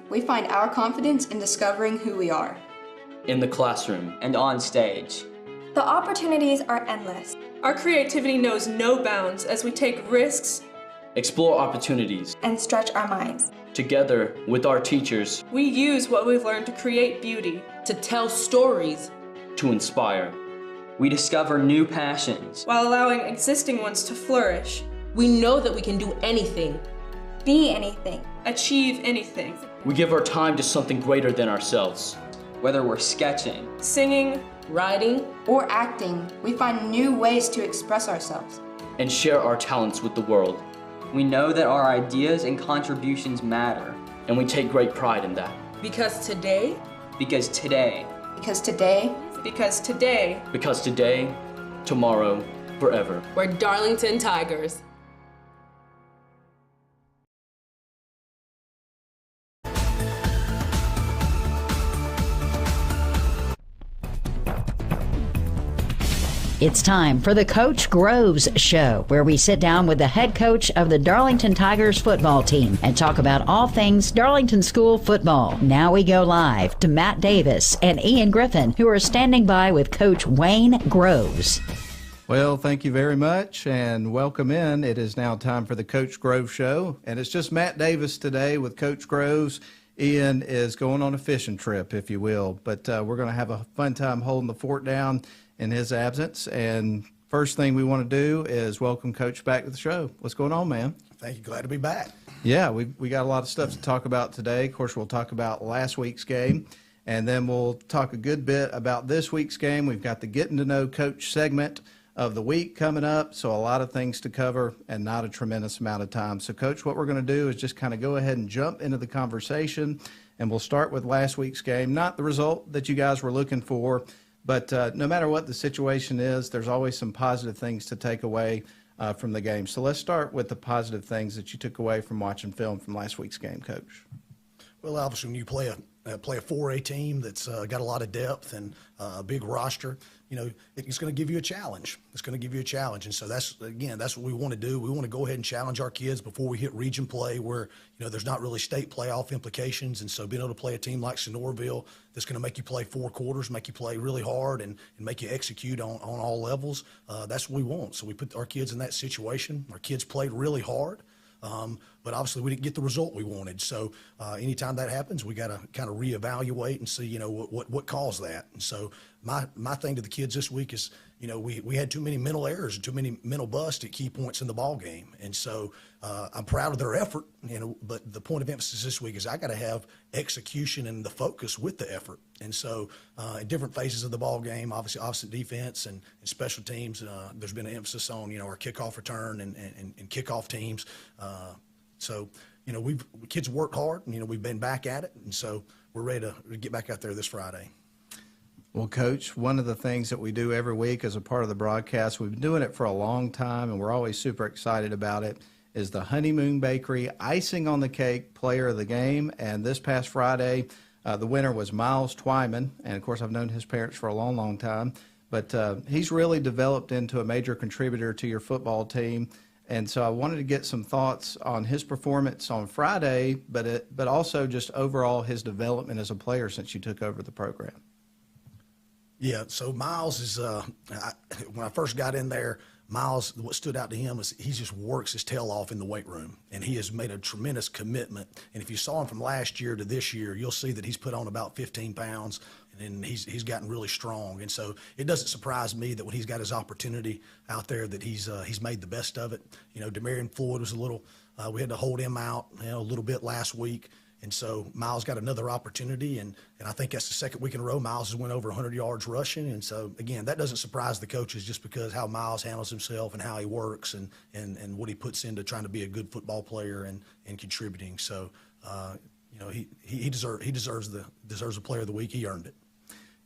we find our confidence in discovering who we are. In the classroom and on stage. The opportunities are endless. Our creativity knows no bounds as we take risks, explore opportunities, and stretch our minds. Together with our teachers, we use what we've learned to create beauty, to tell stories, to inspire. We discover new passions while allowing existing ones to flourish. We know that we can do anything, be anything, achieve anything. We give our time to something greater than ourselves. Whether we're sketching, singing, writing, or acting, we find new ways to express ourselves and share our talents with the world. We know that our ideas and contributions matter, and we take great pride in that. Because today, because today, because today, because today, because today, tomorrow, forever. We're Darlington Tigers. It's time for the Coach Groves Show, where we sit down with the head coach of the Darlington Tigers football team and talk about all things Darlington School football. Now we go live to Matt Davis and Ian Griffin, who are standing by with Coach Wayne Groves. Well, thank you very much, and welcome in. It is now time for the Coach Groves Show, and it's just Matt Davis today with Coach Groves. Ian is going on a fishing trip, if you will, but we're going to have a fun time holding the fort down in his absence. And first thing we want to do is welcome Coach back to the show. What's going on, man? Thank you. Glad to be back. Yeah, we got a lot of stuff to talk about today. Of course, we'll talk about last week's game, and then we'll talk a good bit about this week's game. We've got the Getting to Know Coach segment of the week coming up, so a lot of things to cover and not a tremendous amount of time. So, Coach, what we're going to do is just kind of go ahead and jump into the conversation, and we'll start with last week's game. Not the result that you guys were looking for, but no matter what the situation is, there's always some positive things to take away from the game. So let's start with the positive things that you took away from watching film from last week's game, Coach. Well, obviously, when you play a 4A team that's got a lot of depth and a big roster, you know, it's going to give you a challenge. It's going to give you a challenge. And so that's what we want to do. We want to go ahead and challenge our kids before we hit region play where, you know, there's not really state playoff implications. And so being able to play a team like Sonoraville that's going to make you play 4 quarters, make you play really hard and make you execute on all levels, that's what we want. So we put our kids in that situation. Our kids played really hard. But obviously we didn't get the result we wanted. So anytime that happens, we got to kind of reevaluate and see, you know, what caused that. And so my thing to the kids this week is, you know, we had too many mental errors and too many mental busts at key points in the ball game. And so I'm proud of their effort, you know, but the point of emphasis this week is I got to have execution and the focus with the effort. And so in different phases of the ball game, obviously opposite defense and special teams, there's been an emphasis on, you know, our kickoff return and kickoff teams. So, you know, kids worked hard and, you know, we've been back at it. And so we're ready to get back out there this Friday. Well, Coach, one of the things that we do every week as a part of the broadcast, we've been doing it for a long time and we're always super excited about it, is the Honeymoon Bakery Icing on the Cake Player of the Game. And this past Friday, the winner was Miles Twyman. And, of course, I've known his parents for a long, long time. But he's really developed into a major contributor to your football team. And so I wanted to get some thoughts on his performance on Friday, but also just overall his development as a player since you took over the program. Yeah, so Miles is when I first got in there, Miles, what stood out to him is he just works his tail off in the weight room, and he has made a tremendous commitment. And if you saw him from last year to this year, you'll see that he's put on about 15 pounds, and he's gotten really strong. And so it doesn't surprise me that when he's got his opportunity out there that he's made the best of it. You know, Demarion Floyd was a little we had to hold him out, you know, a little bit last week. And so Miles got another opportunity, and I think that's the second week in a row Miles has went over 100 yards rushing. And so, again, that doesn't surprise the coaches just because how Miles handles himself and how he works and what he puts into trying to be a good football player and contributing. So, you know, he deserves the player of the week. He earned it.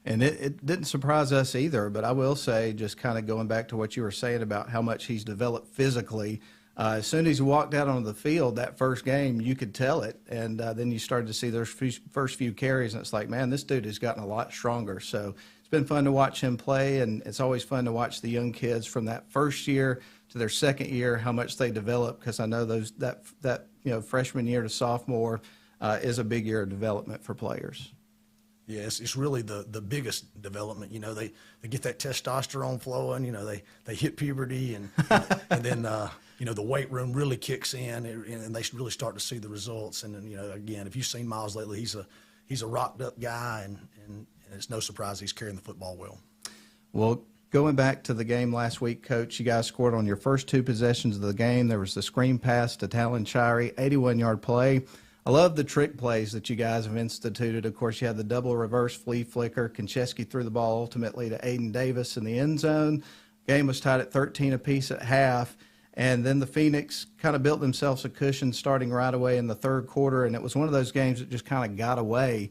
And it didn't surprise us either, but I will say, just kind of going back to what you were saying about how much he's developed physically, as soon as he walked out onto the field that first game, you could tell it. And then you started to see those first few carries, and it's like, man, this dude has gotten a lot stronger. So it's been fun to watch him play, and it's always fun to watch the young kids from that first year to their second year, how much they develop, because I know that you know, freshman year to sophomore, is a big year of development for players. Yes, it's really the biggest development. You know, they get that testosterone flowing. You know, they hit puberty, and then you know, the weight room really kicks in, and they really start to see the results. And then, you know, again, if you've seen Miles lately, he's a rocked up guy, and it's no surprise he's carrying the football well. Well, going back to the game last week, Coach, you guys scored on your first 2 possessions of the game. There was the screen pass to Talon Shirey, 81-yard play. I love the trick plays that you guys have instituted. Of course, you had the double reverse flea flicker. Konchesky threw the ball ultimately to Aiden Davis in the end zone. Game was tied at 13 apiece at half. And then the Phoenix kind of built themselves a cushion starting right away in the third quarter, and it was one of those games that just kind of got away.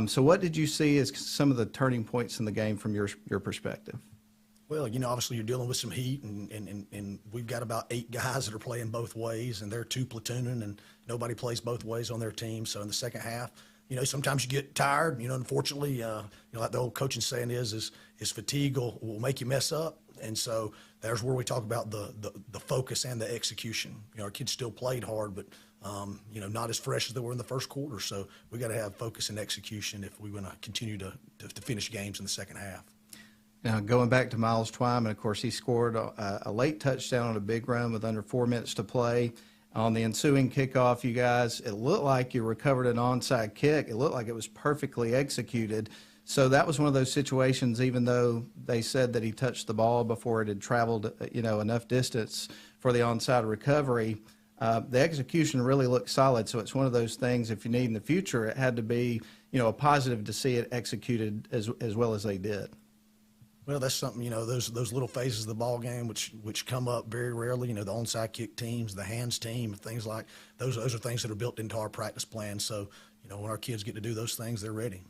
So what did you see as some of the turning points in the game from your perspective? Well, you know, obviously you're dealing with some heat, and we've got about 8 guys that are playing both ways, and they're 2 platooning, and nobody plays both ways on their team. So in the second half, you know, sometimes you get tired. You know, unfortunately, you know, like the old coaching saying is fatigue will make you mess up. And so there's where we talk about the focus and the execution. You know, our kids still played hard, but you know, not as fresh as they were in the first quarter. So we got to have focus and execution if we want to continue to finish games in the second half. Now, going back to Miles Twyman, of course, he scored a late touchdown on a big run with under 4 minutes to play. On the ensuing kickoff, you guys, it looked like you recovered an onside kick. It looked like it was perfectly executed. So that was one of those situations, even though they said that he touched the ball before it had traveled, you know, enough distance for the onside recovery, the execution really looked solid. So it's one of those things, if you need in the future, it had to be, you know, a positive to see it executed as well as they did. Well, that's something, you know, those little phases of the ball game, which come up very rarely. You know, the onside kick teams, the hands team, things like those are things that are built into our practice plan. So, you know, when our kids get to do those things, they're ready.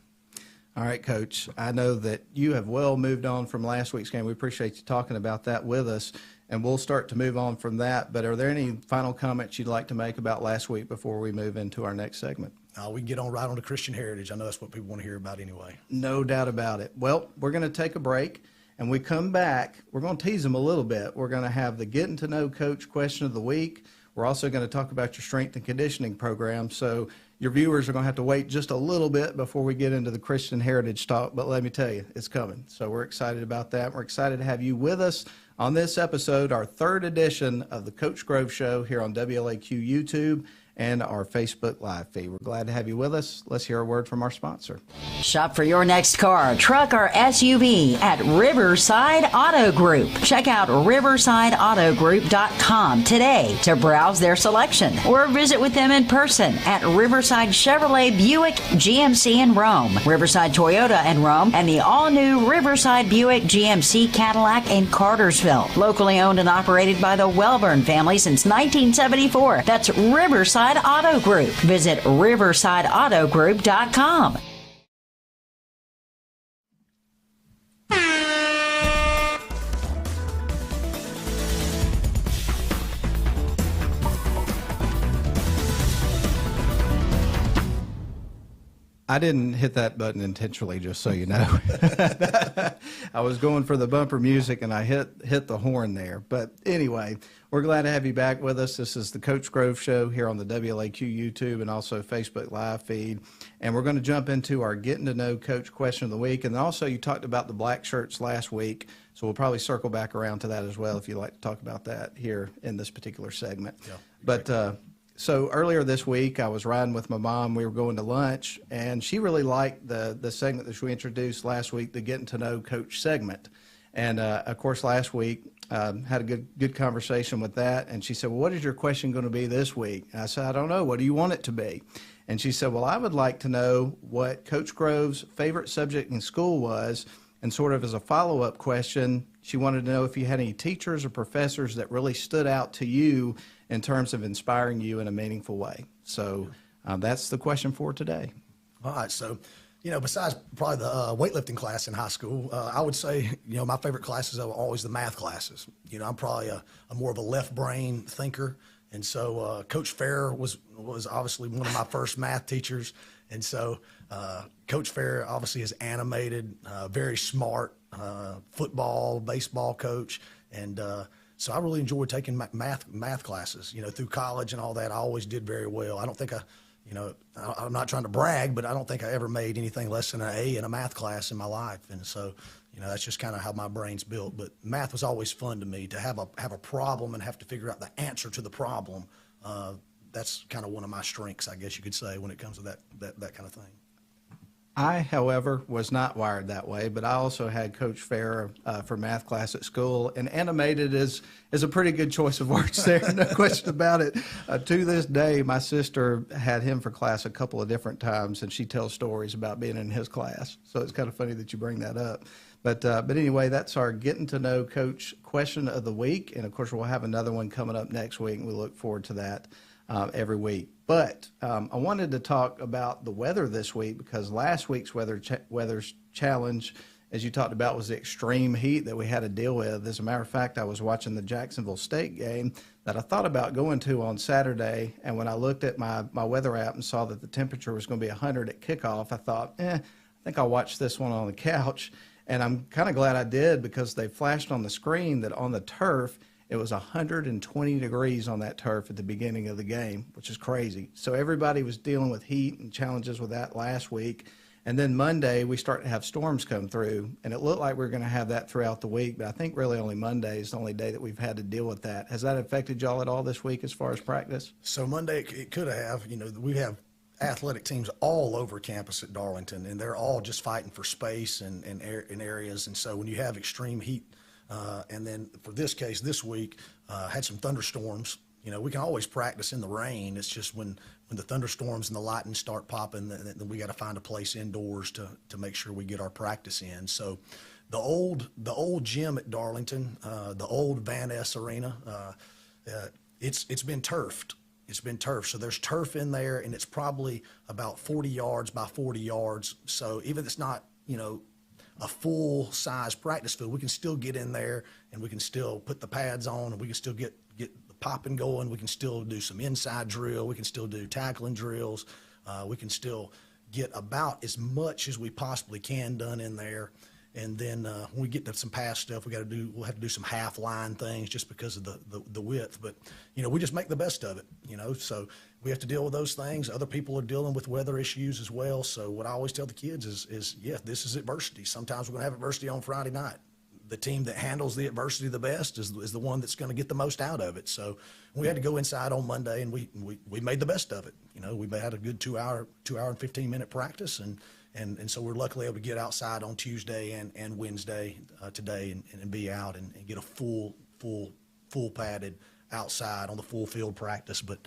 All right, Coach. I know that you have well moved on from last week's game. We appreciate you talking about that with us, and we'll start to move on from that. But are there any final comments you'd like to make about last week before we move into our next segment? We can get on right on to Christian heritage. I know that's what people want to hear about anyway. No doubt about it. Well, we're going to take a break, and we come back. We're going to tease them a little bit. We're going to have the Getting to Know Coach question of the week. We're also going to talk about your strength and conditioning program. So your viewers are going to have to wait just a little bit before we get into the Christian heritage talk. But let me tell you, it's coming. So we're excited about that. We're excited to have you with us on this episode, our 3rd edition of the Coach Grove Show here on WLAQ YouTube and our Facebook Live feed. We're glad to have you with us. Let's hear a word from our sponsor. Shop for your next car, truck, or SUV at Riverside Auto Group. Check out riversideautogroup.com today to browse their selection or visit with them in person at Riverside Chevrolet Buick GMC in Rome, Riverside Toyota in Rome, and the all-new Riverside Buick GMC Cadillac in Cartersville. Locally owned and operated by the Welburn family since 1974. That's Riverside Auto Group. Visit riversideautogroup.com. I didn't hit that button intentionally, just so you know. I was going for the bumper music, and I hit the horn there. But anyway, we're glad to have you back with us. This is the Coach Grove Show here on the WLAQ YouTube and also Facebook Live feed. And we're going to jump into our Getting to Know Coach question of the week. And also, you talked about the black shirts last week, so we'll probably circle back around to that as well if you'd like to talk about that here in this particular segment. Yeah, but so earlier this week, I was riding with my mom. We were going to lunch, and she really liked the segment that we introduced last week, the Getting to Know Coach segment. And, of course, last week, had a good conversation with that. And she said, well, what is your question going to be this week? And I said, I don't know. What do you want it to be? And she said, well, I would like to know what Coach Grove's favorite subject in school was. And sort of as a follow-up question, she wanted to know if you had any teachers or professors that really stood out to you in terms of inspiring you in a meaningful way. So that's the question for today. All right. So, you know, besides probably the weightlifting class in high school, I would say, you know, my favorite classes are always the math classes. You know, I'm probably a more of a left brain thinker. And so Coach Fair was obviously one of my first math teachers. And so Coach Fair obviously is animated, very smart, football, baseball coach. And so I really enjoyed taking math classes, you know, through college and all that. I always did very well. I don't think I I'm not trying to brag, but I don't think I ever made anything less than an A in a math class in my life. And so, that's just kind of how my brain's built. But math was always fun to me. To have a problem and have to figure out the answer to the problem. That's kind of one of my strengths, I guess you could say, when it comes to that kind of thing. I, however, was not wired that way, but I also had Coach Fair for math class at school, and animated is a pretty good choice of words there, no question about it. To this day, my sister had him for class a couple of different times, and she tells stories about being in his class. So it's kind of funny that you bring that up. But anyway, that's our Getting to Know Coach question of the week, and of course we'll have another one coming up next week, and we look forward to that every week. But I wanted to talk about the weather this week, because last week's weather's challenge, as you talked about, was the extreme heat that we had to deal with. As a matter of fact, I was watching the Jacksonville State game that I thought about going to on Saturday, and when I looked at my weather app and saw that the temperature was going to be 100 at kickoff, I thought, I think I'll watch this one on the couch. And I'm kind of glad I did, because they flashed on the screen that on the turf, it was 120 degrees on that turf at the beginning of the game, which is crazy. So everybody was dealing with heat and challenges with that last week. And then Monday, we start to have storms come through, and it looked like we were going to have that throughout the week, but I think really only Monday is the only day that we've had to deal with that. Has that affected y'all at all this week as far as practice? So Monday, it could have. We have athletic teams all over campus at Darlington, and they're all just fighting for space and areas. And so when you have extreme heat, and then for this case, this week, had some thunderstorms. We can always practice in the rain. It's just when the thunderstorms and the lightning start popping, then we got to find a place indoors to make sure we get our practice in. So the old gym at Darlington, the old Van Ness Arena, it's been turfed. It's been turf. So there's turf in there, and it's probably about 40 yards by 40 yards. So even if it's not, a full-size practice field, we can still get in there, and we can still put the pads on, and we can still get the popping going. We can still do some inside drill. We can still do tackling drills. We can still get about as much as we possibly can done in there. And then when we get to some pass stuff, we'll have to do some half line things just because of the width. But we just make the best of it. So we have to deal with those things. Other people are dealing with weather issues as well. So what I always tell the kids is this is adversity. Sometimes we're going to have adversity on Friday night. The team that handles the adversity the best is the one that's going to get the most out of it. So we had to go inside on Monday, and we made the best of it. We had a good 2 hour and 15-minute practice, and so we're luckily able to get outside on Tuesday and Wednesday today and be out and get a full padded outside on the full field practice. But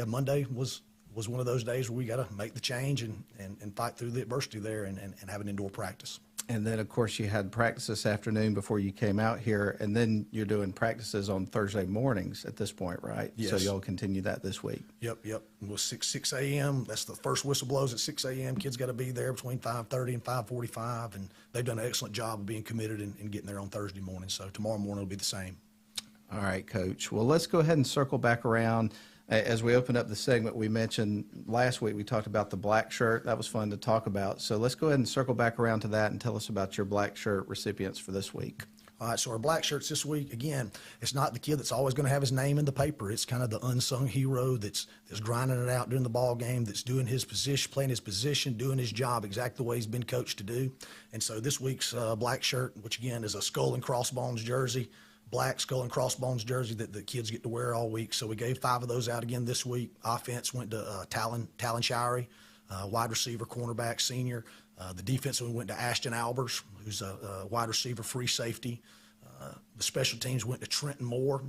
Monday was one of those days where we got to make the change and fight through the adversity there and have an indoor practice. And then, of course, you had practice this afternoon before you came out here, and then you're doing practices on Thursday mornings at this point, right? Yes. So you'll continue that this week. Yep. It was 6 a.m. That's the first whistle blows at 6 a.m. Kids got to be there between 5:30 and 5:45, and they've done an excellent job of being committed and getting there on Thursday morning. So tomorrow morning will be the same. All right, Coach. Well, let's go ahead and circle back around. As we open up the segment, we mentioned last week, we talked about the black shirt. That was fun to talk about. So let's go ahead and circle back around to that and tell us about your black shirt recipients for this week. All right, so our black shirts this week, again, it's not the kid that's always going to have his name in the paper. It's kind of the unsung hero that's grinding it out during the ball game, that's doing his position, playing his position, doing his job exactly the way he's been coached to do. And so this week's black shirt, which again is a skull and crossbones jersey, black skull and crossbones jersey that the kids get to wear all week. So we gave 5 of those out again this week. Offense went to Talon Shirey, wide receiver, cornerback, senior. The defense went to Ashton Albers, who's a wide receiver, free safety. The special teams went to Trenton Moore.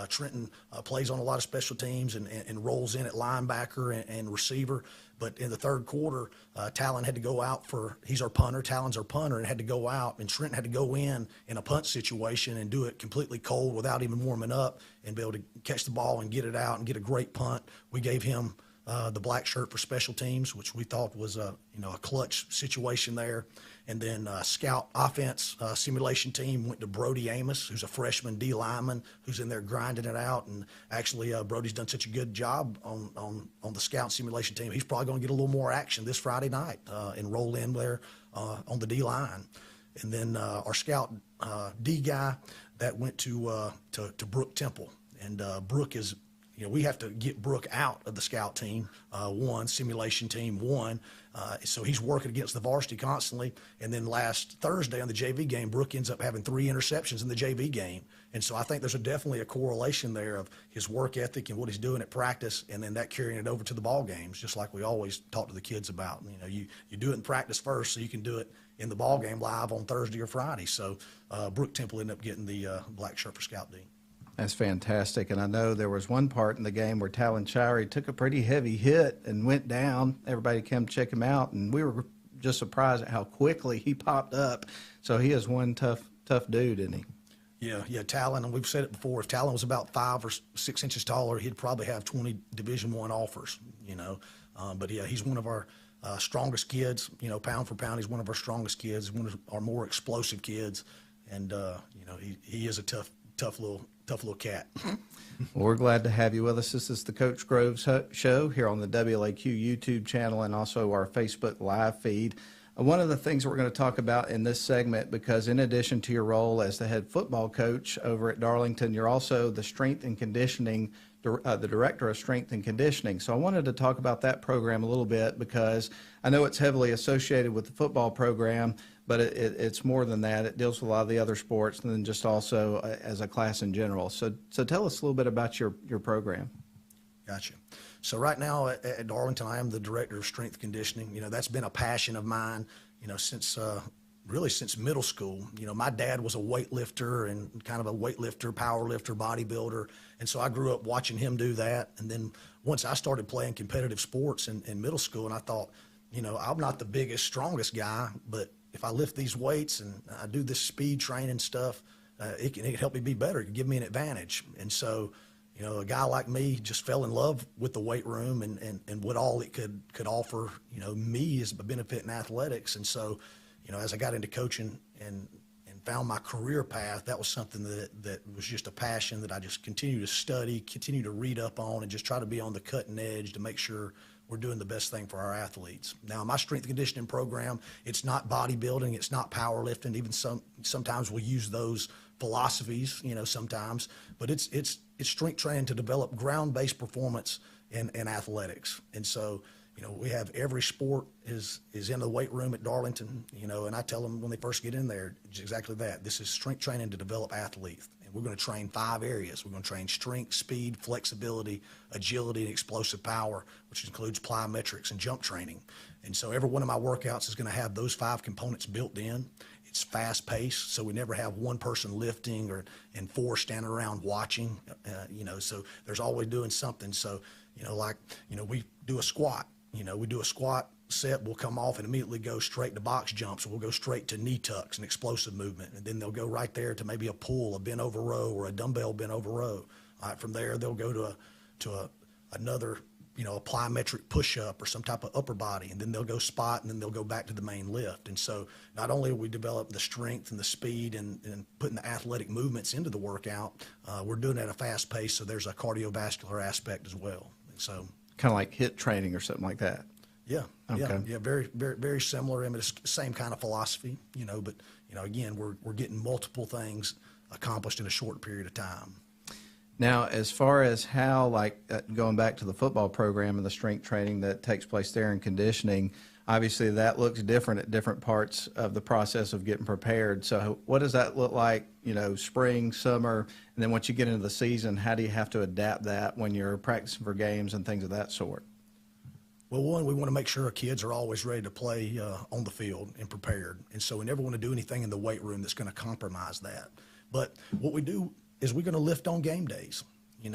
Trenton plays on a lot of special teams and rolls in at linebacker and receiver. But in the third quarter, Talon had to go out he's our punter, Talon's our punter, and had to go out, and Trenton had to go in a punt situation and do it completely cold without even warming up and be able to catch the ball and get it out and get a great punt. We gave him the black shirt for special teams, which we thought was a clutch situation there. And then scout offense simulation team went to Brody Amos, who's a freshman D lineman who's in there grinding it out. And actually, Brody's done such a good job on the scout simulation team. He's probably going to get a little more action this Friday night and roll in there on the D line. And then our scout D guy that went to Brooke Temple, and Brooke is we have to get Brooke out of the scout team, one, simulation team, one. So he's working against the varsity constantly. And then last Thursday on the JV game, Brooke ends up having 3 interceptions in the JV game. And so I think there's definitely a correlation there of his work ethic and what he's doing at practice, and then that carrying it over to the ball games, just like we always talk to the kids about. You do it in practice first so you can do it in the ball game live on Thursday or Friday. So Brooke Temple ended up getting the black shirt for Scout D. That's fantastic. And I know there was one part in the game where Talon Shirey took a pretty heavy hit and went down. Everybody came to check him out, and we were just surprised at how quickly he popped up. So he is one tough dude, isn't he? Yeah, Talon, and we've said it before, if Talon was about 5 or 6 inches taller, he'd probably have 20 Division I offers, But yeah, he's one of our strongest kids, pound for pound. He's one of our strongest kids, one of our more explosive kids. And, he is a tough little cat. Well, we're glad to have you with us. This is the Coach Groves Show here on the WLAQ YouTube channel and also our Facebook live feed. One of the things we're going to talk about in this segment, because in addition to your role as the head football coach over at Darlington, you're also the strength and conditioning, the director of strength and conditioning. So I wanted to talk about that program a little bit, because I know it's heavily associated with the football program, but it's more than that. It deals with a lot of the other sports, and then just also as a class in general. So tell us a little bit about your program. Gotcha. So right now at Darlington, I am the director of strength conditioning. That's been a passion of mine, since middle school. My dad was a weightlifter and kind of a weightlifter, power lifter, bodybuilder. And so I grew up watching him do that. And then once I started playing competitive sports in middle school, and I thought, I'm not the biggest, strongest guy, but if I lift these weights and I do this speed training stuff, it can help me be better. It can give me an advantage. And so, a guy like me just fell in love with the weight room and what all it could offer, me as a benefit in athletics. And so, as I got into coaching and found my career path, that was something that was just a passion that I just continue to study, continue to read up on, and just try to be on the cutting edge to make sure we're doing the best thing for our athletes. Now, my strength and conditioning program, it's not bodybuilding, it's not powerlifting. Even sometimes we use those philosophies, sometimes, but it's strength training to develop ground-based performance in athletics. And so, we have every sport is in the weight room at Darlington, and I tell them when they first get in there, it's exactly that. This is strength training to develop athletes. And we're going to train 5 areas. We're going to train strength, speed, flexibility, agility, and explosive power, which includes plyometrics and jump training. And so every one of my workouts is going to have those 5 components built in. It's fast-paced, so we never have one person lifting and 4 standing around watching, so there's always doing something. So, we do a squat. We do a squat set, we'll come off and immediately go straight to box jumps. We'll go straight to knee tucks and explosive movement. And then they'll go right there to maybe a pull, a bent over row, or a dumbbell bent over row. All right, from there, they'll go to another, a plyometric push-up or some type of upper body, and then they'll go spot, and then they'll go back to the main lift. And so not only are we developing the strength and the speed and putting the athletic movements into the workout, we're doing it at a fast pace, so there's a cardiovascular aspect as well. And so kind of like HIIT training or something like that. Yeah, okay. yeah, very, very, very similar. I mean, it's the same kind of philosophy, but again, we're getting multiple things accomplished in a short period of time. Now, as far as how, going back to the football program and the strength training that takes place there and conditioning, obviously that looks different at different parts of the process of getting prepared. So what does that look like, spring, summer, and then once you get into the season, how do you have to adapt that when you're practicing for games and things of that sort? Well, one, we want to make sure our kids are always ready to play on the field and prepared. And so we never want to do anything in the weight room that's going to compromise that. But what we do is we're going to lift on game days.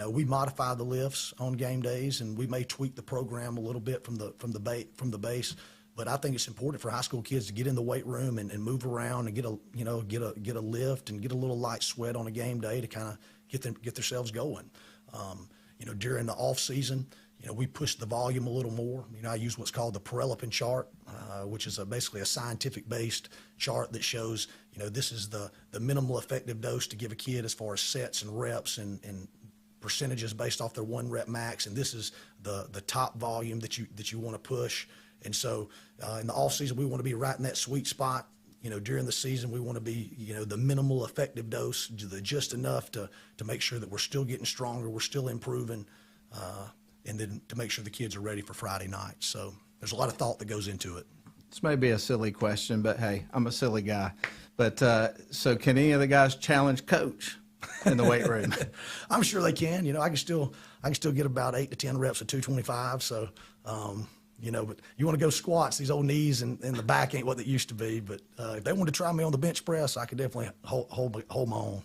We modify the lifts on game days, and we may tweak the program a little bit from the base. But I think it's important for high school kids to get in the weight room and move around and get a lift and get a little light sweat on a game day to kind of get themselves going. During the off season, we push the volume a little more. I use what's called the Parallelepin chart, which is basically a scientific-based chart that shows, this is the minimal effective dose to give a kid as far as sets and reps and percentages based off their 1 rep max, and this is the top volume that you want to push. And so in the off season, we want to be right in that sweet spot. During the season, we want to be, the minimal effective dose, just enough to make sure that we're still getting stronger, we're still improving. and then to make sure the kids are ready for Friday night. So there's a lot of thought that goes into it. This may be a silly question, but hey, I'm a silly guy. But so can any of the guys challenge Coach in the weight room? I'm sure they can. You know, I can still get about 8 to 10 reps at 225. So, you know, but you want to go squats, these old knees and the back ain't what they used to be. But if they want to try me on the bench press, I could definitely hold my own.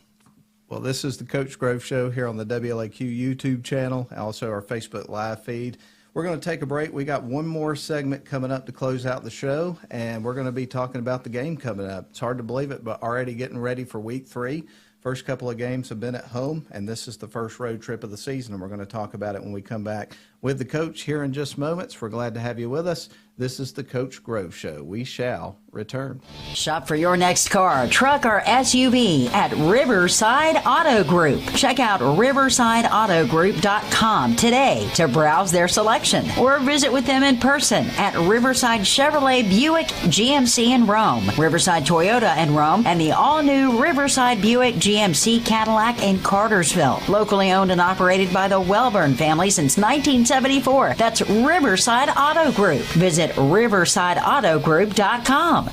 Well, this is the Coach Grove Show here on the WLAQ YouTube channel, also our Facebook Live feed. We're going to take a break. We got one more segment coming up to close out the show, and we're going to be talking about the game coming up. It's hard to believe it, but already getting ready for week 3. First couple of games have been at home, and this is the first road trip of the season, and we're going to talk about it when we come back with the coach here in just moments. We're glad to have you with us. This is the Coach Grove Show. We shall return. Shop for your next car, truck, or SUV at Riverside Auto Group. Check out riversideautogroup.com today to browse their selection or visit with them in person at Riverside Chevrolet Buick GMC in Rome, Riverside Toyota in Rome, and the all-new Riverside Buick GMC Cadillac in Cartersville. Locally owned and operated by the Wellborn family since 1974. That's Riverside Auto Group. Visit riversideautogroup.com.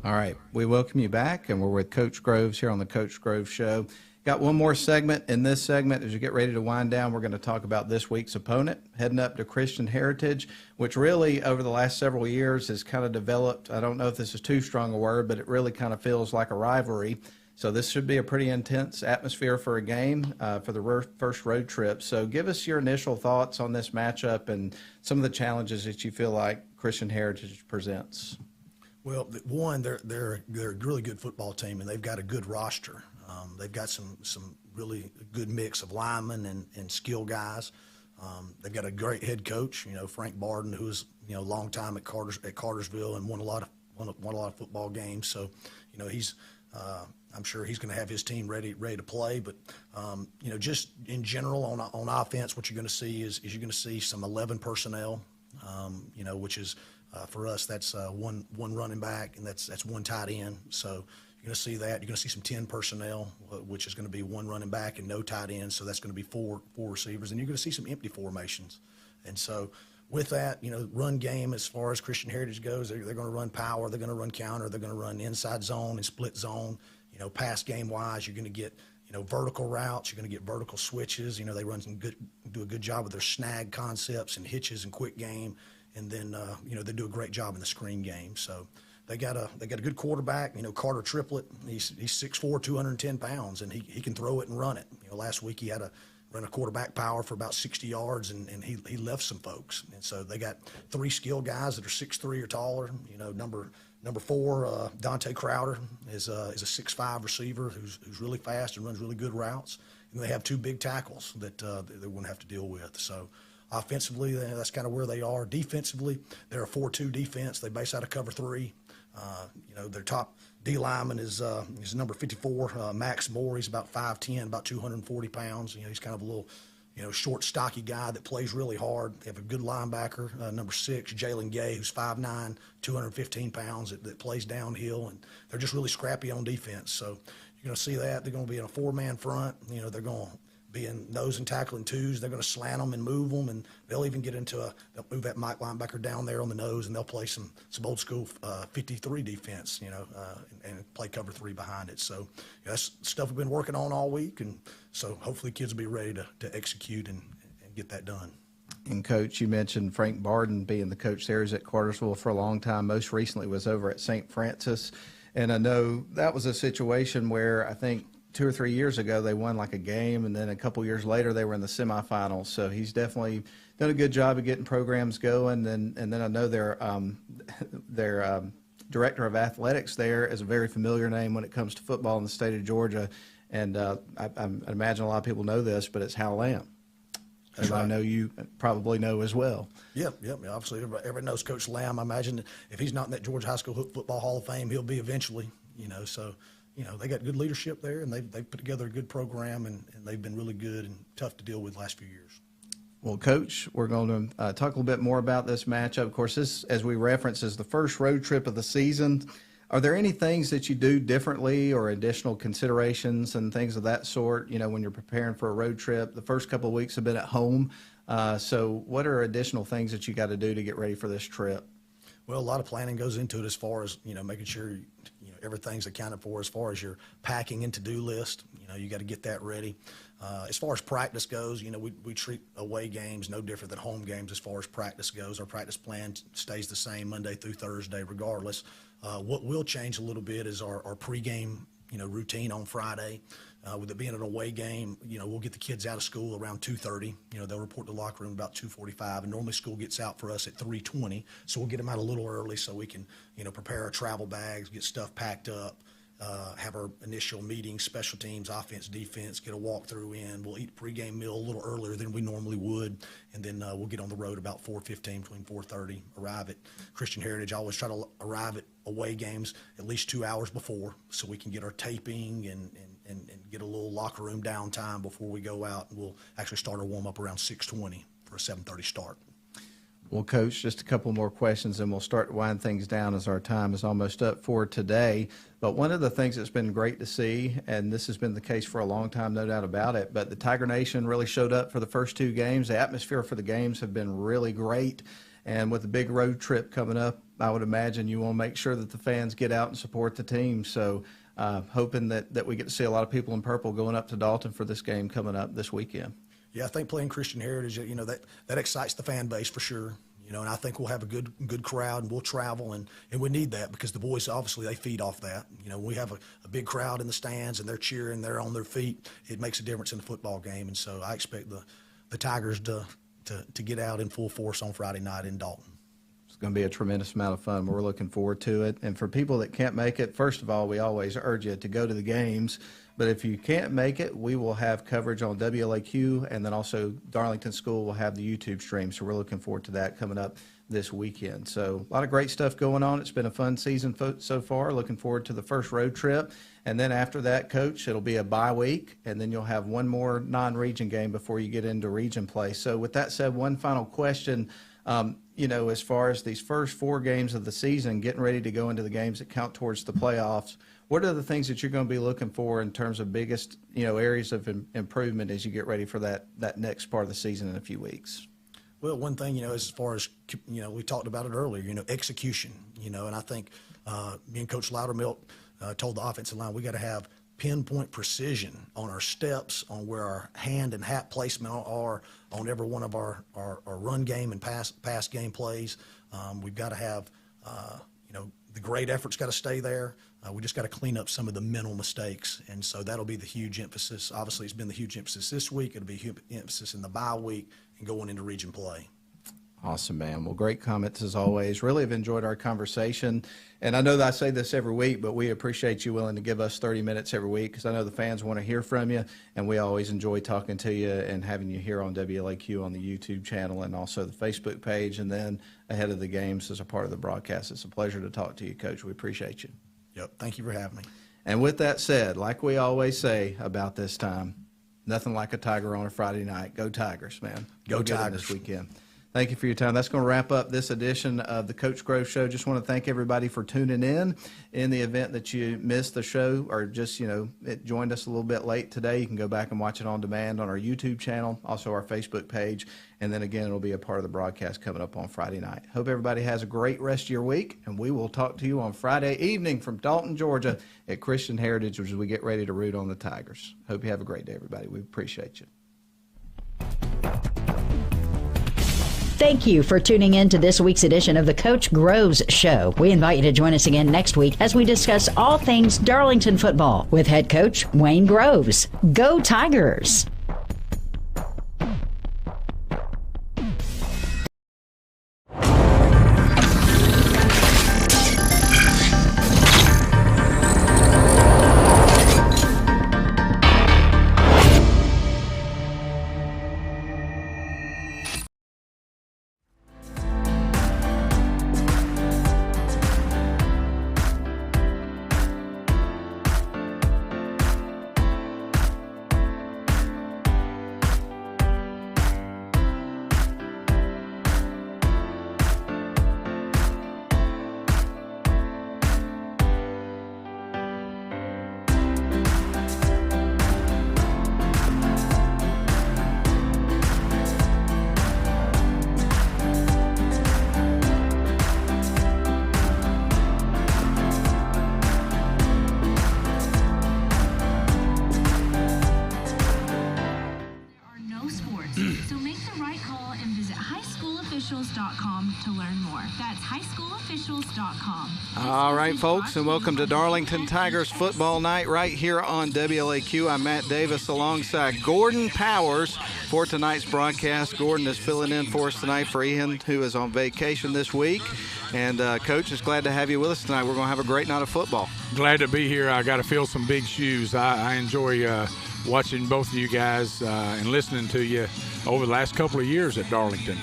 All right, we welcome you back, and we're with Coach Groves here on the Coach Grove Show. Got one more segment. In this segment, as you get ready to wind down, we're going to talk about this week's opponent, heading up to Christian Heritage, which really over the last several years has kind of developed, I don't know if this is too strong a word, but it really kind of feels like a rivalry. So this should be a pretty intense atmosphere for a game for the first road trip. So give us your initial thoughts on this matchup and some of the challenges that you feel like Christian Heritage presents. Well, one, they're a really good football team, and they've got a good roster. They've got some really good mix of linemen and skill guys. They've got a great head coach, you know, Frank Barden, who was, you know, a long time at Cartersville and won a lot of football games. So, you know, I'm sure he's going to have his team ready to play. But you know, just in general on offense, what you're going to see is you're going to see some 11 personnel. You know, which is for us, that's one running back and that's one tight end. So you're going to see that. You're going to see some 10 personnel, which is going to be one running back and no tight end. So that's going to be four receivers, and you're going to see some empty formations. And so with that, you know, run game as far as Christian Heritage goes, they're going to run power, they're going to run counter, they're going to run inside zone and split zone. You know, pass game wise, you're going to get, you know, vertical routes, you're going to get vertical switches. You know, they do a good job with their snag concepts and hitches and quick game. And then, you know, they do a great job in the screen game. So they got a good quarterback, you know, Carter Triplett. He's 6'4", 210 pounds, and he can throw it and run it. You know, last week he had run a quarterback power for about 60 yards, and he left some folks. And so they got 3 skill guys that are 6'3" or taller. You know, number 4, Dante Crowder is a 6'5" receiver who's really fast and runs really good routes. And they have 2 big tackles that they won't have to deal with. So offensively, that's kind of where they are. Defensively, they're a 4-2 defense. They base out of cover 3. You know, their top D lineman is number 54, Max Moore. He's about 5'10", about 240 pounds. You know, he's kind of a little, you know, short, stocky guy that plays really hard. They have a good linebacker, number 6, Jalen Gay, who's 5'9", 215 pounds, that plays downhill, and they're just really scrappy on defense. So you're going to see that. They're going to be in a 4-man front. You know, they're going to be in nose and tackling 2s. They're going to slant them and move them, and they'll even get into they'll move that Mike linebacker down there on the nose, and they'll play some old school 53 defense, you know, and play cover 3 behind it. So that's stuff we've been working on all week, and so hopefully kids will be ready to execute and get that done. And Coach, you mentioned Frank Barden being the coach there. He's at Cartersville for a long time. Most recently was over at St. Francis, and I know that was a situation where I think 2 or 3 years ago they won like a game, and then a couple years later they were in the semifinals. So he's definitely done a good job of getting programs going. And then I know their director of athletics there is a very familiar name when it comes to football in the state of Georgia. And I imagine a lot of people know this, but it's Hal Lamb. That's right. I know you probably know as well. Yep. Obviously, everybody knows Coach Lamb. I imagine if he's not in that Georgia High School Football Hall of Fame, he'll be eventually. You know, so you know they got good leadership there, and they've put together a good program, and they've been really good and tough to deal with the last few years. Well, Coach, we're going to talk a little bit more about this matchup. Of course, this, as we reference, is the first road trip of the season. Are there any things that you do differently or additional considerations and things of that sort, when you're preparing for a road trip? The first couple of weeks have been at home. So what are additional things that you got to do to get ready for this trip? Well, a lot of planning goes into it as far as, making sure, everything's accounted for as far as your packing and to-do list. You got to get that ready. As far as practice goes, we treat away games no different than home games as far as practice goes. Our practice plan stays the same Monday through Thursday regardless. What will change a little bit is our pregame, routine on Friday. With it being an away game, we'll get the kids out of school around 2:30. They'll report to the locker room about 2:45, and normally school gets out for us at 3:20. So we'll get them out a little early so we can, prepare our travel bags, get stuff packed up, have our initial meetings, special teams, offense, defense, get a walkthrough in. We'll eat a pregame meal a little earlier than we normally would, and then we'll get on the road about 4:15, between 4:30, arrive at Christian Heritage. I always try to arrive at away games at least 2 hours before so we can get our taping and get a little locker room downtime before we go out. And we'll actually start our warm-up around 6:20 for a 7:30 start. Well, Coach, just a couple more questions, and we'll start to wind things down as our time is almost up for today. But one of the things that's been great to see, and this has been the case for a long time, no doubt about it, but the Tiger Nation really showed up for the first two games. The atmosphere for the games have been really great. And with the big road trip coming up, I would imagine you want to make sure that the fans get out and support the team. So hoping that we get to see a lot of people in purple going up to Dalton for this game coming up this weekend. Yeah, I think playing Christian Heritage, that excites the fan base for sure. And I think we'll have a good crowd, and we'll travel, and we need that because the boys, obviously, they feed off that. We have a big crowd in the stands, and they're cheering, they're on their feet. It makes a difference in the football game, and so I expect the Tigers to get out in full force on Friday night in Dalton. It's going to be a tremendous amount of fun. We're looking forward to it. And for people that can't make it, first of all, we always urge you to go to the games. But if you can't make it, we will have coverage on WLAQ, and then also Darlington School will have the YouTube stream. So we're looking forward to that coming up this weekend. So a lot of great stuff going on. It's been a fun season so far. Looking forward to the first road trip. And then after that, Coach, it'll be a bye week, and then you'll have one more non-region game before you get into region play. So with that said, one final question. As far as these first 4 games of the season, getting ready to go into the games that count towards the playoffs, what are the things that you're going to be looking for in terms of biggest, areas of improvement as you get ready for that next part of the season in a few weeks? Well, one thing, as far as, we talked about it earlier, execution, and I think me and Coach Loudermilk told the offensive line we got to have pinpoint precision on our steps, on where our hand and hat placement are on every one of our run game and pass game plays. We've got to have, the great effort's got to stay there. We just got to clean up some of the mental mistakes, and so that'll be the huge emphasis. Obviously, it's been the huge emphasis this week. It'll be huge emphasis in the bye week and going into region play. Awesome, man. Well, great comments as always. Really have enjoyed our conversation. And I know that I say this every week, but we appreciate you willing to give us 30 minutes every week because I know the fans want to hear from you, and we always enjoy talking to you and having you here on WLAQ on the YouTube channel and also the Facebook page, and then ahead of the games as a part of the broadcast. It's a pleasure to talk to you, Coach. We appreciate you. Yep. Thank you for having me. And with that said, like we always say about this time, nothing like a Tiger on a Friday night. Go Tigers, man. Go get Tigers. it this weekend. Thank you for your time. That's going to wrap up this edition of the Coach Grove Show. Just want to thank everybody for tuning in the event that you missed the show or just, it joined us a little bit late today. You can go back and watch it on demand on our YouTube channel, also our Facebook page. And then again, it'll be a part of the broadcast coming up on Friday night. Hope everybody has a great rest of your week, and we will talk to you on Friday evening from Dalton, Georgia at Christian Heritage as we get ready to root on the Tigers. Hope you have a great day, everybody. We appreciate you. Thank you for tuning in to this week's edition of the Coach Groves Show. We invite you to join us again next week as we discuss all things Darlington football with head coach Wayne Groves. Go Tigers! highschoolofficials.com to learn more. That's highschoolofficials.com. All right, folks, and welcome to Darlington Tigers football night right here on WLAQ. I'm Matt Davis alongside Gordon Powers for tonight's broadcast. Gordon is filling in for us tonight for Ian, who is on vacation this week. And Coach, is glad to have you with us tonight. We're going to have a great night of football. Glad to be here. I got to fill some big shoes. I enjoy watching both of you guys and listening to you over the last couple of years at Darlington.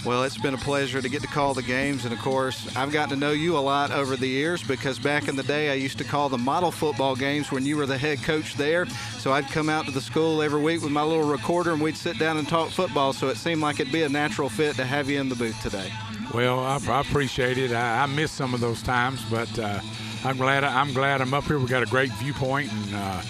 Well, it's been a pleasure to get to call the games, and of course, I've gotten to know you a lot over the years because back in the day, I used to call the model football games when you were the head coach there. So I'd come out to the school every week with my little recorder, and we'd sit down and talk football. So it seemed like it'd be a natural fit to have you in the booth today. Well, I appreciate it. I miss some of those times, but I'm glad I'm up here. We got a great viewpoint and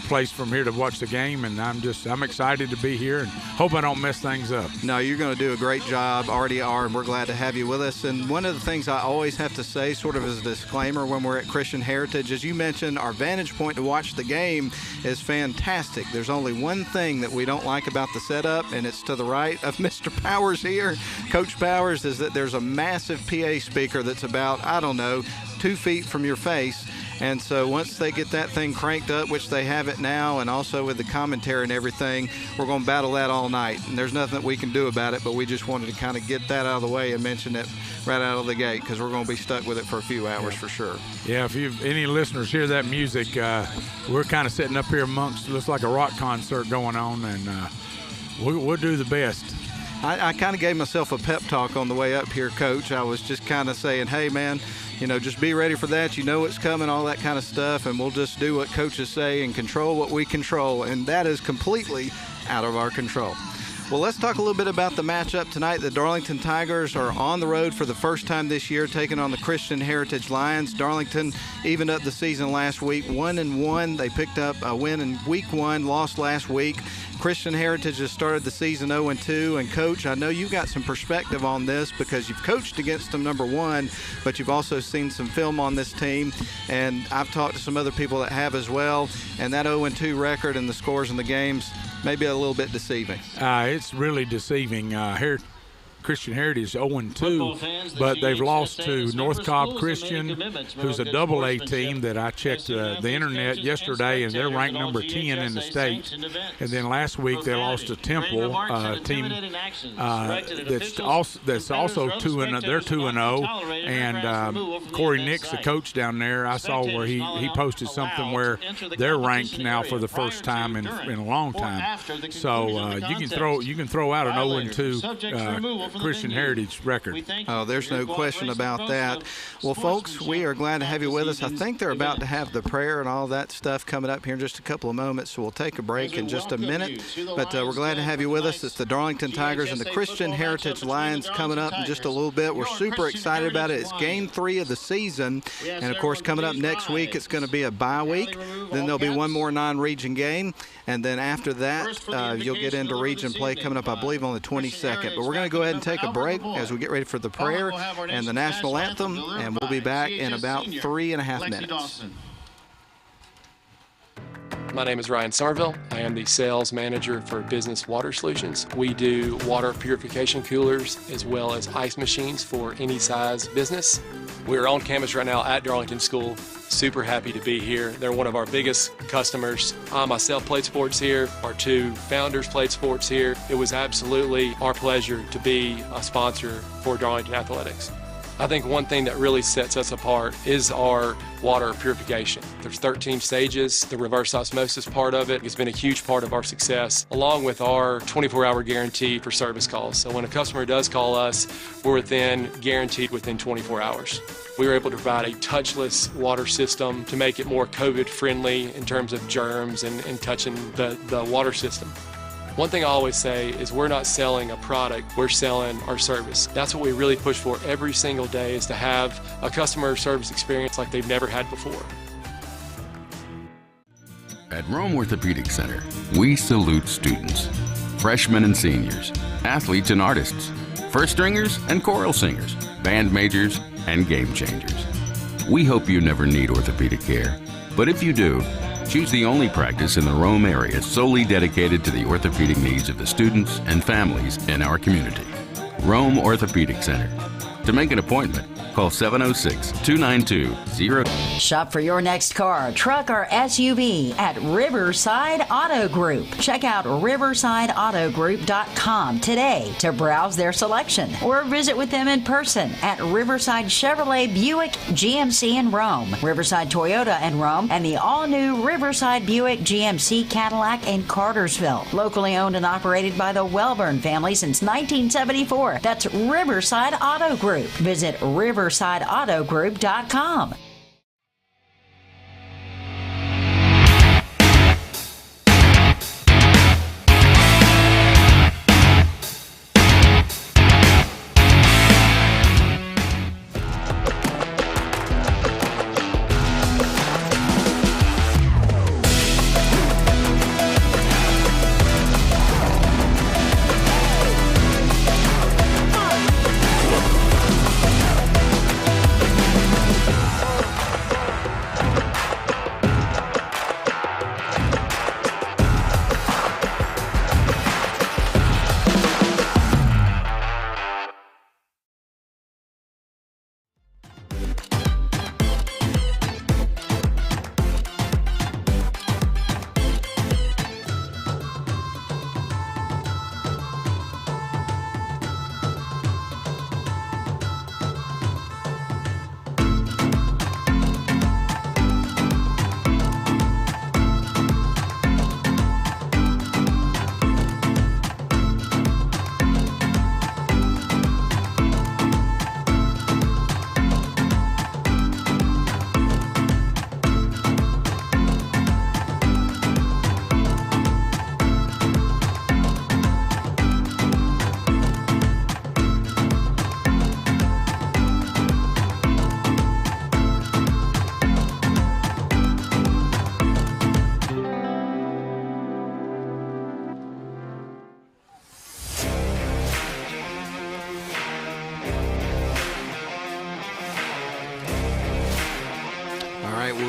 place from here to watch the game, and I'm excited to be here and hope I don't mess things up. No, you're going to do a great job, already are, and we're glad to have you with us. And one of the things I always have to say, sort of as a disclaimer when we're at Christian Heritage, as you mentioned, our vantage point to watch the game is fantastic. There's only one thing that we don't like about the setup, and it's to the right of Mr. Powers here, Coach Powers, is that there's a massive PA speaker that's about, 2 feet from your face. And so once they get that thing cranked up, which they have it now, and also with the commentary and everything, we're going to battle that all night. And there's nothing that we can do about it, but we just wanted to kind of get that out of the way and mention it right out of the gate because we're going to be stuck with it for a few hours for sure. Yeah, if any listeners hear that music, we're kind of sitting up here amongst, looks like a rock concert going on, and we'll do the best. I kind of gave myself a pep talk on the way up here, Coach. I was just kind of saying, hey, man, just be ready for that. You know it's coming, all that kind of stuff, and we'll just do what coaches say and control what we control, and that is completely out of our control. Well, let's talk a little bit about the matchup tonight. The Darlington Tigers are on the road for the first time this year, taking on the Christian Heritage Lions. Darlington evened up the season last week, 1-1. They picked up a win in week 1, lost last week. Christian Heritage has started the season 0-2. And, Coach, I know you've got some perspective on this because you've coached against them, number one, but you've also seen some film on this team. And I've talked to some other people that have as well. And that 0-2 record and the scores in the games may be a little bit deceiving. It's really deceiving. Christian Heritage is 0-2, but they've lost to North Cobb Christian, who's a AA team that I checked the internet yesterday, and they're ranked number 10 in the state. And then last week they lost to Temple, team that's also 2-0. They're 2-0, and Corey Nix, the coach down there, I saw where he posted something where they're ranked now for the first time in a long time. So you can throw out an 0-2. Christian Heritage record. Oh, there's no question about that. Well, folks, we are glad to have you with us. I think they're about to have the prayer and all that stuff coming up here in just a couple of moments, so we'll take a break in just a minute. But we're glad to have you with us. It's the Darlington Tigers and the Christian Heritage Lions coming up in just a little bit. We're super excited about it. It's game 3 of the season. And, of course, coming up next week, it's going to be a bye week. Then there'll be one more non-region game. And then after that, you'll get into region play coming up, I believe, on the 22nd. But we're going to go ahead and take a break as we get ready for the prayer and the national anthem, and we'll be back in about 3.5 minutes. My name is Ryan Somerville. I am the sales manager for Business Water Solutions. We do water purification coolers as well as ice machines for any size business. We're on campus right now at Darlington School. Super happy to be here. They're one of our biggest customers. I myself played sports here. Our 2 founders played sports here. It was absolutely our pleasure to be a sponsor for Darlington Athletics. I think one thing that really sets us apart is our water purification. There's 13 stages. The reverse osmosis part of it has been a huge part of our success, along with our 24-hour guarantee for service calls. So when a customer does call us, we're guaranteed within 24 hours. We were able to provide a touchless water system to make it more COVID-friendly in terms of germs and touching the water system. One thing I always say is we're not selling a product, we're selling our service. That's what we really push for every single day, is to have a customer service experience like they've never had before. At Rome Orthopedic Center, we salute students, freshmen and seniors, athletes and artists, first stringers and choral singers, band majors and game changers. We hope you never need orthopedic care, but if you do, choose the only practice in the Rome area solely dedicated to the orthopedic needs of the students and families in our community. Rome Orthopedic Center. To make an appointment, call 706-292-0. Shop for your next car, truck, or SUV at Riverside Auto Group. Check out riversideautogroup.com today to browse their selection or visit with them in person at Riverside Chevrolet Buick GMC in Rome, Riverside Toyota in Rome, and the all-new Riverside Buick GMC Cadillac in Cartersville. Locally owned and operated by the Welburn family since 1974. That's Riverside Auto Group. Visit riversideautogroup.com.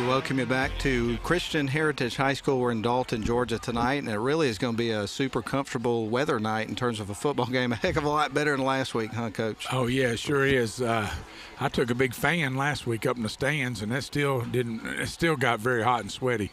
Welcome you back to Christian Heritage High School. We're in Dalton, Georgia tonight, and it really is going to be a super comfortable weather night in terms of a football game. A heck of a lot better than last week, huh, Coach? Oh, yeah, it sure is. I took a big fan last week up in the stands, and it still got very hot and sweaty.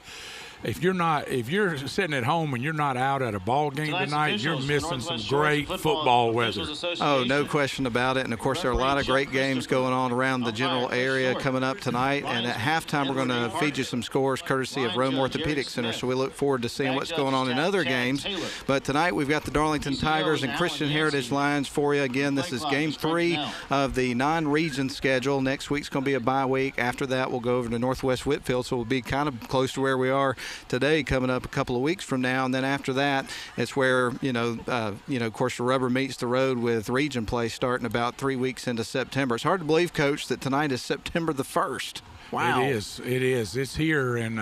If you're sitting at home and you're not out at a ball game tonight, you're missing some great football weather. Oh, no question about it. And, of course, there are a lot of great games going on around the general area coming up tonight. And at halftime, we're going to feed you some scores courtesy of Rome Orthopedic Center. So we look forward to seeing what's going on in other games. But tonight, we've got the Darlington Tigers and Christian Heritage Lions for you. Again, this is Game 3 of the non-region schedule. Next week's going to be a bye week. After that, we'll go over to Northwest Whitfield. So we'll be kind of close to where we are today, coming up a couple of weeks from now. And then after that, it's where, of course, the rubber meets the road with region play starting about 3 weeks into September. It's hard to believe, Coach, that tonight is September the 1st. Wow. It is. It's here, and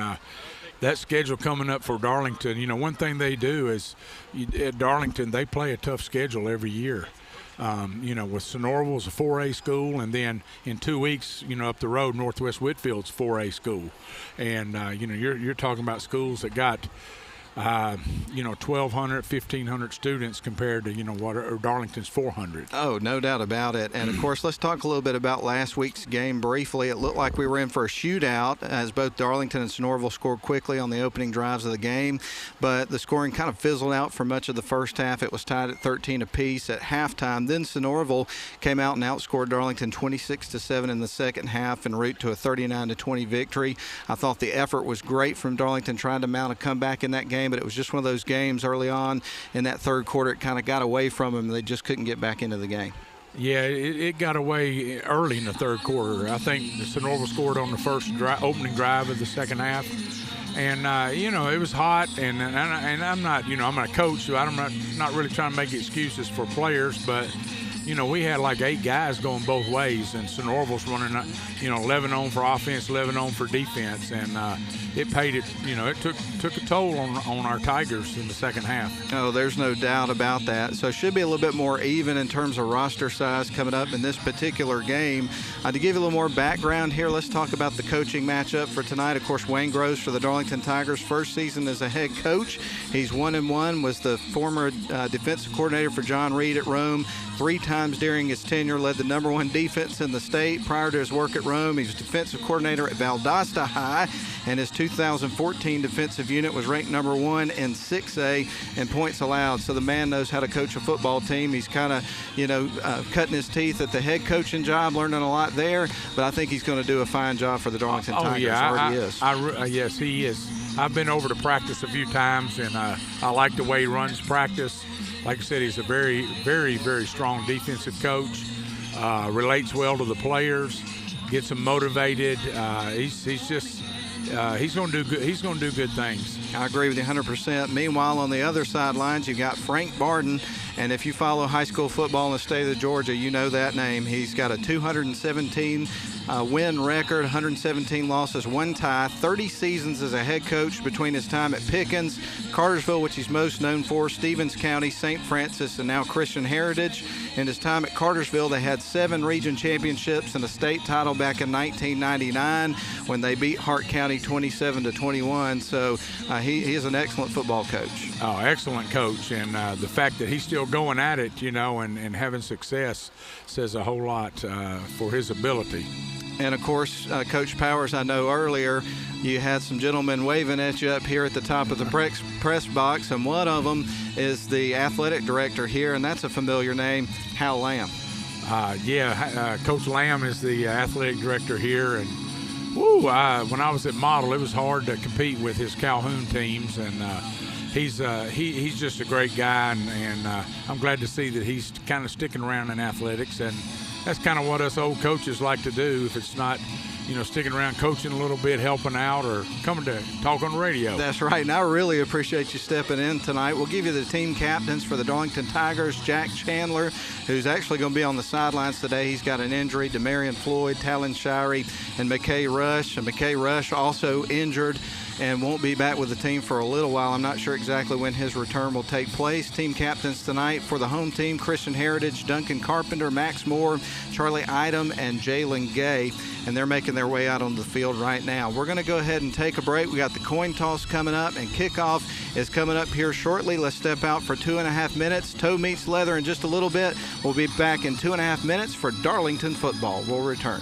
that schedule coming up for Darlington, one thing they do is at Darlington, they play a tough schedule every year. With Sonoraville's a 4A school, and then in 2 weeks, up the road, Northwest Whitfield's 4A school. And, you're talking about schools that got, 1,200, 1,500 students compared to, what Darlington's 400. Oh, no doubt about it. And, of course, let's talk a little bit about last week's game briefly. It looked like we were in for a shootout as both Darlington and Sonoraville scored quickly on the opening drives of the game. But the scoring kind of fizzled out for much of the first half. It was tied at 13 apiece at halftime. Then Sonoraville came out and outscored Darlington 26-7 in the second half en route to a 39-20 victory. I thought the effort was great from Darlington trying to mount a comeback in that game, but it was just one of those games early on in that third quarter. It kind of got away from them. They just couldn't get back into the game. Yeah, it got away early in the third quarter. I think Sonoraville scored on the first opening drive of the second half. And, it was hot, and I'm not, I'm not a coach, so I'm not really trying to make excuses for players, but we had like 8 guys going both ways, and Sonoraville's running, 11 on for offense, 11 on for defense, and it paid it. It took a toll on our Tigers in the second half. Oh, there's no doubt about that. So it should be a little bit more even in terms of roster size coming up in this particular game. To give you a little more background here, let's talk about the coaching matchup for tonight. Of course, Wayne Groves for the Darlington Tigers, first season as a head coach. He's 1-1, was the former defensive coordinator for John Reed at Rome, 3-time times during his tenure, led the #1 defense in the state. Prior to his work at Rome, he was defensive coordinator at Valdosta High, and his 2014 defensive unit was ranked #1 in 6A in points allowed. So the man knows how to coach a football team. He's kind of, cutting his teeth at the head coaching job, learning a lot there, but I think he's going to do a fine job for the Darlington Tigers. Yes, he is. I've been over to practice a few times, and I like the way he runs practice. Like I said, he's a very, very, very strong defensive coach. Relates well to the players, gets them motivated. He's going to do good. He's going to do good things. I agree with you 100%. Meanwhile, on the other sidelines, you've got Frank Barden. And if you follow high school football in the state of Georgia, you know that name. He's got a 217 win record, 117 losses, 1 tie, 30 seasons as a head coach between his time at Pickens, Cartersville, which he's most known for, Stevens County, St. Francis, and now Christian Heritage. In his time at Cartersville, they had 7 region championships and a state title back in 1999 when they beat Hart County 27-21. So he is an excellent football coach. Oh, excellent coach. And the fact that he's still going at it, and having success says a whole lot for his ability. And, of course, Coach Powers, I know earlier you had some gentlemen waving at you up here at the top of the press box, and one of them is the athletic director here, and that's a familiar name, Hal Lamb. Coach Lamb is the athletic director here, and when I was at Model, it was hard to compete with his Calhoun teams, and he's just a great guy, and I'm glad to see that he's kind of sticking around in athletics, and that's kind of what us old coaches like to do. If it's not, sticking around coaching a little bit, helping out, or coming to talk on the radio. That's right, and I really appreciate you stepping in tonight. We'll give you the team captains for the Darlington Tigers. Jack Chandler, who's actually going to be on the sidelines today. He's got an injury. Demarion Floyd, Talon Shirey, and McKay Rush. And McKay Rush also injured and won't be back with the team for a little while. I'm not sure exactly when his return will take place. Team captains tonight for the home team, Christian Heritage, Duncan Carpenter, Max Moore, Charlie Idem, and Jalen Gay, and they're making their way out on the field right now. We're going to go ahead and take a break. We got the coin toss coming up, and kickoff is coming up here shortly. Let's step out for 2.5 minutes. Toe meets leather in just a little bit. We'll be back in 2.5 minutes for Darlington football. We'll return.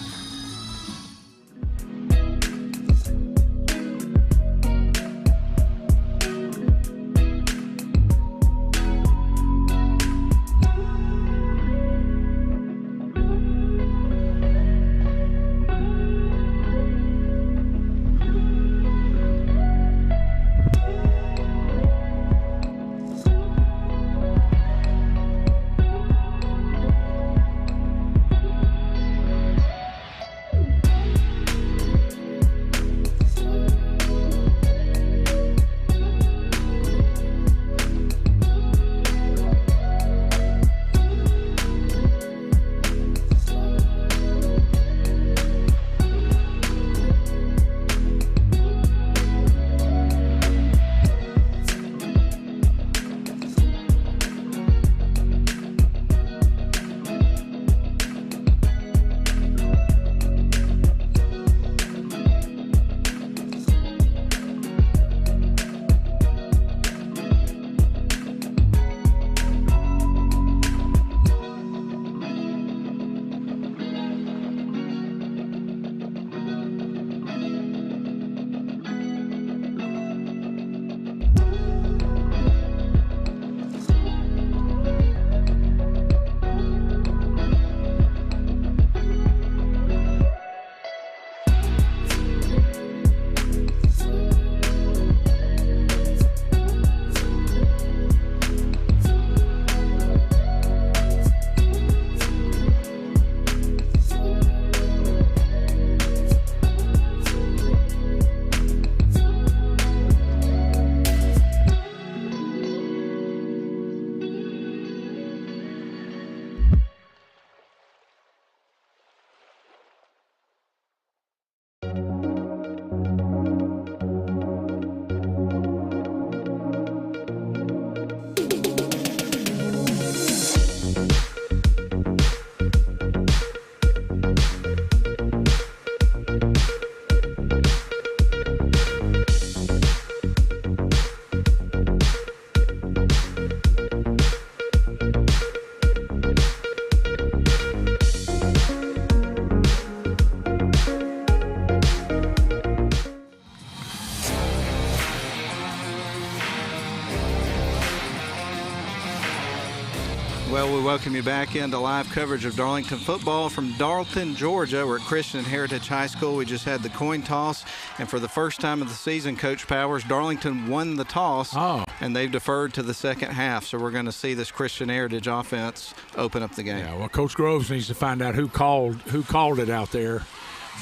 we welcome you back into live coverage of Darlington football from Darlington, Georgia. We're at Christian Heritage High School. We just had the coin toss, and for the first time of the season, Coach Powers, Darlington won the toss, and they've deferred to the second half. So we're going to see this Christian Heritage offense open up the game. Yeah, well, Coach Groves needs to find out who called it out there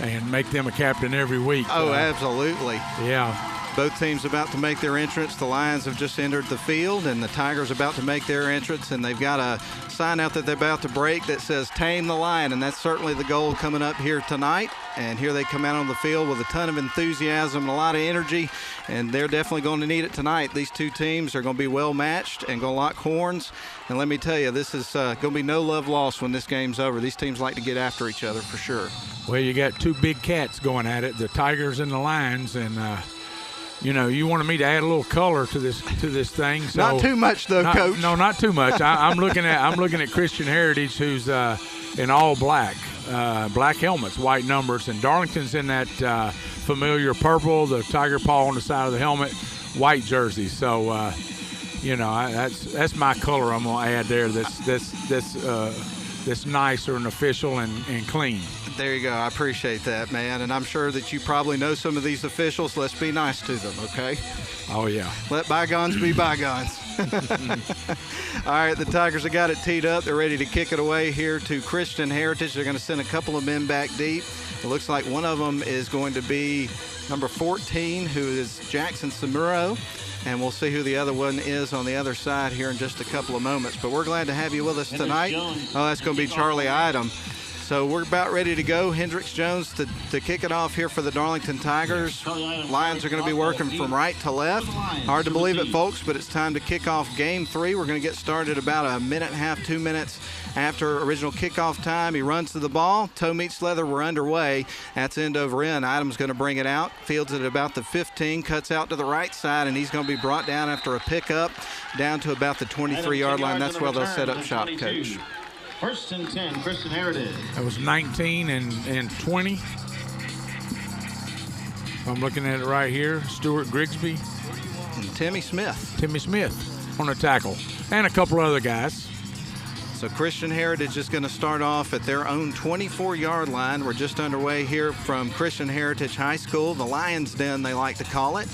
and make them a captain every week. Oh, absolutely. Yeah. Both teams about to make their entrance. The Lions have just entered the field, and the Tigers about to make their entrance, and they've got a sign out that they're about to break that says "Tame the Lion," and that's certainly the goal coming up here tonight. And here they come out on the field with a ton of enthusiasm and a lot of energy, and they're definitely going to need it tonight. These two teams are going to be well matched and going to lock horns. And let me tell you, this is going to be no love lost when this game's over. These teams like to get after each other for sure. Well, you got two big cats going at it, the Tigers and the Lions, and you wanted me to add a little color to this thing. So not too much, though, Coach. No, not too much. I'm looking at Christian Heritage, who's in all black, black helmets, white numbers, and Darlington's in that familiar purple, the tiger paw on the side of the helmet, white jersey. So that's my color I'm gonna add there. That's nicer and official and clean. There you go. I appreciate that, man. And I'm sure that you probably know some of these officials. Let's be nice to them, okay? Oh, yeah. Let bygones be bygones. All right, the Tigers have got it teed up. They're ready to kick it away here to Christian Heritage. They're going to send a couple of men back deep. It looks like one of them is going to be number 14, who is Jackson Samuro. And we'll see who the other one is on the other side here in just a couple of moments. But we're glad to have you with us tonight. Oh, that's going to be Charlie Idom. So we're about ready to go. Hendricks Jones to kick it off here for the Darlington Tigers. Lions are going to be working from right to left. Hard to believe it, folks, but it's time to kick off game 3. We're going to get started about a minute and a half, 2 minutes after original kickoff time. He runs to the ball. Toe meets leather. We're underway. That's end over end. Idom's going to bring it out. Fields it about the 15. Cuts out to the right side, and he's going to be brought down after a pickup down to about the 23-yard line. That's where they'll set up shop, Coach. First and 10, Christian Heritage. That was 19 and 20. I'm looking at it right here. Stuart Grigsby. And Timmy Smith on the tackle. And a couple other guys. So Christian Heritage is going to start off at their own 24-yard line. We're just underway here from Christian Heritage High School, the Lion's Den they like to call it.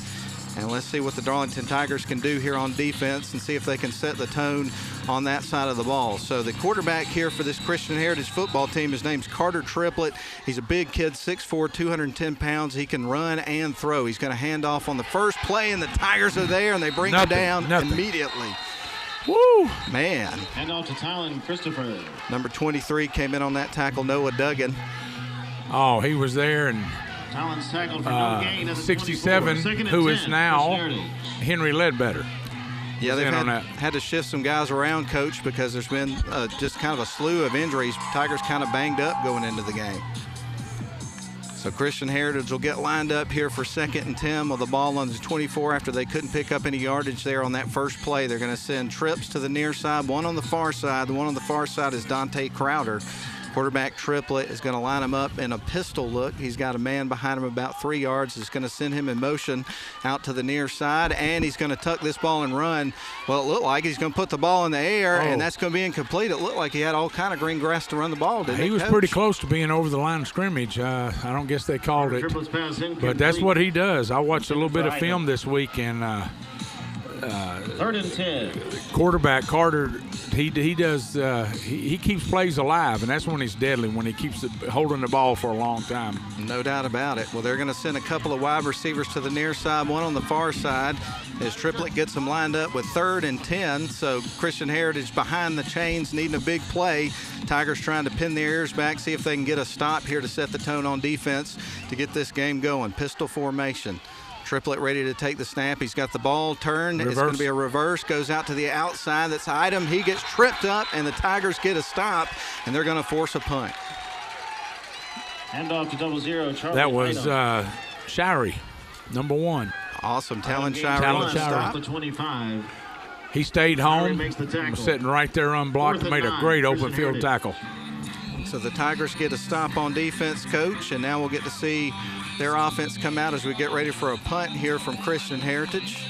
And let's see what the Darlington Tigers can do here on defense and see if they can set the tone on that side of the ball. So the quarterback here for this Christian Heritage football team, his name's Carter Triplett. He's a big kid, 6'4", 210 pounds. He can run and throw. He's going to hand off on the first play, and the Tigers are there, and they bring him down immediately. Woo! Man. Hand off to Tylen Christopher. Number 23 came in on that tackle, Noah Duggan. Oh, he was there, and 67, who is now Henry Ledbetter. Yeah, they've had to shift some guys around, Coach, because there's been just kind of a slew of injuries. Tigers kind of banged up going into the game. So Christian Heritage will get lined up here for 2nd and 10 with the ball on the 24 after they couldn't pick up any yardage there on that first play. They're going to send trips to the near side, one on the far side. The one on the far side is Dante Crowder. Quarterback Triplett is going to line him up in a pistol look. He's got a man behind him about 3 yards. He's going to send him in motion out to the near side, and he's going to tuck this ball and run. Well, it looked like he's going to put the ball in the air, and that's going to be incomplete. It looked like he had all kind of green grass to run the ball, didn't he? He was pretty close to being over the line of scrimmage. I don't guess they called it, but that's what he does. I watched a little bit of film this week, and 3rd and 10. Quarterback Carter, he does he keeps plays alive, and that's when he's deadly, when he keeps holding the ball for a long time. No doubt about it. Well, they're going to send a couple of wide receivers to the near side, one on the far side, as Triplett gets them lined up with 3rd and 10. So Christian Heritage behind the chains, needing a big play. Tigers trying to pin their ears back, see if they can get a stop here to set the tone on defense to get this game going. Pistol formation. Triplett ready to take the snap. He's got the ball turned. Reverse. It's going to be a reverse. Goes out to the outside. That's Idom. He gets tripped up, and the Tigers get a stop, and they're going to force a punt. Hand off to 00, Charlie. That was Shirey, number 1. Awesome. Talon Shirey. Stop the 25. He stayed home. Makes the tackle. Was sitting right there unblocked. Made a great open field tackle. So the Tigers get a stop on defense, Coach, and now we'll get to see their offense come out as we get ready for a punt here from Christian Heritage.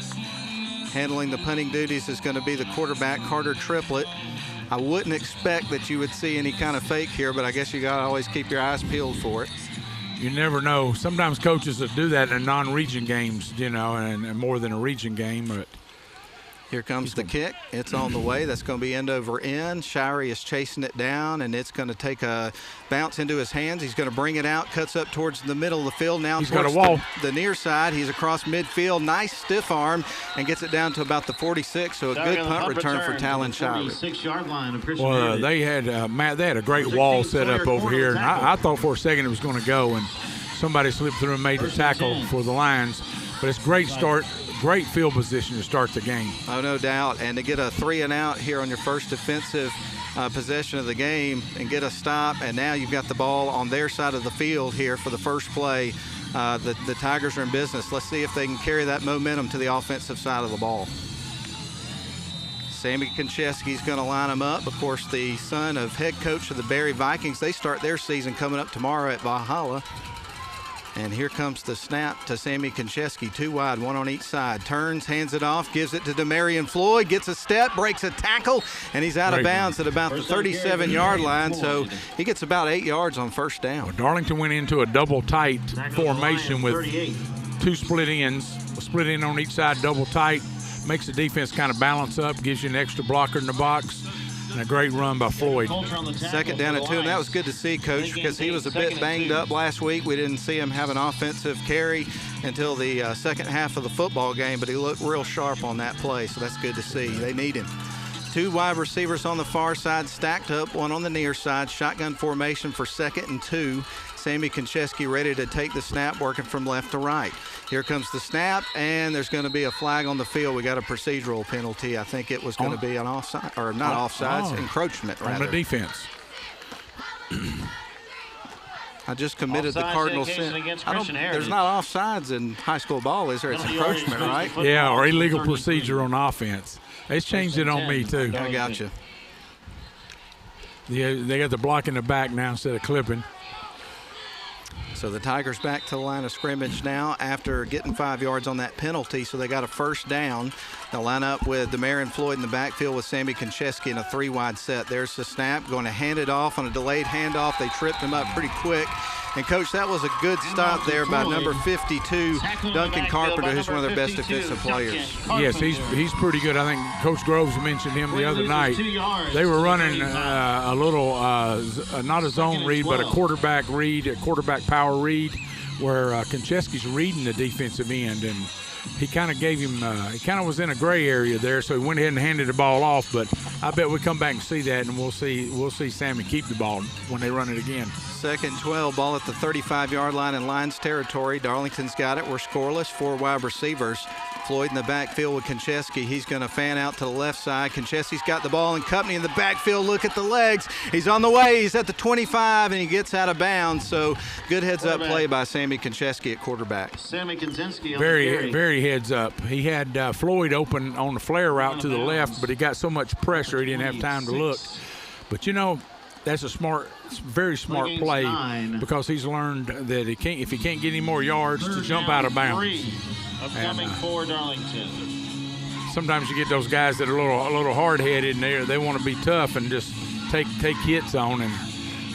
Handling the punting duties is going to be the quarterback, Carter Triplett. I wouldn't expect that you would see any kind of fake here, but I guess you got to always keep your eyes peeled for it. You never know. Sometimes coaches will do that in non-region games, and more than a region game. But here comes the kick. It's on the way. That's going to be end over end. Shirey is chasing it down, and it's going to take a bounce into his hands. He's going to bring it out, cuts up towards the middle of the field. Now he's got a towards wall. The near side. He's across midfield. Nice stiff arm, and gets it down to about the 46. So a good punt return for Talon Shirey. 46-yard line of Christian Well, Heritage. they had Matt. They had a great wall set up over here, and I thought for a second it was going to go, and somebody slipped through and made the tackle for the Lions. But it's great start, great field position to start the game. Oh, no doubt. And to get a 3-and-out here on your first defensive possession of the game and get a stop, and now you've got the ball on their side of the field here for the first play. The Tigers are in business. Let's see if they can carry that momentum to the offensive side of the ball. Sammy Konchesky's going to line them up. Of course, the son of head coach of the Berry Vikings. They start their season coming up tomorrow at Valhalla. And here comes the snap to Sammy Konchesky, 2 wide, 1 on each side. Turns, hands it off, gives it to Demarion Floyd, gets a step, breaks a tackle, and he's out of bounds at about the 37-yard line. So he gets about 8 yards on first down. Well, Darlington went into a double tight formation with 2 split ends, a split end on each side, double tight, makes the defense kind of balance up, gives you an extra blocker in the box. And a great run by Floyd. Second down and 2, and that was good to see, Coach, because he was a bit banged up last week. We didn't see him have an offensive carry until the second half of the football game, but he looked real sharp on that play, so that's good to see. They need him. 2 wide receivers on the far side stacked up, 1 on the near side. Shotgun formation for 2nd and 2. Sammy Konchesky ready to take the snap, working from left to right. Here comes the snap, and there's going to be a flag on the field. We got a procedural penalty. I think it was going to be an offside, or not offsides, encroachment rather. On the defense. I just committed the Cardinal sin. There's not offsides in high school ball, is there? It's encroachment, right? Yeah, or illegal procedure on offense. They changed it on me, too. I got you. Yeah, they got the block in the back now instead of clipping. So the Tigers back to the line of scrimmage now after getting 5 yards on that penalty, so they got a first down. They'll line up with Demarion Floyd in the backfield with Sammy Konchesky in a 3-wide set. There's the snap, going to hand it off on a delayed handoff. They tripped him up pretty quick. And, Coach, that was a good stop there by number 52, Duncan Carpenter, who's one of their best defensive players. Yes, he's pretty good. I think Coach Groves mentioned him the other night. They were running a little, not a zone read, but a quarterback read, a quarterback power read, where Konchesky's reading the defensive end. And he kind of gave him, he kind of was in a gray area there, so he went ahead and handed the ball off. But I bet we come back and see that, and we'll see Sammy keep the ball when they run it again. 2nd and 12, ball at the 35-yard line in Lions territory. Darlington's got it. We're scoreless. 4 wide receivers. Floyd in the backfield with Konchesky. He's going to fan out to the left side. Konchesky's got the ball and company in the backfield. Look at the legs. He's on the way. He's at the 25, and he gets out of bounds. So good heads-up play by Sammy Konchesky at quarterback. Sammy Konchesky very heads up. He had Floyd open on the flare route to the left, but he got so much pressure he didn't have time to look. But, that's a very smart play, because he's learned that if he can't get any more yards, to jump out of bounds. Upcoming for Darlington. Sometimes you get those guys that are a little hard-headed, and they want to be tough and just take hits on, and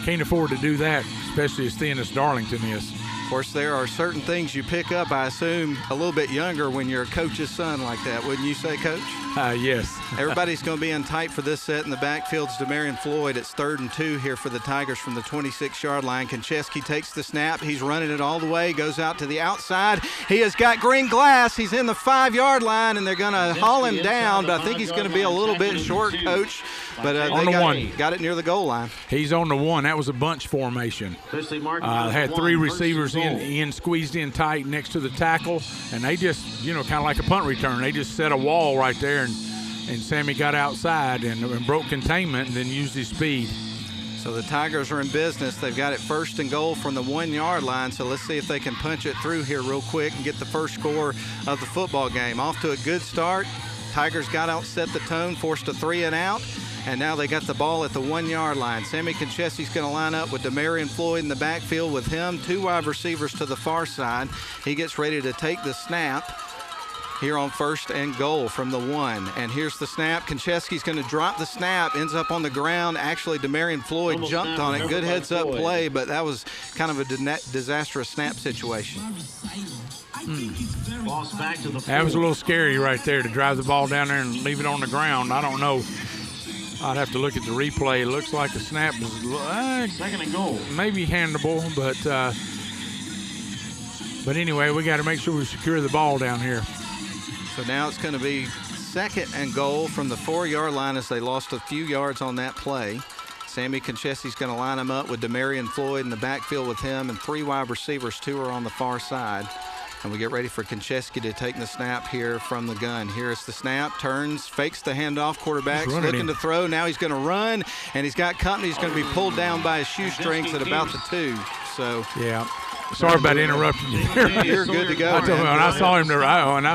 can't afford to do that, especially as thin as Darlington is. Of course, there are certain things you pick up, I assume, a little bit younger when you're a coach's son like that, wouldn't you say, Coach? Yes. Everybody's going to be in tight for this set. In the backfield's Demarion Floyd. It's 3rd and 2 here for the Tigers from the 26-yard line. Konchesky takes the snap. He's running it all the way, goes out to the outside. He has got green glass. He's in the 5-yard line, and they're going to haul him down, but I think he's going to be a little bit short, Coach. But they got it near the goal line. He's on the 1. That was a bunch formation. Had 3 receivers in squeezed in tight next to the tackle, and they just, kind of like a punt return. They just set a wall right there, and Sammy got outside and broke containment and then used his speed. So the Tigers are in business. They've got it 1st and goal from the 1-yard line. So let's see if they can punch it through here real quick and get the first score of the football game. Off to a good start. Tigers got out, set the tone, forced a 3-and-out. And now they got the ball at the 1-yard line. Sammy Konchesky's going to line up with Demarion Floyd in the backfield with him. 2 wide receivers to the far side. He gets ready to take the snap. here on 1st and goal from the 1. And here's the snap. Konchesky's going to drop the snap, ends up on the ground. Actually, Demarion Floyd jumped on it. Good heads-up play, but that was kind of a disastrous snap situation. That was a little scary right there to drive the ball down there and leave it on the ground. I don't know. I'd have to look at the replay. It looks like the snap was Second and goal. maybe handable, but anyway, we got to make sure we secure the ball down here. So now it's going to be 2nd and goal from the 4-yard line as they lost a few yards on that play. Sammy Konchesky's going to line him up with Demarion Floyd in the backfield with him and 3 wide receivers. 2 are on the far side. And we get ready for Konchesky to take the snap here from the gun. Here's the snap, turns, fakes the handoff. Quarterback's looking to throw. Now he's going to run, and he's got company. He's going to be pulled down by his shoestrings at about the 2. So yeah. Sorry about interrupting you. You're good to go. When I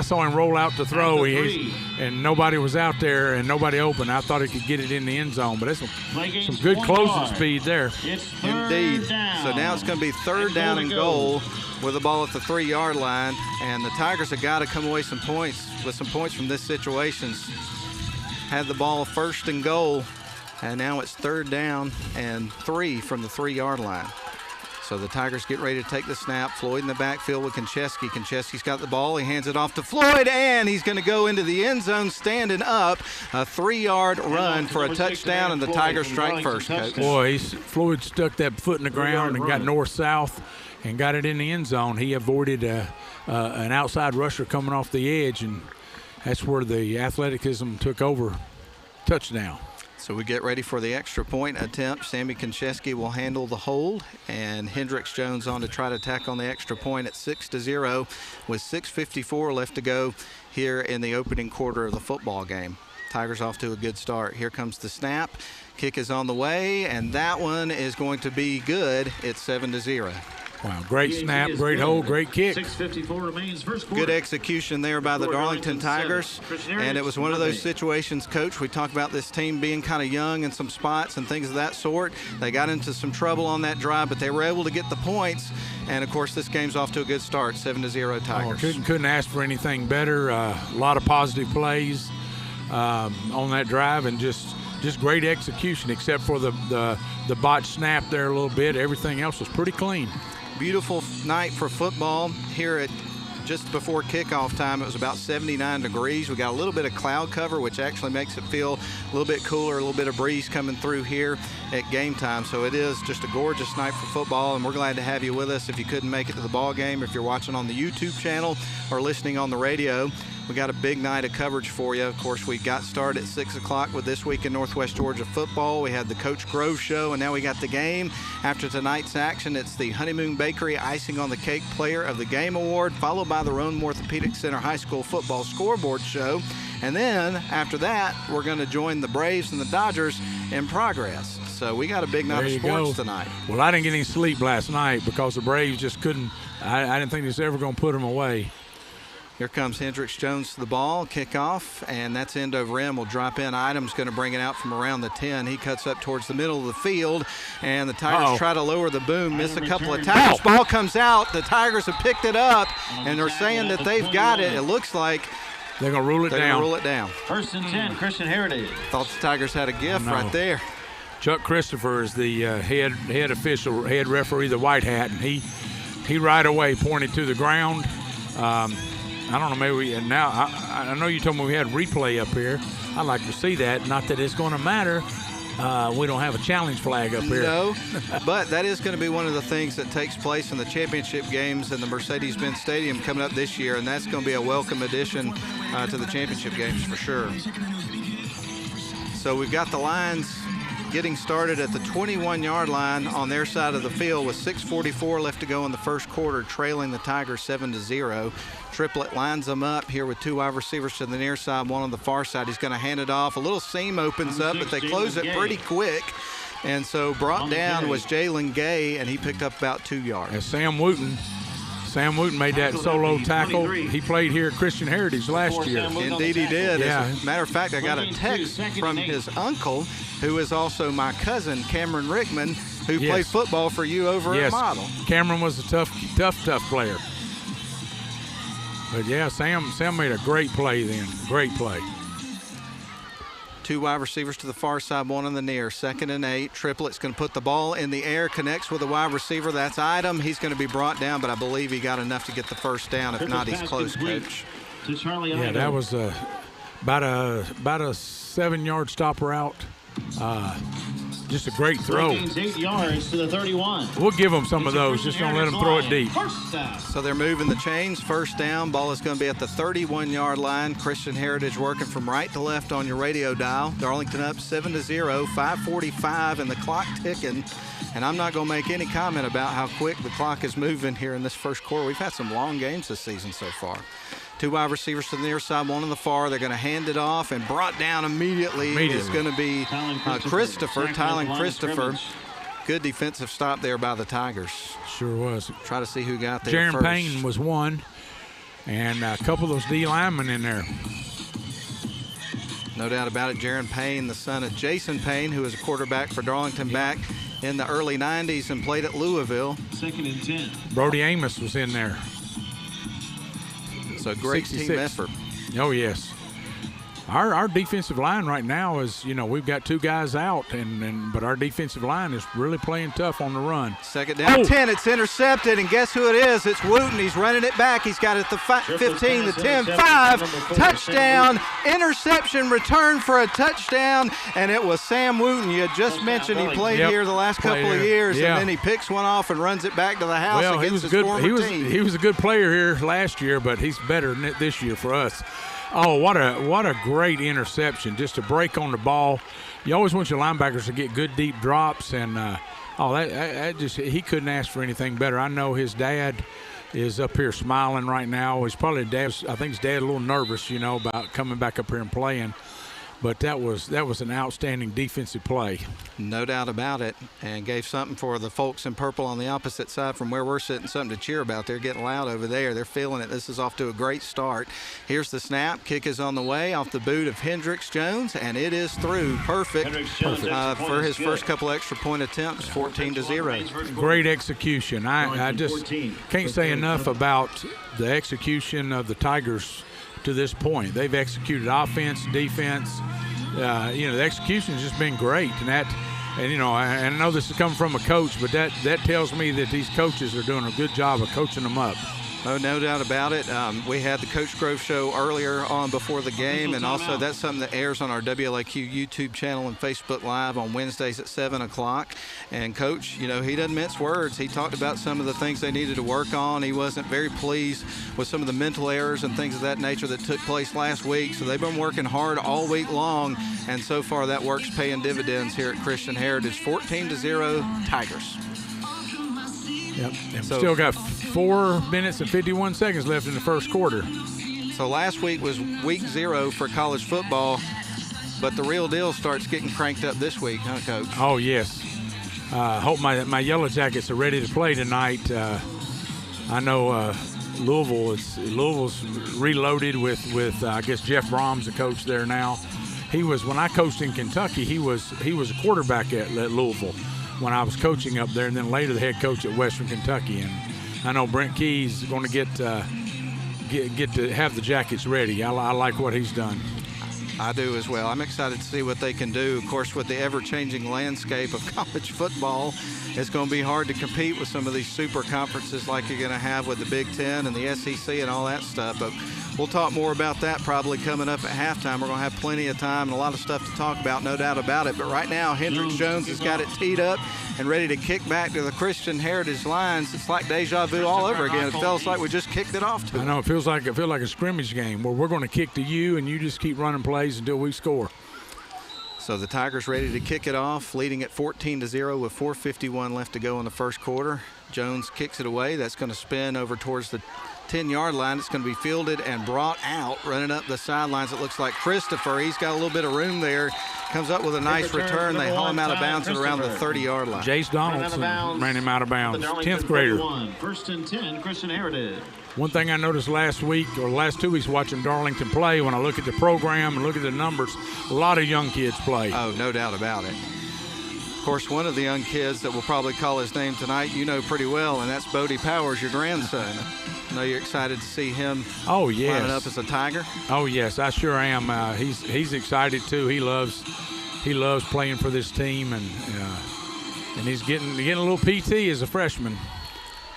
saw him roll out to throw, and nobody was out there and nobody open. I thought he could get it in the end zone, but that's some good closing speed there. Indeed. So now it's going to be 3rd down and goal with the ball at the 3-yard line, and the Tigers have got to come away with some points from this situation. Had the ball 1st and goal, and now it's 3rd down and 3 from the 3-yard line. So the Tigers get ready to take the snap. Floyd in the backfield with Konchesky. Konchesky's got the ball. He hands it off to Floyd, and he's going to go into the end zone standing up. A 3-yard run for a touchdown, and the Tigers strike first, Coach. Boy, Floyd stuck that foot in the ground and got north-south and got it in the end zone. He avoided an outside rusher coming off the edge, and that's where the athleticism took over. Touchdown. So we get ready for the extra point attempt. Sammy Konchesky will handle the hold, and Hendricks Jones on to try to tack on the extra point at 6-0 with 6:54 left to go here in the opening quarter of the football game. Tigers off to a good start. Here comes the snap. Kick is on the way, and that one is going to be good. It's 7-0. Wow, great snap, great hold, great kick. 6:54 remains first quarter. Good execution there by the Darlington Tigers. And it was one of those situations, Coach, we talk about this team being kind of young in some spots and things of that sort. They got into some trouble on that drive, but they were able to get the points. And, of course, this game's off to a good start, 7-0 Tigers. Couldn't ask for anything better. A lot of positive plays on that drive, and just great execution, except for the botched snap there a little bit. Everything else was pretty clean. Beautiful night for football here at just before kickoff time. It was about 79 degrees. We got a little bit of cloud cover, which actually makes it feel a little bit cooler, a little bit of breeze coming through here at game time. So it is just a gorgeous night for football, and we're glad to have you with us. If you couldn't make it to the ball game, if you're watching on the YouTube channel or listening on the radio, we got a big night of coverage for you. Of course, we got started at 6 o'clock with This Week in Northwest Georgia football. We had the Coach Grove show, and now we got the game. After tonight's action, it's the Honeymoon Bakery Icing on the Cake Player of the Game Award, followed by the Roan Orthopedic Center High School football scoreboard show. And then after that, we're going to join the Braves and the Dodgers in progress. So we got a big night of sports tonight. Well, I didn't get any sleep last night because the Braves just couldn't. I didn't think they was ever going to put them away. Here comes Hendricks Jones to the ball, kickoff, and that's end over end. Will drop in. Item's going to bring it out from around the 10. He cuts up towards the middle of the field, and the Tigers try to lower the boom, miss a couple of tackles. Ball comes out. The Tigers have picked it up, and they're saying that they've got it. It looks like they're going to rule it down. Rule it down. 1st and 10, Christian Heritage. Thought the Tigers had a gift right there. Chuck Christopher is the head official, head referee, the white hat, and he right away pointed to the ground. I don't know, maybe now I know you told me we had replay up here. I'd like to see that. Not that it's going to matter. We don't have a challenge flag up here. No, but that is going to be one of the things that takes place in the championship games in the Mercedes-Benz Stadium coming up this year, and that's going to be a welcome addition to the championship games for sure. So we've got the Lions getting started at the 21-yard line on their side of the field with 6:44 left to go in the first quarter, trailing the Tigers 7-0. Triplett lines them up here with 2 wide receivers to the near side, 1 on the far side. He's going to hand it off. A little seam opens up, but they close it pretty quick. And so brought down was Jalen Gay, and he picked up about 2 yards. And Sam Wooten made that solo tackle. He played here at Christian Heritage last year. Indeed he did. Yeah. As a matter of fact, I got a text from his uncle, who is also my cousin, Cameron Rickman, who played football for you over at Model. Cameron was a tough player. But, yeah, Sam made a great play then. Great play. 2 wide receivers to the far side, 1 on the near. 2nd and 8. Triplett's going to put the ball in the air, connects with a wide receiver. That's Idom. He's going to be brought down, but I believe he got enough to get the first down. If not, he's close, Coach. Yeah, that was about a 7-yard stop route. Just a great throw. 8 yards to the 31. We'll give them some of those. Just don't let them throw it deep. So they're moving the chains. First down. Ball is going to be at the 31-yard line. Christian Heritage working from right to left on your radio dial. Darlington up 7-0, 5:45, and the clock ticking. And I'm not going to make any comment about how quick the clock is moving here in this first quarter. We've had some long games this season so far. 2 wide receivers to the near side, 1 on the far. They're going to hand it off, and brought down immediately. Is going to be Tylen Christopher. Good defensive stop there by the Tigers. Sure was. Try to see who got there Jaron first. Payne was one, and a couple of those D linemen in there. No doubt about it. Jaron Payne, the son of Jason Payne, who was a quarterback for Darlington back in the early 90s and played at Louisville. 2nd and 10. Brody Amos was in there. So great 66. team effort. Oh, yes. Our defensive line right now is, we've got 2 guys out, but our defensive line is really playing tough on the run. 2nd down, 10. It's intercepted, and guess who it is? It's Wooten. He's running it back. He's got it at the 15, the 10, 5. Touchdown, interception, return for a touchdown, and it was Sam Wooten. You had just mentioned he played here the last couple of years, and then he picks one off and runs it back to the house against his former team. He was a good player here last year, but he's better than it this year for us. Oh, what a great interception, just a break on the ball. You always want your linebackers to get good deep drops, and he couldn't ask for anything better. I know his dad is up here smiling right now. He's probably I think his dad a little nervous, about coming back up here and playing. But that was an outstanding defensive play. No doubt about it, and gave something for the folks in purple on the opposite side from where we're sitting, something to cheer about. They're getting loud over there. They're feeling it. This is off to a great start. Here's the snap. Kick is on the way off the boot of Hendrix Jones, and it is through. Perfect for his first couple extra point attempts, 14-0. Great execution. I just can't say enough about the execution of the Tigers to this point. They've executed offense, defense. The execution has just been great, and I know this is coming from a coach, but that tells me that these coaches are doing a good job of coaching them up. Oh, no doubt about it. We had the Coach Grove show earlier on before the game, and also that's something that airs on our WLAQ YouTube channel and Facebook Live on Wednesdays at 7 o'clock. And Coach, he doesn't mince words. He talked about some of the things they needed to work on. He wasn't very pleased with some of the mental errors and things of that nature that took place last week. So they've been working hard all week long, and so far that work's paying dividends here at Christian Heritage. 14-0 Tigers. Yep. And still got 4 minutes and 51 seconds left in the first quarter. So last week was week 0 for college football, but the real deal starts getting cranked up this week, huh, Coach? Oh, yes. Hope my Yellow Jackets are ready to play tonight. I know Louisville's reloaded with I guess Jeff Brom's the coach there now. When I coached in Kentucky, he was a quarterback at Louisville when I was coaching up there, and then later the head coach at Western Kentucky. And I know Brent Key's going to get to have the Jackets ready. I like what he's done. I do as well. I'm excited to see what they can do. Of course, with the ever-changing landscape of college football, it's going to be hard to compete with some of these super conferences like you're going to have with the Big Ten and the SEC and all that stuff. But we'll talk more about that probably coming up at halftime. We're going to have plenty of time and a lot of stuff to talk about, no doubt about it. But right now, Hendrix Jones has got it teed up and ready to kick back to the Christian Heritage lines. It's like deja vu all over again. It feels like we just kicked it off to I know. It feels like a scrimmage game where we're going to kick to you and you just keep running plays until we score. So the Tigers ready to kick it off, leading at 14-0 with 4:51 left to go in the first quarter. Jones kicks it away. That's going to spin over towards the 10-yard line. It's going to be fielded and brought out, running up the sidelines. It looks like Christopher. He's got a little bit of room there. Comes up with a nice return. They haul him out of bounds at around the 30-yard line. Jace Donaldson ran him out of bounds. 10th grader. 1st and 10, Christian Heritage. One thing I noticed last week or last 2 weeks watching Darlington play, when I look at the program and look at the numbers, a lot of young kids play. Oh, no doubt about it. Of course, one of the young kids that will probably call his name tonight, you know pretty well, and that's Bodie Powers, your grandson. I know you're excited to see him lining up as a Tiger. Oh, yes, I sure am. He's excited, too. He loves playing for this team, and he's getting a little PT as a freshman.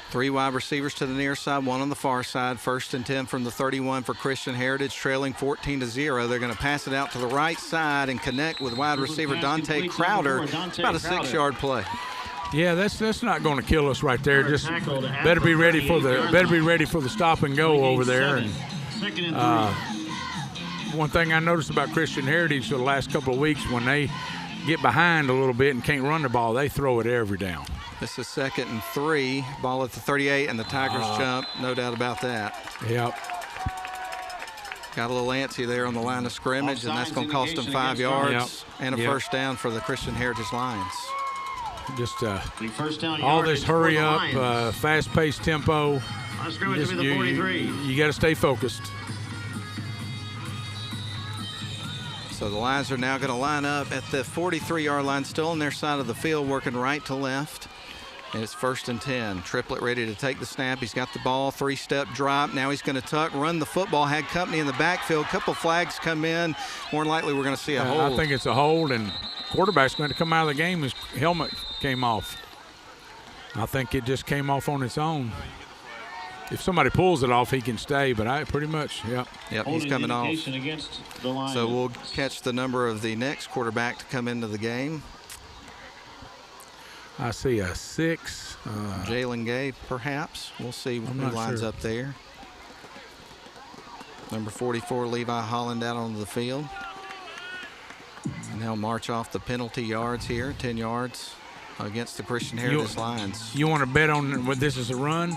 3 wide receivers to the near side, 1 on the far side. 1st and 10 from the 31 for Christian Heritage, trailing 14-0. They're going to pass it out to the right side and connect with wide receiver Dante Crowder. It's about a 6-yard play. Yeah, that's not going to kill us right there. Just better be ready for the stop and go over there. And one thing I noticed about Christian Heritage for the last couple of weeks, when they get behind a little bit and can't run the ball, they throw it every down. This is 2nd and 3. Ball at the 38, and the Tigers jump. No doubt about that. Yep. Got a little antsy there on the line of scrimmage, and that's going to cost them 5 yards and a first down for the Christian Heritage Lions. Just all this hurry up, fast-paced tempo. You got to stay focused. So the Lions are now going to line up at the 43-yard line, still on their side of the field, working right to left. And it's 1st and 10. Triplett ready to take the snap. He's got the ball, 3-step drop. Now he's going to tuck, run the football, had company in the backfield. Couple flags come in. More than likely, we're going to see a hold. I think it's a hold, and quarterback's going to come out of the game. His helmet came off. I think it just came off on its own. If somebody pulls it off, he can stay, but I pretty much, Yep, he's coming off. So we'll catch the number of the next quarterback to come into the game. I see a 6. Jalen Gay, perhaps. We'll see who lines up there. Number 44, Levi Holland, out onto the field. And they'll march off the penalty yards here, 10 yards against the Christian Heritage Lions. You want to bet on what this is a run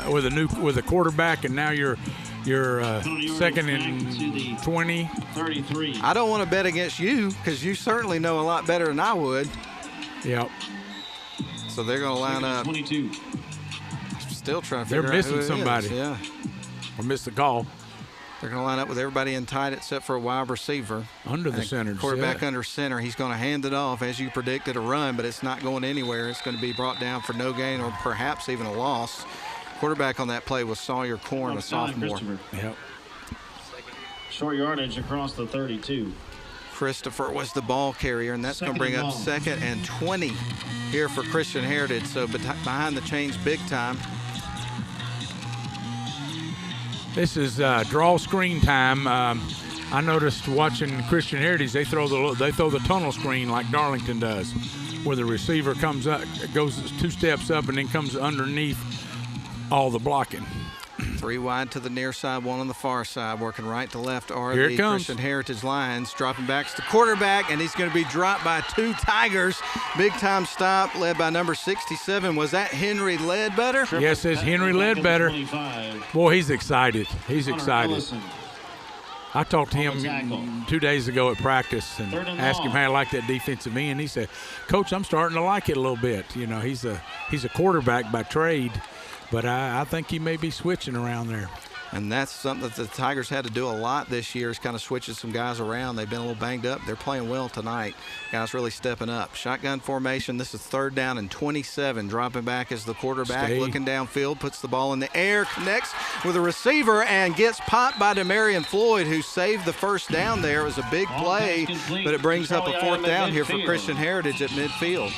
with a quarterback, and now you're 2nd and 20. 33. I don't want to bet against you because you certainly know a lot better than I would. Yep. So they're going to line up. 22. Still trying to figure out who it is. They're missing somebody. Yeah. Or missed the call. They're going to line up with everybody in tight except for a wide receiver. Under the center. Quarterback under center. He's going to hand it off, as you predicted, a run, but it's not going anywhere. It's going to be brought down for no gain or perhaps even a loss. Quarterback on that play was Sawyer Corn, a sophomore. Yep. Short yardage across the 32. Christopher was the ball carrier, and that's going to bring up 2nd and 20 here for Christian Heritage. So behind the chains big time. This is draw screen time. I noticed watching Christian Heritage, they throw the tunnel screen like Darlington does, where the receiver comes up, goes 2 steps up, and then comes underneath all the blocking. 3 wide to the near side, 1 on the far side. Working right to left are Here the Christian Heritage Lions. Dropping back to the quarterback, and he's going to be dropped by 2 Tigers. Big time stop led by number 67. Was that Henry Ledbetter? Yes, it's Henry Ledbetter. Boy, he's excited. He's excited. I talked to him 2 days ago at practice and asked him how he liked that defensive end. He said, Coach, I'm starting to like it a little bit. You know, he's a quarterback by trade. But I think he may be switching around there. And that's something that the Tigers had to do a lot this year, is kind of switching some guys around. They've been a little banged up. They're playing well tonight. Guys really stepping up. Shotgun formation. This is 3rd down and 27. Dropping back as the quarterback, looking downfield, puts the ball in the air, connects with a receiver, and gets popped by Demarion Floyd, who saved the first down there. It was a big play, but it brings up a 4th down here for Christian Heritage at midfield.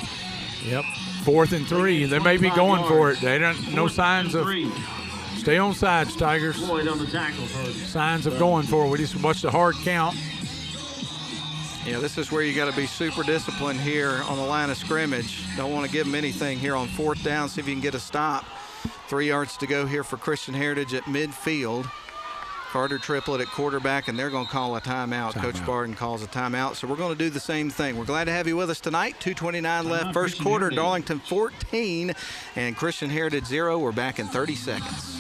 Yep. 4th and 3. They may be going for it. They don't. No signs of. Stay on sides, Tigers. Signs of going for it. We just watch the hard count. Yeah, this is where you got to be super disciplined here on the line of scrimmage. Don't want to give them anything here on 4th down. See if you can get a stop. 3 yards to go here for Christian Heritage at midfield. Carter Triplett at quarterback, and they're going to call a timeout. Coach Barton calls a timeout, so we're going to do the same thing. We're glad to have you with us tonight. 2:29 left, first quarter. Darlington 14 and Christian Heritage 0. We're back in 30 seconds.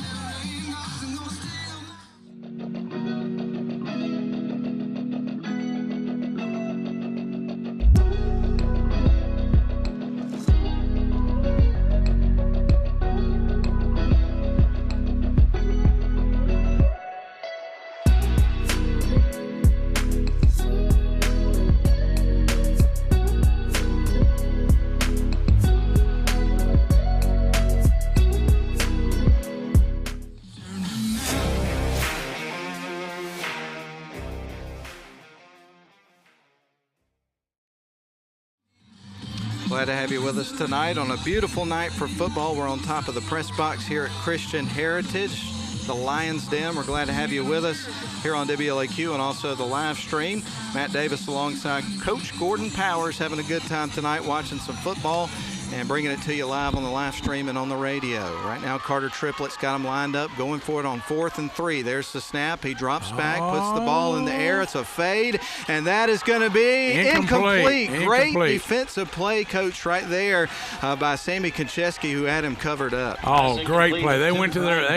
to have you with us tonight on a beautiful night for football. We're on top of the press box here at Christian Heritage, the Lions Den. We're glad to have you with us here on WLAQ and also the live stream. Matt Davis alongside Coach Gordon Powers, having a good time tonight watching some football and bringing it to you live on the live stream and on the radio. Right now, Carter Triplett's got him lined up, going for it on 4th and 3. There's the snap. He drops back, puts the ball in the air. It's a fade, and that is going to be incomplete. Great defensive play, Coach, right there by Sammy Konchesky, who had him covered up. Oh, great play. They went to their,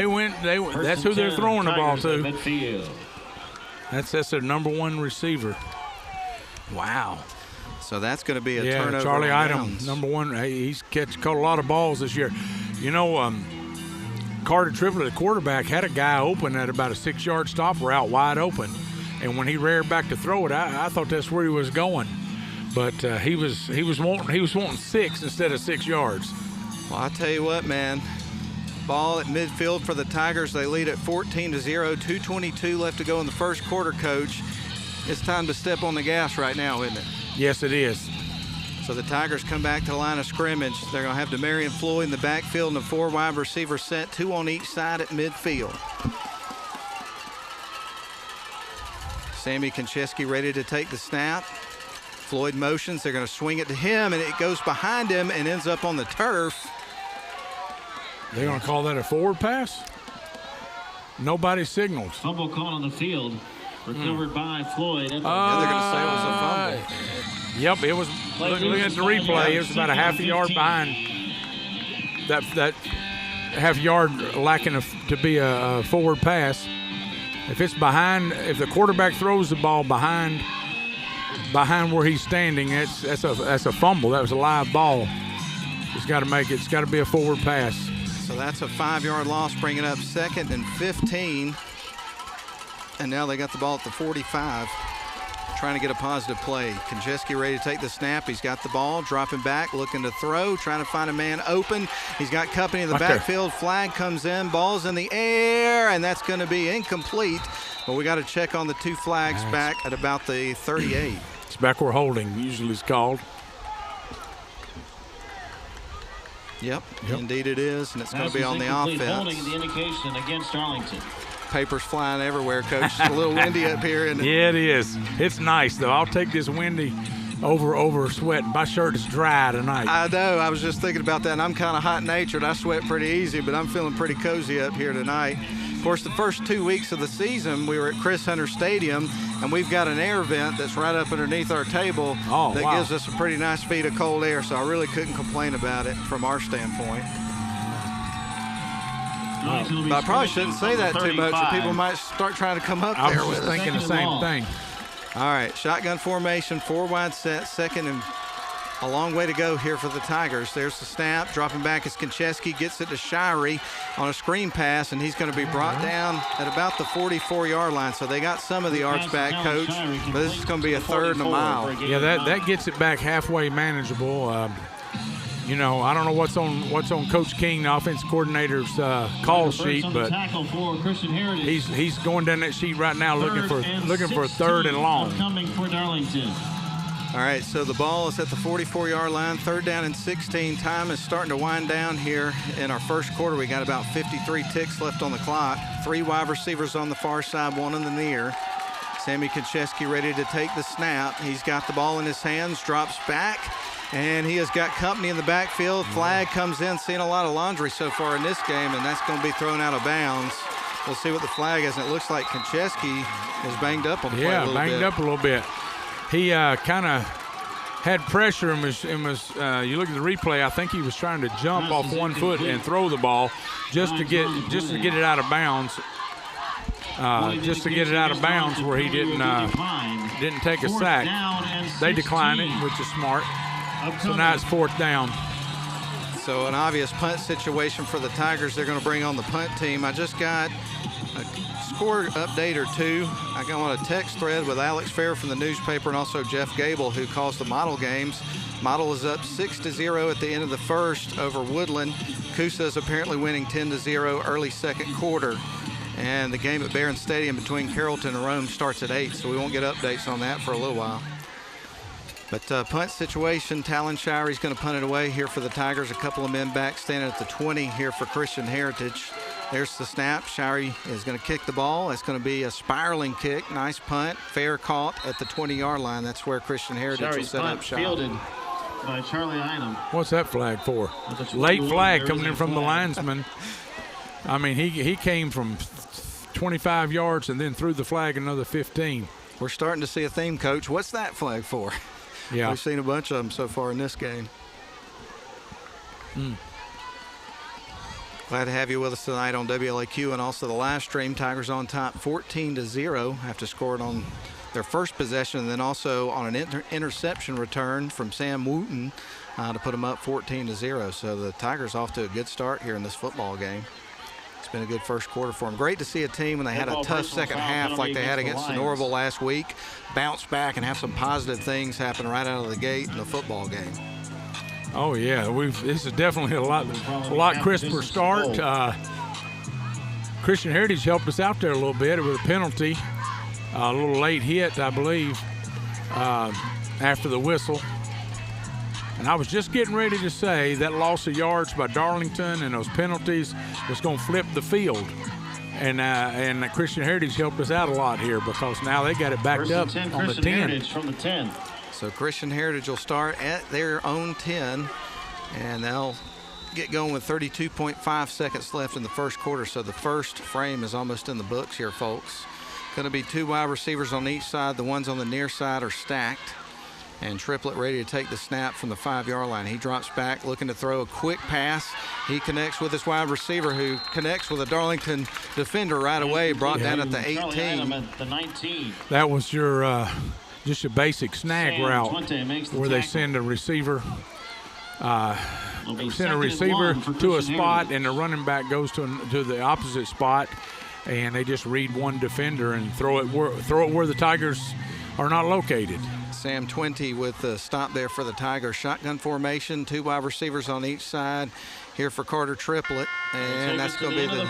that's who they're throwing the ball to. That's their number 1 receiver. Wow. So that's going to be a turnover. Charlie Item, number 1. He's caught a lot of balls this year. You know, Carter Triplett, the quarterback, had a guy open at about a 6-yard stop route wide open. And when he reared back to throw it, I thought that's where he was going. But he was wanting 6 instead of 6 yards. Well, I tell you what, man. Ball at midfield for the Tigers. They lead at 14-0. 2:22 left to go in the first quarter, Coach. It's time to step on the gas right now, isn't it? Yes, it is. So the Tigers come back to the line of scrimmage. They're going to have DeMarion Floyd in the backfield and a 4 wide receiver set, 2 on each side at midfield. Sammy Konchesky ready to take the snap. Floyd motions. They're going to swing it to him, and it goes behind him and ends up on the turf. They're going to call that a forward pass? Nobody signaled. Fumble call on the field. Recovered by Floyd. They're going to say it was a fumble. Yep, it was. Looking at the replay, it was about a half a yard behind. That half yard lacking to be a forward pass. If it's behind, if the quarterback throws the ball behind where he's standing, that's a fumble. That was a live ball. It's got to make it. It's got to be a forward pass. So that's a 5-yard loss, bringing up 2nd and 15. And now they got the ball at the 45, trying to get a positive play. Konchesky ready to take the snap. He's got the ball, dropping back, looking to throw, trying to find a man open. He's got company in the backfield. Flag comes in, ball's in the air, and that's going to be incomplete. But we got to check on the 2 flags back at about the 38. It's backward holding, usually it's called. Yep, indeed it is, and it's going to be on the offense. Holding the indication against Darlington. Papers flying everywhere, Coach. It's a little windy up here. Isn't it? Yeah, it is. It's nice, though. I'll take this windy over sweat. My shirt is dry tonight. I know. I was just thinking about that, and I'm kind of hot-natured. I sweat pretty easy, but I'm feeling pretty cozy up here tonight. Of course, the first 2 weeks of the season, we were at Chris Hunter Stadium, and we've got an air vent that's right up underneath our table that gives us a pretty nice feed of cold air, so I really couldn't complain about it from our standpoint. But I probably shouldn't say that too much, or people might start trying to come up there with us. I was just thinking the same thing. All right, shotgun formation, 4 wide set, 2nd and a long way to go here for the Tigers. There's the snap, dropping back as Konchesky gets it to Shirey on a screen pass, and he's going to be brought down at about the 44-yard line. So they got some of the yards back, Coach, but this is going to be a 3rd and a mile. Yeah, that gets it back halfway manageable. You know, I don't know what's on Coach King, the offense coordinator's call sheet, but he's going down that sheet right now looking for a 3rd and long. Coming for Darlington. All right, so the ball is at the 44-yard line, 3rd down and 16. Time is starting to wind down here in our first quarter. We got about 53 ticks left on the clock. 3 wide receivers on the far side, 1 in the near. Sammy Konchesky ready to take the snap. He's got the ball in his hands, drops back. And he has got company in the backfield. Flag comes in, seeing a lot of laundry so far in this game, and that's going to be thrown out of bounds. We'll see what the flag is, and it looks like Konchesky is banged up on the play a little bit. Yeah, banged up a little bit. He kind of had pressure and was you look at the replay, I think he was trying to jump off 1 foot and throw the ball just to get it out of bounds. Just to get it out of bounds where he didn't take a sack. They decline it, which is smart. So now it's 4th down. So an obvious punt situation for the Tigers. They're going to bring on the punt team. I just got a score update or 2. I got on a text thread with Alex Fair from the newspaper and also Jeff Gable, who calls the Model games. Model is up 6-0 at the end of the first over Woodland. Coosa is apparently winning 10-0 early 2nd quarter. And the game at Barron Stadium between Carrollton and Rome starts at 8, so we won't get updates on that for a little while. But punt situation, Talon Shirey's going to punt it away here for the Tigers. A couple of men back standing at the 20 here for Christian Heritage. There's the snap. Shirey is going to kick the ball. It's going to be a spiraling kick. Nice punt. Fair caught at the 20-yard line. That's where Christian Heritage will set up shop. Fielded by Charlie Einham. What's that flag for? Late flag coming in from the linesman. I mean, he came from 25 yards and then threw the flag another 15. We're starting to see a theme, Coach. What's that flag for? Yeah. We've seen a bunch of them so far in this game. Glad to have you with us tonight on WLAQ and also the live stream. Tigers on top 14-0 after scoring on their first possession and then also on an interception return from Sam Wooten to put them up 14-0. So the Tigers off to a good start here in this football game. It's been a good first quarter for them. Great to see a team when they had a tough second half like they had against Norville last week, bounce back and have some positive things happen right out of the gate in the football game. Oh yeah, this is definitely a lot crisper start. Christian Heritage helped us out there a little bit with a penalty, a little late hit, I believe, after the whistle. And I was just getting ready to say that loss of yards by Darlington and those penalties was going to flip the field. And Christian Heritage helped us out a lot here because now they got it backed up on the 10. Heritage from the 10. So Christian Heritage will start at their own 10, and they'll get going with 32.5 seconds left in the first quarter. So the first frame is almost in the books here, folks. Going to be two wide receivers on each side. The ones on the near side are stacked. And Triplett ready to take the snap from the 5-yard line. He drops back, looking to throw a quick pass. He connects with his wide receiver, who connects with a Darlington defender right away, brought down at the 18. At the 19. That was your just a basic snag route where they send a receiver, to a spot, and the running back goes to the opposite spot, and they just read one defender and throw it where the Tigers are not located. Sam 20 with the stop there for the Tigers. Shotgun formation, two wide receivers on each side here for Carter Triplett, and that's going to be the end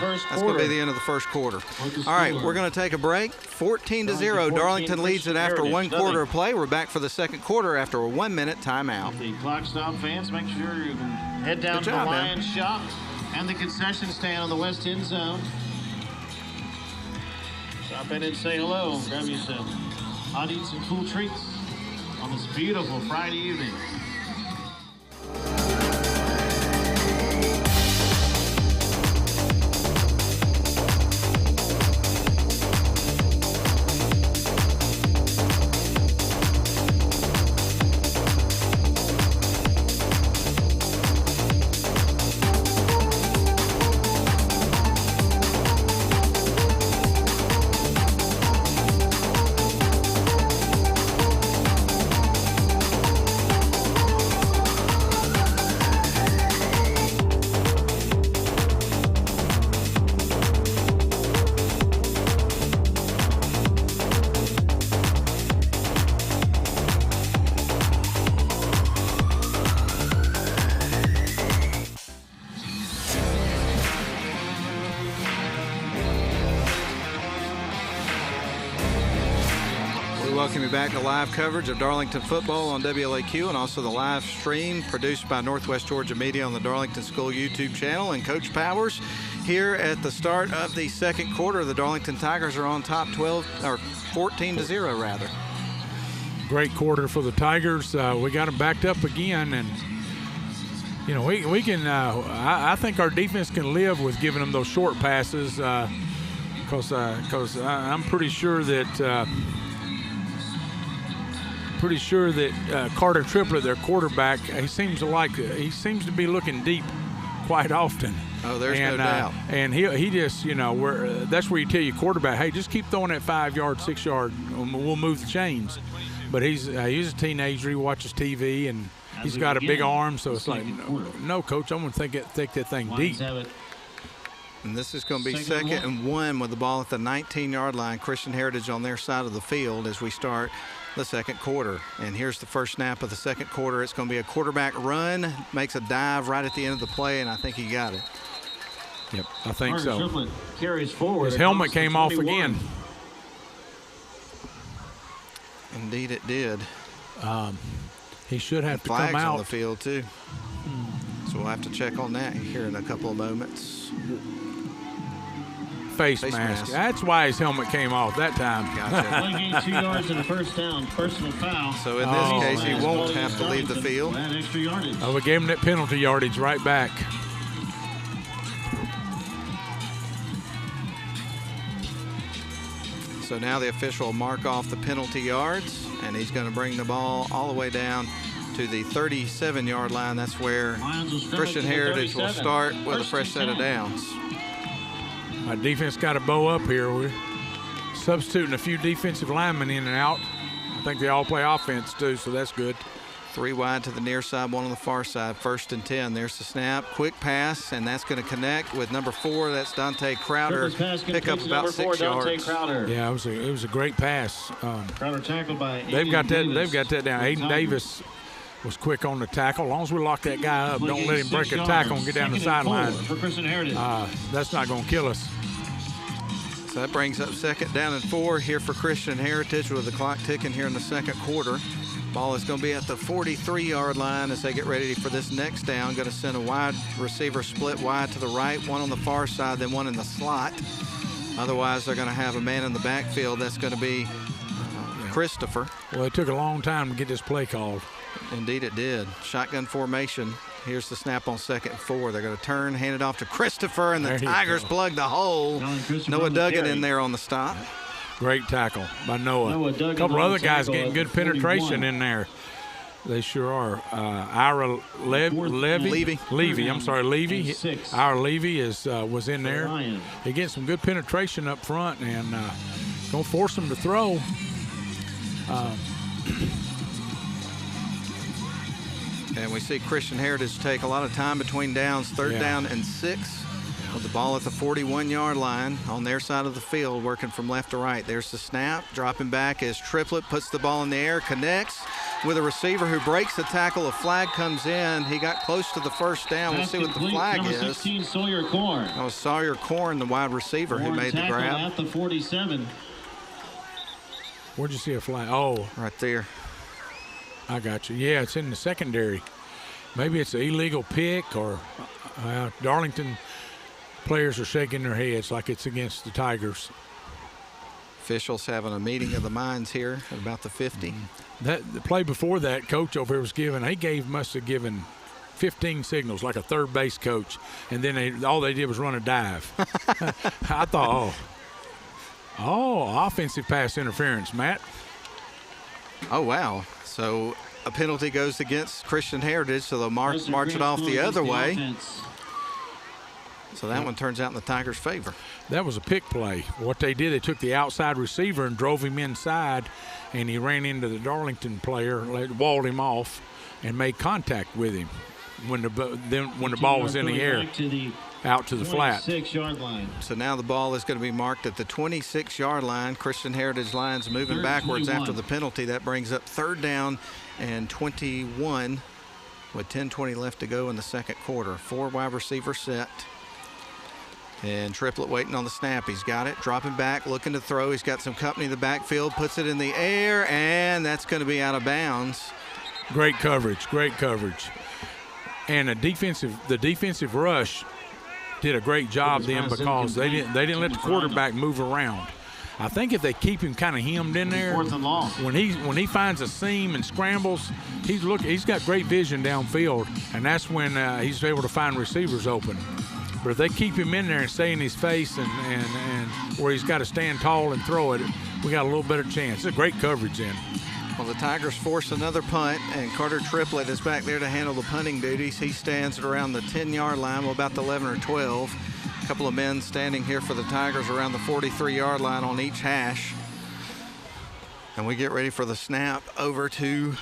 of the first quarter. All right, we're going to take a break. 14-0. Darlington leads it after one quarter of play. We're back for the second quarter after a 1-minute timeout. The clock stop fans, make sure you can head down to the Lions shop and the concession stand on the west end zone. Stop in and say hello. Grab you some hot eats and cool treats on this beautiful Friday evening. Welcome you back to live coverage of Darlington football on WLAQ and also the live stream produced by Northwest Georgia Media on the Darlington School YouTube channel. And Coach Powers here at the start of the second quarter. The Darlington Tigers are on top 14-0 rather. Great quarter for the Tigers. We got them backed up again, and you know we can. I think our defense can live with giving them those short passes because I'm pretty sure that. Carter Triplett, their quarterback, he seems to be looking deep quite often. Oh, there's no doubt. And he just, that's where you tell your quarterback, hey, just keep throwing that 5-yard, 6-yard, we'll move the chains. But he's a teenager, he watches TV, and he's got a big arm, so it's like, no, Coach, I'm going to take that thing deep. And this is going to be second and 1 with the ball at the 19-yard line. Christian Heritage on their side of the field as we start the second quarter. And here's the first snap of the second quarter. It's going to be a quarterback run, makes a dive right at the end of the play, and I think he got it. Yep, I think so. Carries forward. His helmet came off again. Indeed it did. He should have to come Flags out. on the field, too. So we'll have to check on that here in a couple of moments. Face mask. That's why his helmet came off that time. Gotcha. Gain 2 yards and a first down, personal foul. So in this case, he won't have to leave the field. Extra yardage. We gave him that penalty yardage right back. So now the official will mark off the penalty yards, and he's going to bring the ball all the way down to the 37-yard line. That's where Christian Heritage will start with a fresh set of downs. My defense got a bow up here. We're substituting a few defensive linemen in and out. I think they all play offense too, so that's good. 3 wide to the near side, 1 on the far side. 1st and 10. There's the snap. Quick pass, and that's going to connect with number 4. That's Dante Crowder. Pick up about 6 yards. Yeah, it was a great pass. Crowder tackled by They've got that down. Aiden Davis was quick on the tackle. As long as we lock that guy up, don't let him break a tackle and get down the sideline. For Christian Heritage. That's not going to kill us. So that brings up 2nd down and 4 here for Christian Heritage with the clock ticking here in the second quarter. Ball is going to be at the 43-yard line as they get ready for this next down. Going to send a wide receiver split wide to the right, 1 on the far side, then 1 in the slot. Otherwise, they're going to have a man in the backfield. That's going to be Christopher. Well, it took a long time to get this play called. Indeed it did. Shotgun formation. Here's the snap on 2nd and 4. They're going to turn, hand it off to Christopher, and the Tigers plug the hole. Noah Duggan in there on the stop. Great tackle by Noah. A couple other guys getting good penetration in there. They sure are. Ira Levy. I'm sorry, Levy. Ira Levy was in there. He gets some good penetration up front and gonna force him to throw. And we see Christian Heritage take a lot of time between downs. 3rd down and 6. With the ball at the 41-yard line on their side of the field, working from left to right. There's the snap. Dropping back as Triplett puts the ball in the air, connects with a receiver who breaks the tackle. A flag comes in. He got close to the 1st down. We'll see what the flag is. 16, Sawyer Corn. That was Sawyer Corn, the wide receiver, who made the grab. At the 47. Where'd you see a flag? Oh, right there. I got you. Yeah, it's in the secondary. Maybe it's an illegal pick, or Darlington players are shaking their heads like it's against the Tigers. Officials having a meeting of the minds here at about the 50. The play before that, coach over here was given. Must have given 15 signals like a third base coach, and then all they did was run a dive. I thought, offensive pass interference, Matt. Oh wow! So a penalty goes against Christian Heritage, so they'll march it off the other way. So that one turns out in the Tigers' favor. That was a pick play. What they did, they took the outside receiver and drove him inside, and he ran into the Darlington player, walled him off, and made contact with him when the ball was in the air, out to the flat. 26-yard line. So now the ball is going to be marked at the 26-yard line. Christian Heritage Lions moving backwards after the penalty. That brings up 3rd down and 21 with 10:20 left to go in the second quarter. 4 wide receiver set. And Triplett waiting on the snap. He's got it. Dropping back, looking to throw. He's got some company in the backfield. Puts it in the air, and that's going to be out of bounds. Great coverage. And the defensive rush did a great job then, because they didn't let the quarterback move around. I think if they keep him kind of hemmed in there, when he finds a seam and scrambles, he's got great vision downfield, and that's when he's able to find receivers open. But if they keep him in there and stay in his face and where he's got to stand tall and throw it, we got a little better chance. It's a great coverage in. Well, the Tigers force another punt, and Carter Triplett is back there to handle the punting duties. He stands at around the 10-yard line, about the 11 or 12. A couple of men standing here for the Tigers around the 43-yard line on each hash. And we get ready for the snap over to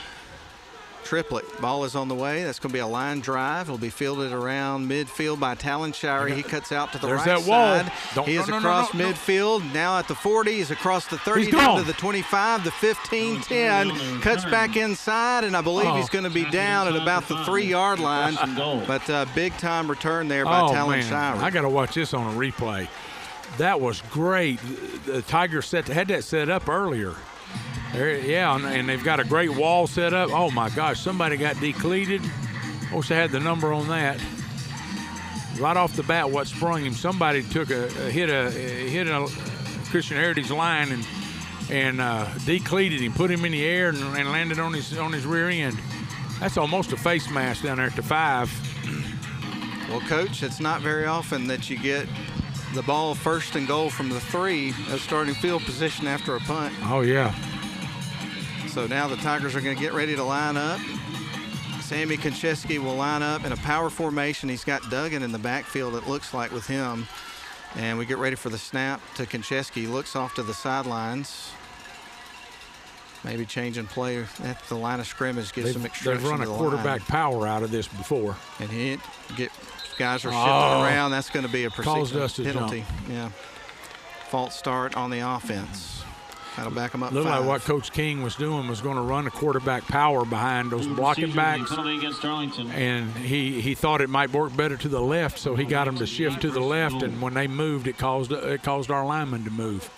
Triplett. Ball is on the way. That's going to be a line drive. It'll be fielded around midfield by Talon Shirey. He cuts out to the right side. He is across midfield. Now at the 40. He's across the 30 down to the 25, the 15, 10. Cuts back inside, and I believe he's going to be down at about the 3-yard line. But big time return there by Talon Shirey. I got to watch this on a replay. That was great. The Tigers had that set up earlier. Yeah, and they've got a great wall set up. Oh, my gosh, somebody got decleated. Wish they had the number on that. Right off the bat, what sprung him, somebody took hit a Christian Heritage line and decleated him, put him in the air and landed on his rear end. That's almost a face mask down there at the 5. Well, Coach, it's not very often that you get the ball first and goal from the 3 of starting field position after a punt. Oh, yeah. So now the Tigers are going to get ready to line up. Sammy Konchesky will line up in a power formation. He's got Duggan in the backfield, it looks like, with him. And we get ready for the snap to Konchesky. Looks off to the sidelines. Maybe changing play at the line of scrimmage, get some extraction. They've run a quarterback power out of this before. And guys are shifting around. That's going to be a penalty. Yeah. False start on the offense. That'll back them up. Looked 5. like what Coach King was doing was going to run a quarterback power behind those blocking backs. And he thought it might work better to the left, so he got them to shift to the left. And when they moved, it caused our linemen to move.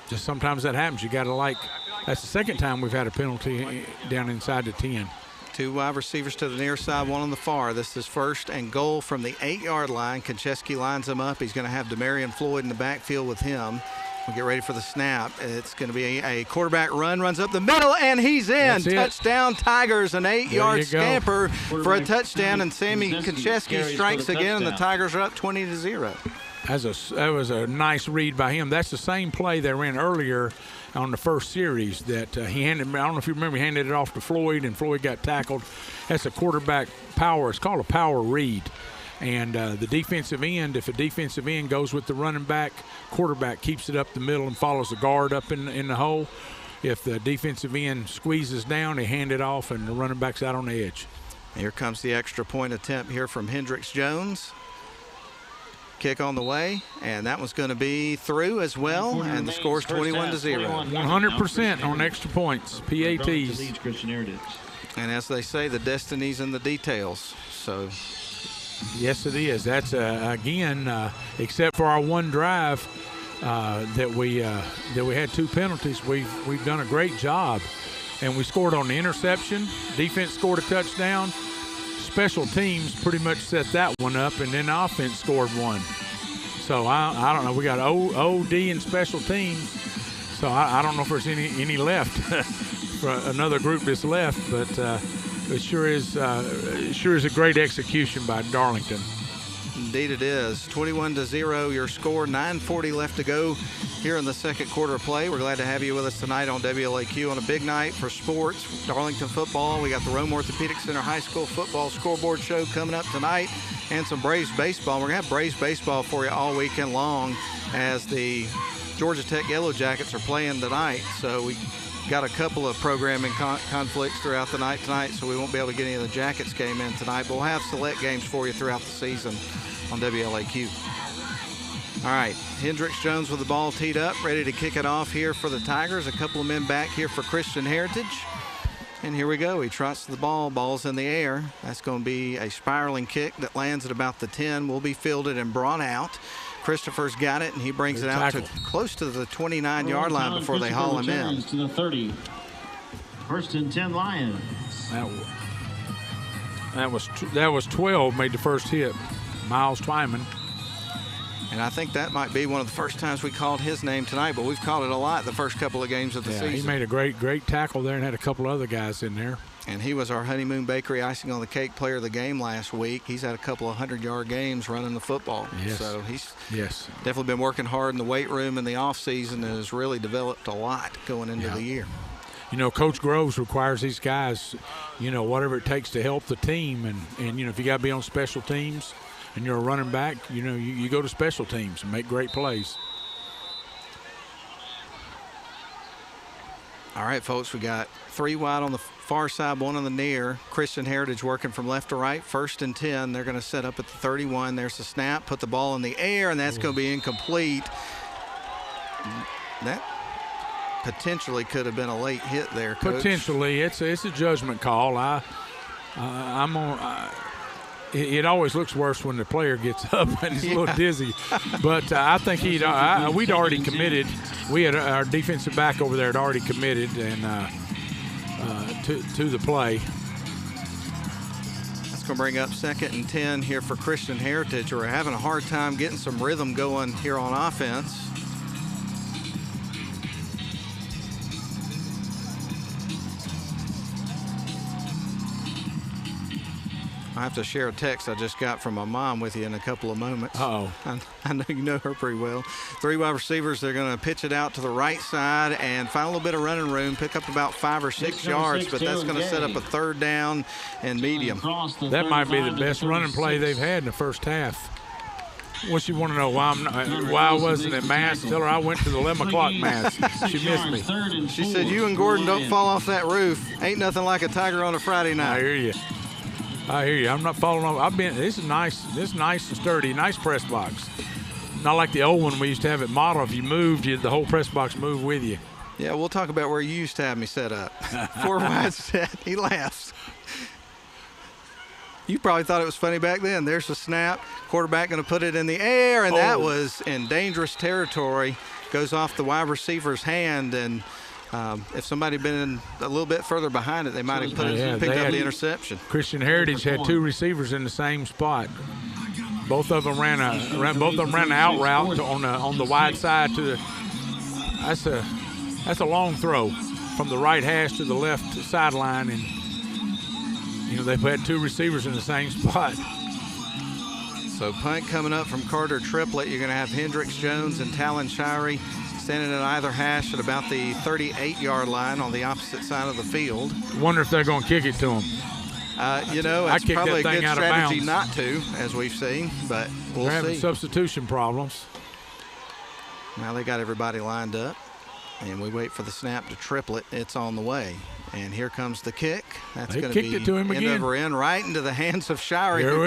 Just sometimes that happens. You got to that's the second time we've had a penalty down inside the 10. 2 wide receivers to the near side, 1 on the far. This is first and goal from the 8-yard line. Konchesky lines him up. He's going to have Demarion Floyd in the backfield with him. We'll get ready for the snap. It's going to be a quarterback run, runs up the middle, and he's in. Touchdown Tigers, an 8-yard scamper for a touchdown, and Sammy Konchesky strikes again, and the Tigers are up 20-0. That was a nice read by him. That's the same play they ran earlier on the first series that he handed. I don't know if you remember, he handed it off to Floyd, and Floyd got tackled. That's a quarterback power. It's called a power read. And the defensive end, if a defensive end goes with the running back, quarterback keeps it up the middle and follows the guard up in the hole. If the defensive end squeezes down, they hand it off, and the running back's out on the edge. Here comes the extra point attempt here from Hendricks Jones. Kick on the way, and that was going to be through as well, and the score's 21-0. 100% on extra points, PATs. And as they say, the destiny's in the details. So. Yes, it is. That's again, except for our one drive that we had 2 penalties. We've done a great job, and we scored on the interception. Defense scored a touchdown. Special teams pretty much set that one up, and then the offense scored 1. So I don't know. We got OD and special teams. So I don't know if there's any left for another group that's left, but. It sure is a great execution by Darlington. Indeed it is. 21-0 your score. 9:40 left to go here in the second quarter of play. We're glad to have you with us tonight on WLAQ on a big night for sports. Darlington football. We got the Rome Orthopedic Center High School football scoreboard show coming up tonight, and some Braves baseball. We're going to have Braves baseball for you all weekend long as the Georgia Tech Yellow Jackets are playing tonight. So we got a couple of programming conflicts throughout the night tonight, so we won't be able to get any of the Jackets game in tonight, but we'll have select games for you throughout the season on WLAQ. All right, Hendricks Jones with the ball teed up, ready to kick it off here for the Tigers. A couple of men back here for Christian Heritage. And here we go. He trots the ball. Ball's in the air. That's going to be a spiraling kick that lands at about the 10. Will be fielded and brought out. Christopher's got it, and he brings it out to close to the 29-yard line before they haul him in. To the 30. First and 10 Lions. That was 12 made the first hit. Miles Twyman. And I think that might be one of the first times we called his name tonight, but we've called it a lot the first couple of games of the season. He made a great tackle there and had a couple other guys in there. And he was our Honeymoon Bakery icing on the cake player of the game last week. He's had a couple of 100-yard games running the football. Yes. So he's definitely been working hard in the weight room in the offseason and has really developed a lot going into the year. You know, Coach Groves requires these guys, whatever it takes to help the team. And if you got to be on special teams and you're a running back, you go to special teams and make great plays. All right, folks, we got 3 wide on the far side, 1 on the near. Christian Heritage working from left to right. First and 10. They're going to set up at the 31. There's the snap. Put the ball in the air, and that's going to be incomplete. That potentially could have been a late hit there, Coach. Potentially. It's a judgment call. it always looks worse when the player gets up and he's a little dizzy. But I think we'd already committed. We had our defensive back over there had already committed and to the play. That's going to bring up 2nd and 10 here for Christian Heritage, who are having a hard time getting some rhythm going here on offense. I have to share a text I just got from my mom with you in a couple of moments. Uh-oh. I know you know her pretty well. 3 wide receivers, they're going to pitch it out to the right side and find a little bit of running room, pick up about 5 or 6 yards, but that's going to set up a 3rd down and medium. That might be the best running play they've had in the first half. What you want to know why I wasn't at Mass? Tell her I went to the 11 o'clock Mass. She missed me. She said, you and Gordon don't fall off that roof. Ain't nothing like a Tiger on a Friday night. I hear you. I'm not falling off. This is nice and sturdy, nice press box. Not like the old one we used to have at Model. If you moved, the whole press box moved with you. Yeah, we'll talk about where you used to have me set up. 4 wide set. He laughs. You probably thought it was funny back then. There's the snap. Quarterback going to put it in the air, and that was in dangerous territory. Goes off the wide receiver's hand, and if somebody had been a little bit further behind it, they might have picked up the interception. Christian Heritage had 2 receivers in the same spot. Both of them ran an out route on the wide side to the. That's a long throw from the right hash to the left sideline, and they've had 2 receivers in the same spot. So punt coming up from Carter Triplett. You're going to have Hendricks Jones and Talon Shirey standing at either hash at about the 38-yard line on the opposite side of the field. Wonder if they're going to kick it to him. It's probably a good strategy not to, as we've seen, but we'll see. They're having substitution problems. Now they got everybody lined up, and we wait for the snap to Triplett. It's on the way. And here comes the kick. That's going to be it to him end again. over end, right into the hands of Shirey. Here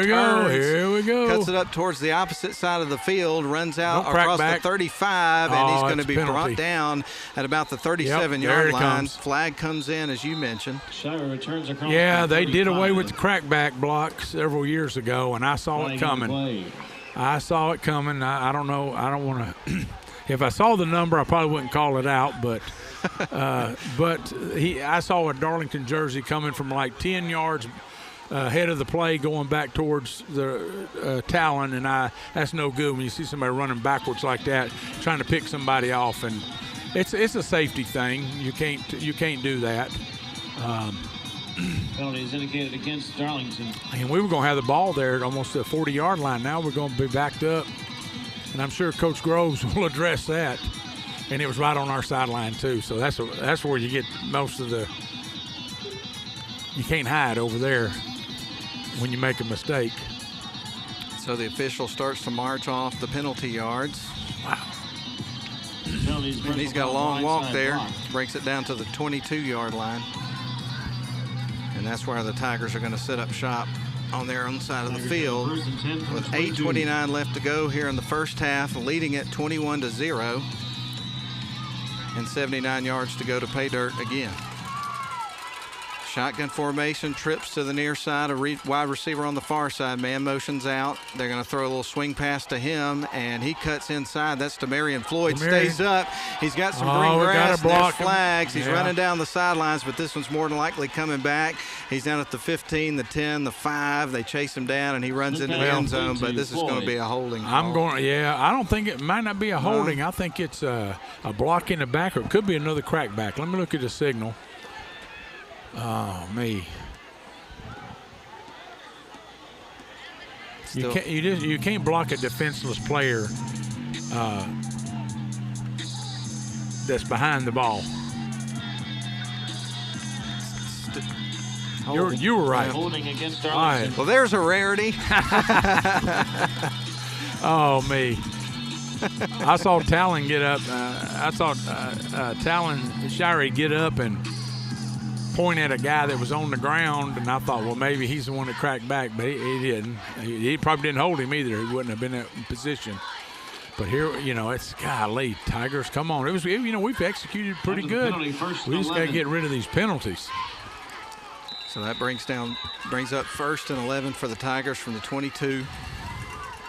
we go. Cuts it up towards the opposite side of the field, runs out across the 35, and he's going to be brought down at about the 37-yard line. Flag comes in, as you mentioned. Shirey returns across. Yeah, they did away with the crackback block several years ago, and I saw it coming. I saw it coming. I don't know. I don't want to. If I saw the number, I probably wouldn't call it out, but I saw a Darlington jersey coming from like 10 yards ahead of the play going back towards the Talon, and that's no good when you see somebody running backwards like that, trying to pick somebody off, and it's a safety thing. You can't do that. Penalty is indicated against Darlington. And we were going to have the ball there at almost the 40-yard line. Now we're going to be backed up. And I'm sure Coach Groves will address that. And it was right on our sideline, too. So that's where you get most of the – you can't hide over there when you make a mistake. So the official starts to march off the penalty yards. Wow. And he's got a long walk there. Breaks it down to the 22-yard line. And that's where the Tigers are going to set up shop on their own side of the field with 8:29 left to go here in the first half, leading it 21-0, and 79 yards to go to pay dirt again. Shotgun formation, trips to the near side, a wide receiver on the far side, man motions out. They're going to throw a little swing pass to him, and he cuts inside. That's to Marion Floyd, stays up. He's got some green grass, there's flags. He's running down the sidelines, but this one's more than likely coming back. He's down at the 15, the 10, the 5. They chase him down, and he runs into the end zone, but this is going to be a holding call. I don't think it might not be a holding. I think it's a block in the back, or it could be another crackback. Let me look at the signal. Oh, me. You can't block a defenseless player that's behind the ball. You were right. Holding against All right. Well, there's a rarity. Oh, me. I saw Talon get up. Talon Shirey get up and point at a guy that was on the ground, and I thought, well, maybe he's the one that cracked back, but he didn't. He probably didn't hold him either. He wouldn't have been in position. But here, it's golly, Tigers, come on. It was, we've executed pretty good. We just got to get rid of these penalties. So that brings up 1st and 11 for the Tigers from the 22.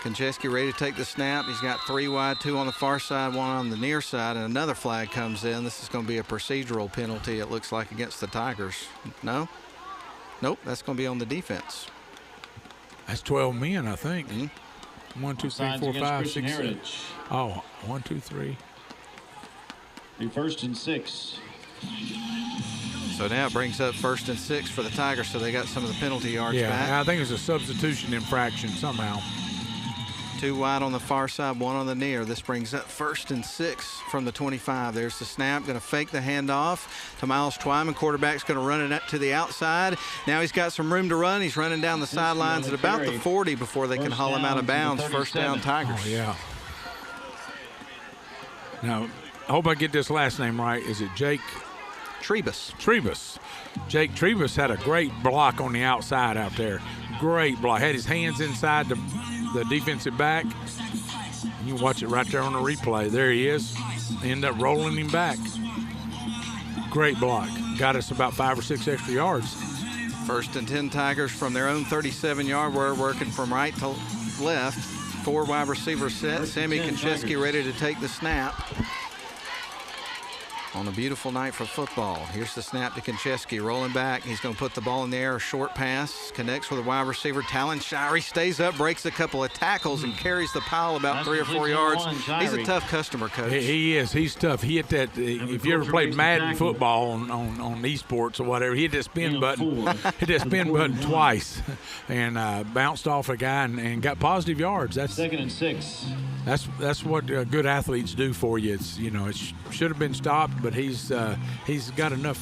Konchesky ready to take the snap. He's got 3 wide, 2 on the far side, 1 on the near side, and another flag comes in. This is going to be a procedural penalty, it looks like, against the Tigers. No? Nope, that's going to be on the defense. That's 12 men, I think. 1, 2, 3, 4, 5, 6, 7. Oh, 1, 2, 3. Be 1st and 6. So now it brings up 1st and 6 for the Tigers, so they got some of the penalty yards back. Yeah, I think it was a substitution infraction somehow. 2 wide on the far side, 1 on the near. This brings up 1st and 6 from the 25. There's the snap, going to fake the handoff to Miles Twyman. Quarterback's going to run it to the outside. Now he's got some room to run. He's running down the sidelines at about the 40 before they can haul him out of bounds. 1st down Tigers. Oh, yeah. Now, I hope I get this last name right. Is it Jake? Trebus. Jake Trebus had a great block on the outside out there. Great block. Had his hands inside the defensive back. You can watch it right there on the replay. There he is. End up rolling him back. Great block. Got us about 5 or 6 extra yards. 1st and 10 Tigers from their own 37-yard. We're working from right to left. 4 wide receivers set. Sammy Konchesky ready to take the snap. On a beautiful night for football. Here's the snap to Konchesky, rolling back. He's going to put the ball in the air, a short pass, connects with a wide receiver. Talon Shirey stays up, breaks a couple of tackles, and carries the pile about 3 or 4 yards. He's a tough customer, Coach. He is. He's tough. He hit that. If you ever played Madden football on esports or whatever, he hit that spin button. Hit that spin button twice, and bounced off a guy and got positive yards. That's 2nd and 6. That's what good athletes do for you. It's it should have been stopped, but he's got enough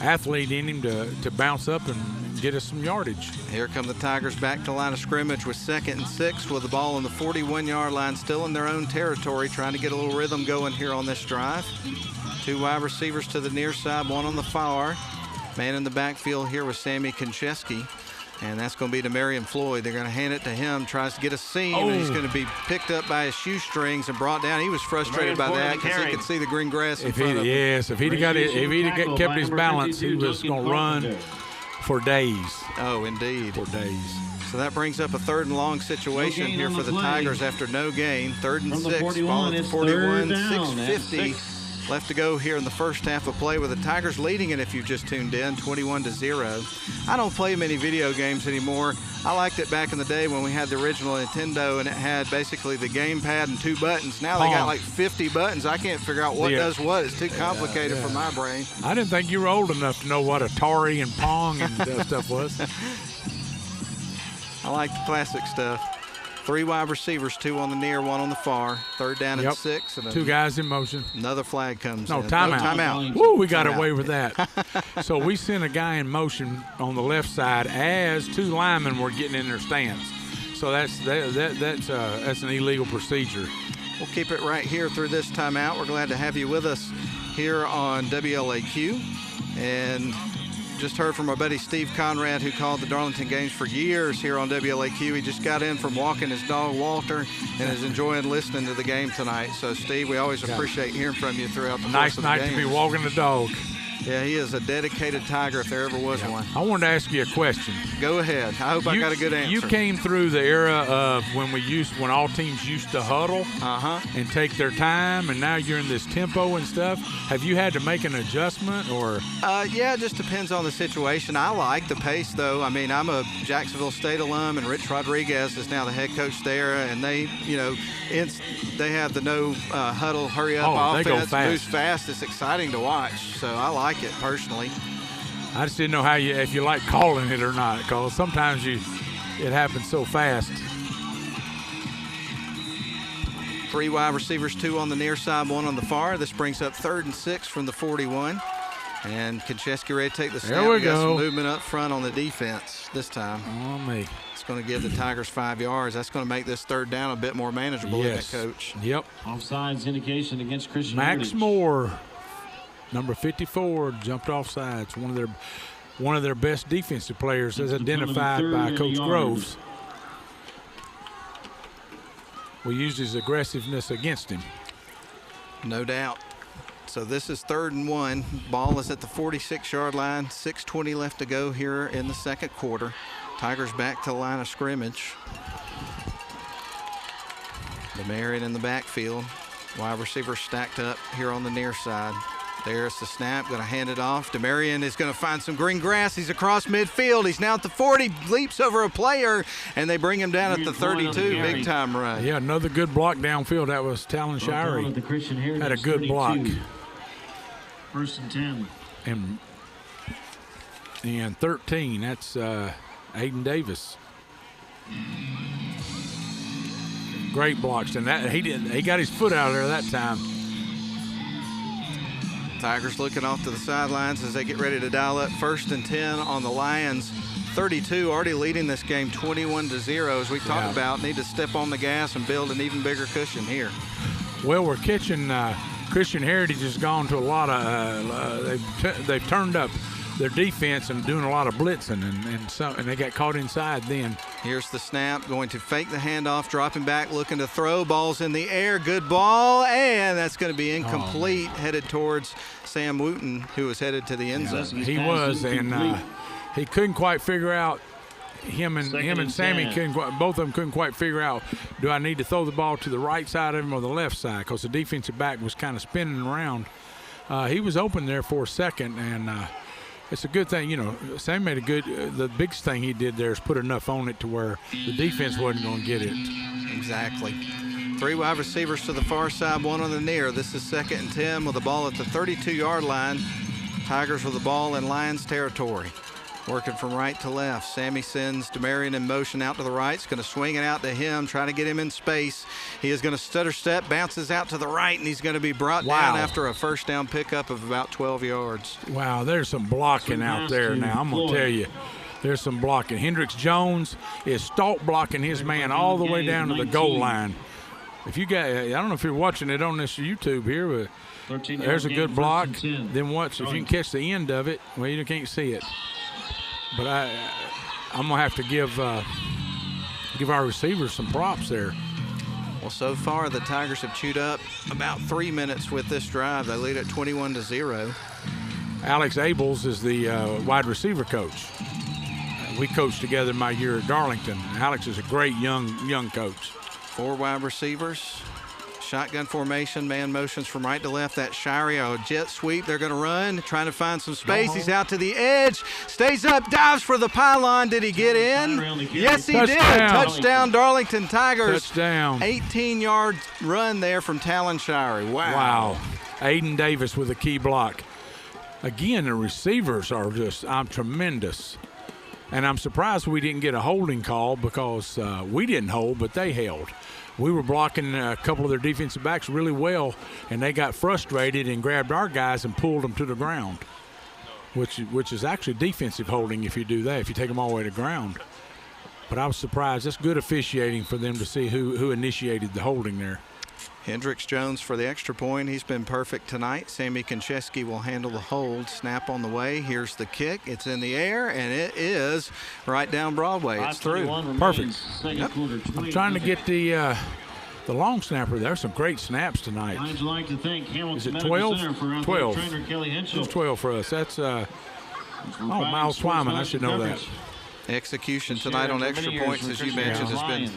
athlete in him to bounce up and get us some yardage. Here come the Tigers back to line of scrimmage with 2nd and 6 with the ball on the 41-yard line, still in their own territory, trying to get a little rhythm going here on this drive. 2 wide receivers to the near side, 1 on the far. Man in the backfield here with Sammy Konchesky. And that's going to be Demarion Floyd. They're going to hand it to him, tries to get a seam, and he's going to be picked up by his shoestrings and brought down. He was frustrated by that because he could see the green grass in front of him. Yes, if he'd kept his balance, he was going to run for days. Oh, indeed. For days. So that brings up a 3rd and long situation here for the Tigers after no gain. 3rd and 6, ball at the 41, 6:50 left to go here in the first half of play with the Tigers leading it if you've just tuned in, 21-0. I don't play many video games anymore. I liked it back in the day when we had the original Nintendo and it had basically the gamepad and 2 buttons. Now they got like 50 buttons. I can't figure out what does what. It's too complicated for my brain. I didn't think you were old enough to know what Atari and Pong and that stuff was. I like the classic stuff. 3 wide receivers, 2 on the near, 1 on the far. 3rd down and 6. And 2 guys in motion. Another flag comes in. Timeout. Timeout. Woo, we got away with that. So we sent a guy in motion on the left side as 2 linemen were getting in their stance. So that's an illegal procedure. We'll keep it right here through this timeout. We're glad to have you with us here on WLAQ. And just heard from our buddy Steve Conrad, who called the Darlington games for years here on WLAQ. He just got in from walking his dog Walter and is enjoying listening to the game tonight. So, Steve, we always appreciate hearing from you throughout the course of the game. Nice night to be walking the dog. Yeah, he is a dedicated Tiger if there ever was one. I wanted to ask you a question. Go ahead. I hope I got a good answer. You came through the era of when all teams used to huddle and take their time, and now you're in this tempo and stuff. Have you had to make an adjustment or? Yeah, it just depends on the situation. I like the pace, though. I mean, I'm a Jacksonville State alum, and Rich Rodriguez is now the head coach there, and they have the no huddle, hurry up offense, moves fast. It's exciting to watch, so I like it personally. I just didn't know if you like calling it or not, because sometimes it happens so fast. 3 wide receivers, 2 on the near side, 1 on the far. This brings up 3rd and 6 from the 41. And Konchesky ready to take the snap. There we got go. Some movement up front on the defense this time. On me. It's going to give the Tigers 5 yards. That's going to make this 3rd down a bit more manageable, isn't it, Coach? Yep. Offsides indication against Christian Max Heritage. Moore, number 54, jumped off sides. One of their best defensive players, as identified by Coach Groves. We used his aggressiveness against him. No doubt. So this is 3rd and 1. Ball is at the 46-yard line. 6:20 left to go here in the second quarter. Tigers back to the line of scrimmage. DeMarion in the backfield. Wide receiver stacked up here on the near side. There's the snap, going to hand it off. DeMarion is going to find some green grass. He's across midfield. He's now at the 40, leaps over a player, and they bring him down at the 32. Big time run. Yeah, another good block downfield. That was Talon Shirey. Had a good block. 1st and 10. And 13, that's Aiden Davis. Great blocks, and that he got his foot out of there that time. Tigers looking off to the sidelines as they get ready to dial up 1st and 10 on the Lions. 32 already leading this game 21-0. As we talked about, need to step on the gas and build an even bigger cushion here. Well, we're catching Christian Heritage has gone to a lot of they've turned up their defense and doing a lot of blitzing, and they got caught inside then. Here's the snap, going to fake the handoff, dropping back, looking to throw. Ball's in the air, good ball, and that's going to be incomplete, headed towards Sam Wooten, who was headed to the end zone. He was, and he couldn't quite figure out. Him and Sammy both of them couldn't quite figure out, do I need to throw the ball to the right side of him or the left side? Because the defensive back was kind of spinning around. He was open there for a second, and it's a good thing, Sam made the biggest thing he did there is put enough on it to where the defense wasn't going to get it. Exactly. 3 wide receivers to the far side, 1 on the near. This is 2nd and 10 with the ball at the 32-yard line. Tigers with the ball in Lions territory. Working from right to left. Sammy sends DeMarion in motion out to the right. He's going to swing it out to him, trying to get him in space. He is going to stutter step, bounces out to the right, and he's going to be brought down after a first down pickup of about 12 yards. Wow, there's some blocking out there now. I'm going to tell you, there's some blocking. Hendricks Jones is stalk blocking his man all the way down to the goal line. If you got, I don't know if you're watching it on this YouTube here, but there's a good block. Then watch, if you can catch the end of it, well, you can't see it. But I'm going to have to give our receivers some props there. Well, so far the Tigers have chewed up about 3 minutes with this drive. They lead at 21-0. Alex Abels is the wide receiver coach. We coached together my year at Darlington. Alex is a great young coach. 4 wide receivers. Shotgun formation, man motions from right to left. That Shirey, a jet sweep. They're going to run, trying to find some space. He's out to the edge, stays up, dives for the pylon. Did he get in? Yes, he did. Touchdown, Darlington Tigers. Touchdown. 18-yard run there from Talon Shirey. Wow. Aiden Davis with a key block. Again, the receivers are just tremendous. And I'm surprised we didn't get a holding call because we didn't hold, but they held. We were blocking a couple of their defensive backs really well, and they got frustrated and grabbed our guys and pulled them to the ground, which is actually defensive holding if you do that, if you take them all the way to the ground. But I was surprised. That's good officiating for them to see who initiated the holding there. Hendricks Jones for the extra point. He's been perfect tonight. Sammy Konchesky will handle the hold. Snap on the way. Here's the kick. It's in the air, and it is right down Broadway. It's through. Perfect. Yep. I'm trying to get the long snapper. There's some great snaps tonight. I'd like to thank Hamilton Is it 12? 12. Trainer Kelly Henschel. It's 12 for us. That's Miles Twyman. I should know that. Execution tonight on extra points, as you mentioned, has been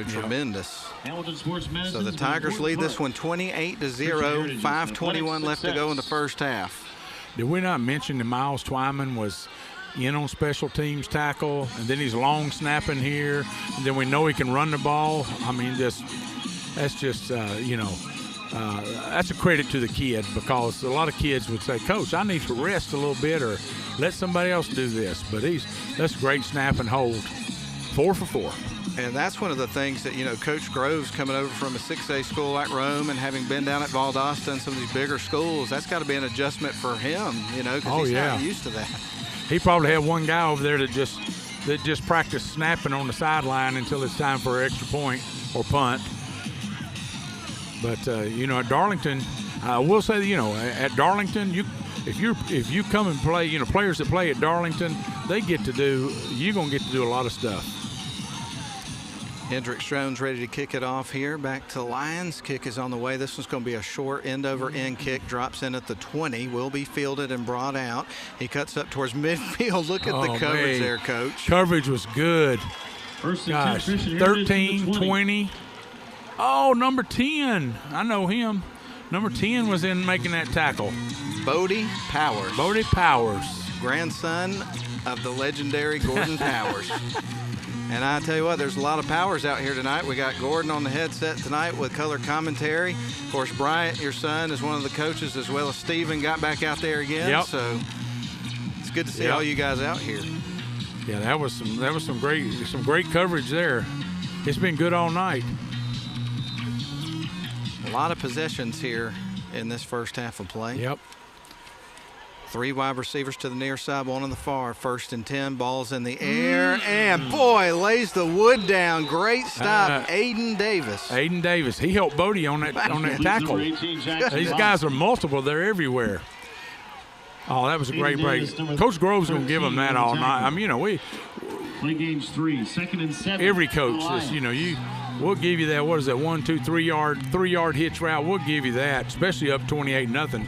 tremendous. So the Tigers lead this one 28-0, 5:21 left to go in the first half. Did we not mention that Miles Twyman was in on special teams tackle, and then he's long snapping here, and then we know he can run the ball? I mean, that's just that's a credit to the kid, because a lot of kids would say, Coach, I need to rest a little bit or let somebody else do this. But that's great snap and hold. 4 for 4. And that's one of the things that, Coach Groves coming over from a 6A school like Rome and having been down at Valdosta and some of these bigger schools, that's got to be an adjustment for him, because he's not used to that. He probably had one guy over there that just practiced snapping on the sideline until it's time for an extra point or punt. But, at Darlington, I will say that, at Darlington, if you come and play, players that play at Darlington, you're going to get to do a lot of stuff. Hendricks Jones ready to kick it off here. Back to the Lions. Kick is on the way. This one's going to be a short end-over-end kick. Drops in at the 20. Will be fielded and brought out. He cuts up towards midfield. Look at the coverage there, Coach. Coverage was good. Gosh, 13, 20. Oh, number 10. I know him. Number 10 was in making that tackle. Bodie Powers. Bodie Powers. Grandson of the legendary Gordon Powers. And I tell you what, there's a lot of Powers out here tonight. We got Gordon on the headset tonight with color commentary. Of course, Bryant, your son, is one of the coaches, as well as Steven got back out there again. Yep. So it's good to see all you guys out here. Yeah, that was some great coverage there. It's been good all night. A lot of possessions here in this first half of play. Yep. 3 wide receivers to the near side, 1 on the far. 1st and 10, ball's in the air, and boy, lays the wood down. Great stop, Aiden Davis. Aiden Davis, he helped Bodie on that tackle. These guys are multiple; they're everywhere. Oh, that was a great break. Coach Grove's going to give them that all night. I mean, you know, play games 3, 2nd and 7. Every coach is, you know, we'll give you that. What is that? 1, 2, 3 yard hitch route. We'll give you that, especially up 28-0.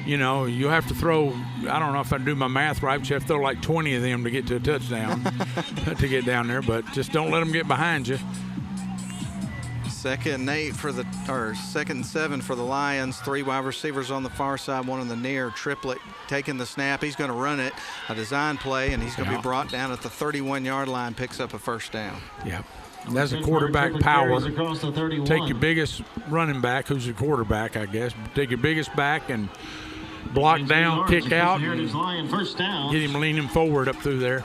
You know, you have to throw, I don't know if I do my math right, but you have to throw like 20 of them to get to a touchdown to get down there, but just don't let them get behind you. 2nd and 7 for the Lions. 3 wide receivers on the far side, 1 on the near. Triplett taking the snap. He's going to run it, a design play, and he's going to be brought down at the 31-yard line, picks up a first down. Yeah. That's a quarterback power. Take your biggest running back, who's your quarterback, I guess. Take your biggest back and block down, kick out, and get him leaning forward up through there.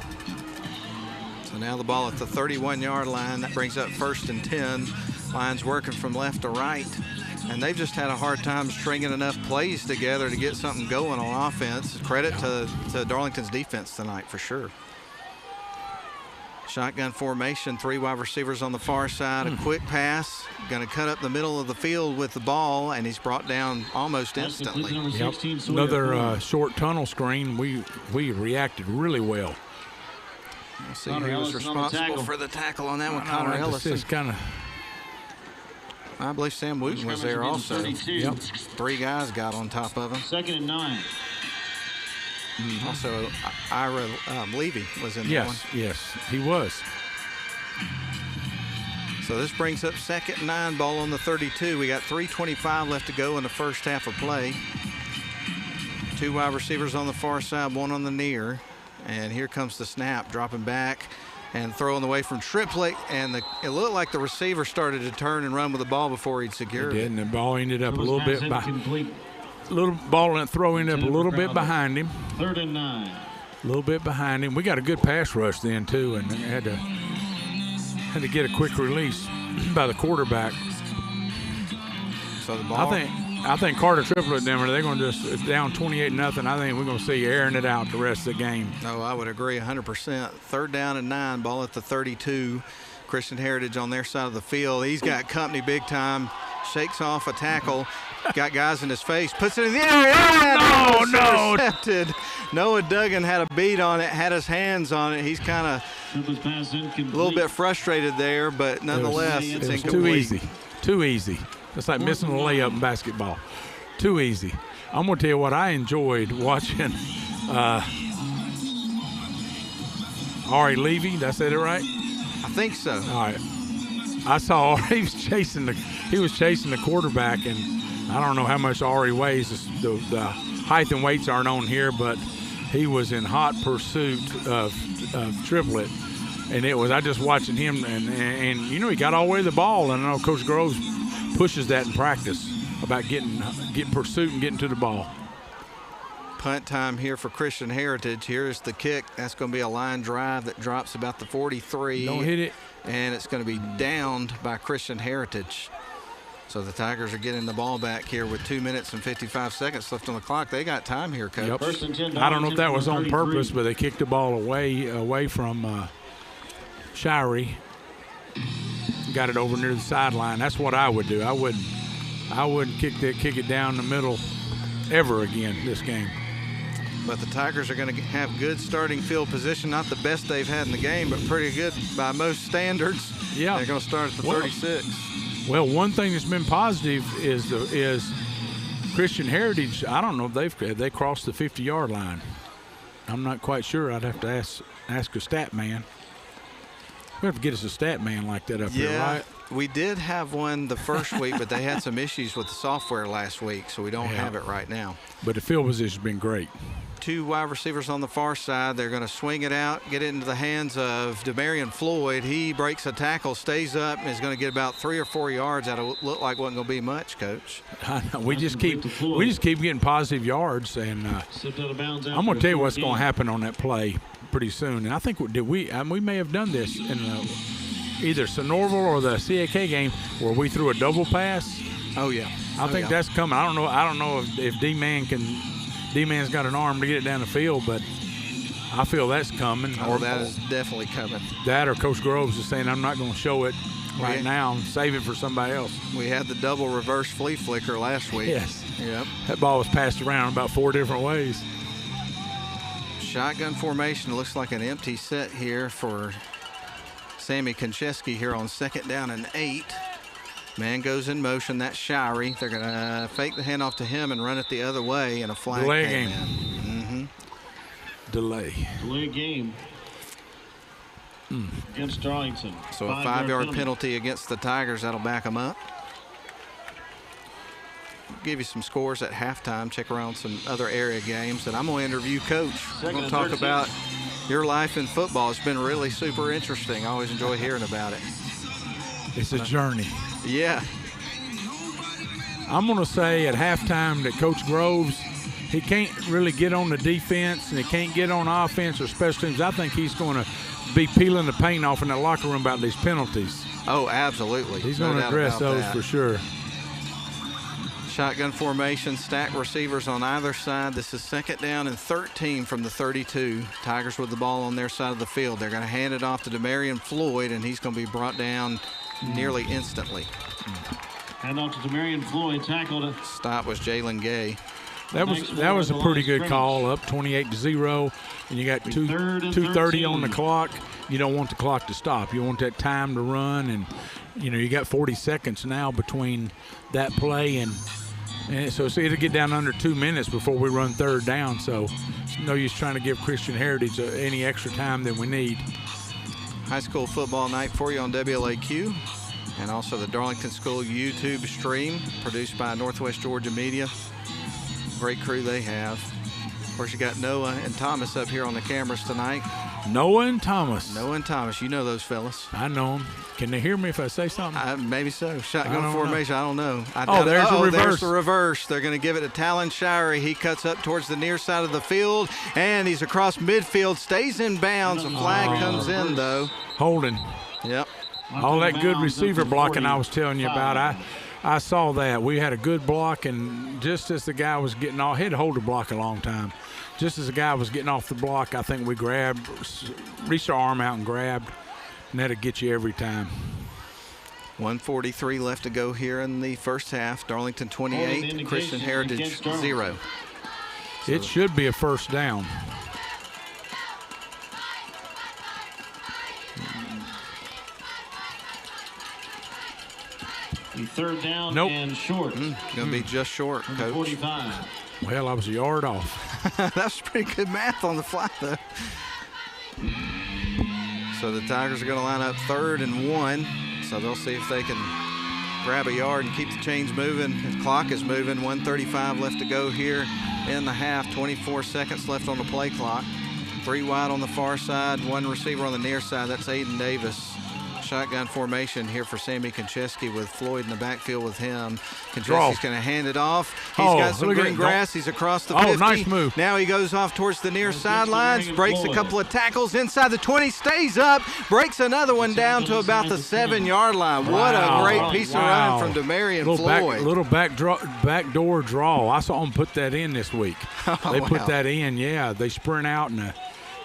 So now the ball at the 31-yard line. That brings up 1st and 10. Lions working from left to right. And they've just had a hard time stringing enough plays together to get something going on offense. Credit to Darlington's defense tonight for sure. Shotgun formation, 3 wide receivers on the far side. A quick pass, going to cut up the middle of the field with the ball, and he's brought down almost instantly. Yep. Another short tunnel screen. We reacted really well. Let's see who was responsible for the tackle on that one. Connor Ellison. I believe Sam Wooten was there also. Yep. 3 guys got on top of him. 2nd and 9. Also, Ira Levy was in that one. Yes, he was. So this brings up 2nd and 9, ball on the 32. We got 3:25 left to go in the first half of play. 2 wide receivers on the far side, 1 on the near. And here comes the snap, dropping back and throwing away from Triplett. And it looked like the receiver started to turn and run with the ball before he'd secured it. And the ball ended up a little bit ball and throw ended up a little bit behind him. 3rd and 9. A little bit behind him. We got a good pass rush then too, and had to get a quick release by the quarterback. So the ball. I think Carter Triplett Denver, they're going to just down 28-0. I think we're going to see airing it out the rest of the game. No, I would agree 100%. 3rd down and 9, ball at the 32. Christian Heritage on their side of the field. He's got company big time. Shakes off a tackle. Got guys in his face. Puts it in the air. No. Intercepted. Noah Duggan had a beat on it. Had his hands on it. He's kind of a little bit frustrated there, but nonetheless, it's incomplete. Too easy. It's like missing a layup in basketball. Too easy. I'm going to tell you what I enjoyed watching Ari Levy. Did I say that right? I think so. All right. I saw he was chasing the quarterback, and I don't know how much Ari weighs. The height and weights aren't on here, but he was in hot pursuit of Triplett. And I just watching him, and you know, he got all the way to the ball, and I know Coach Groves pushes that in practice about getting pursuit and getting to the ball. Punt time here for Christian Heritage. Here's the kick. That's going to be a line drive that drops about the 43. Don't hit it. And it's going to be downed by Christian Heritage. So the Tigers are getting the ball back here with 2 minutes and 55 seconds left on the clock. They got time here, Coach. Yep. I don't know if that was on purpose, but they kicked the ball away from Shirey. Got it over near the sideline. That's what I would do. I wouldn't kick it down the middle ever again this game. But the Tigers are going to have good starting field position. Not the best they've had in the game, but pretty good by most standards. Yeah. They're going to start at the 36. Well, one thing that's been positive is Christian Heritage. I don't know if they crossed the 50-yard line. I'm not quite sure. I'd have to ask a stat man. We have to get us a stat man like that up here, right? We did have one the first week, but they had some issues with the software last week, so we don't have it right now. But the field position's been great. 2 wide receivers on the far side. They're going to swing it out, get it into the hands of Demarion Floyd. He breaks a tackle, stays up, and is going to get about 3 or 4 yards. That'll look like wasn't going to be much, Coach. I know. We just keep getting positive yards, and I'm going to tell you what's going to happen on that play pretty soon. And I think we may have done this in either Sonorville or the CAK game where we threw a double pass. Oh yeah, I think that's coming. I don't know if D-Man's got an arm to get it down the field, but I feel that's coming. Or that is definitely coming. That or Coach Groves is saying, I'm not going to show it right now. Save it for somebody else. We had the double reverse flea flicker last week. Yes. Yep. That ball was passed around about 4 different ways. Shotgun formation. Looks like an empty set here for Sammy Konchesky here on 2nd down and 8. Man goes in motion. That's Shirey. They're going to fake the handoff to him and run it the other way, and a flag delay came game. In. Delay game against Darlington. So a 5-yard penalty against the Tigers. That'll back them up. Give you some scores at halftime. Check around some other area games. And I'm going to interview Coach. We're going to talk about your life in football. It's been really super interesting. I always enjoy hearing about it. It's a journey. Yeah. I'm going to say at halftime that Coach Groves, he can't really get on the defense and he can't get on offense or special teams. I think he's going to be peeling the paint off in the locker room about these penalties. Oh, absolutely. He's going to address those for sure. Shotgun formation, stack receivers on either side. This is 2nd down and 13 from the 32. Tigers with the ball on their side of the field. They're going to hand it off to Demarion Floyd, and he's going to be brought down nearly instantly. Hand off to Demarion Floyd, tackled. Stop was Jalen Gay. That was a pretty good call, up 28-0, and you got 2:30 on the clock. You don't want the clock to stop. You want that time to run, and you got 40 seconds now between that play and so it'll get down under 2 minutes before we run 3rd down. So it's no use trying to give Christian Heritage any extra time than we need. High school football night for you on WLAQ, and also the Darlington School YouTube stream produced by Northwest Georgia Media. Great crew they have. Of course, you got Noah and Thomas up here on the cameras tonight. Noah and Thomas. Noah and Thomas. You know those fellas. I know them. Can they hear me if I say something? Maybe so. Shotgun formation. I don't know. There's the reverse. There's the reverse. They're going to give it to Talon Shirey. He cuts up towards the near side of the field, and he's across midfield, stays in bounds. A flag comes in, though. Holding. Yep. All that good receiver blocking I was telling you about, I saw that. We had a good block, and just as the guy was getting off, he had to hold the block a long time. Just as the guy was getting off the block, I think we reached our arm out and grabbed, and that'll get you every time. 1:43 left to go here in the first half. Darlington 28, Christian Heritage 0. It should be a 1st down. And 3rd down and short. Going to be just short, Coach. 45. Well, I was a yard off. That's pretty good math on the fly, though. So the Tigers are going to line up 3rd and 1. So they'll see if they can grab a yard and keep the chains moving. The clock is moving. 1:35 left to go here in the half. 24 seconds left on the play clock. 3 wide on the far side, 1 receiver on the near side. That's Aiden Davis. Shotgun formation here for Sammy Konchesky with Floyd in the backfield with him. Konchesky's going to hand it off. He's got some green grass. He's across the 50. Nice move. Now he goes off towards the near sidelines, breaks a couple of tackles inside the 20, stays up, breaks another one down to about the 7-yard line. What a great piece of running from Demarion Floyd. Little backdoor draw. I saw them put that in this week. They put that in, yeah. They sprint out, and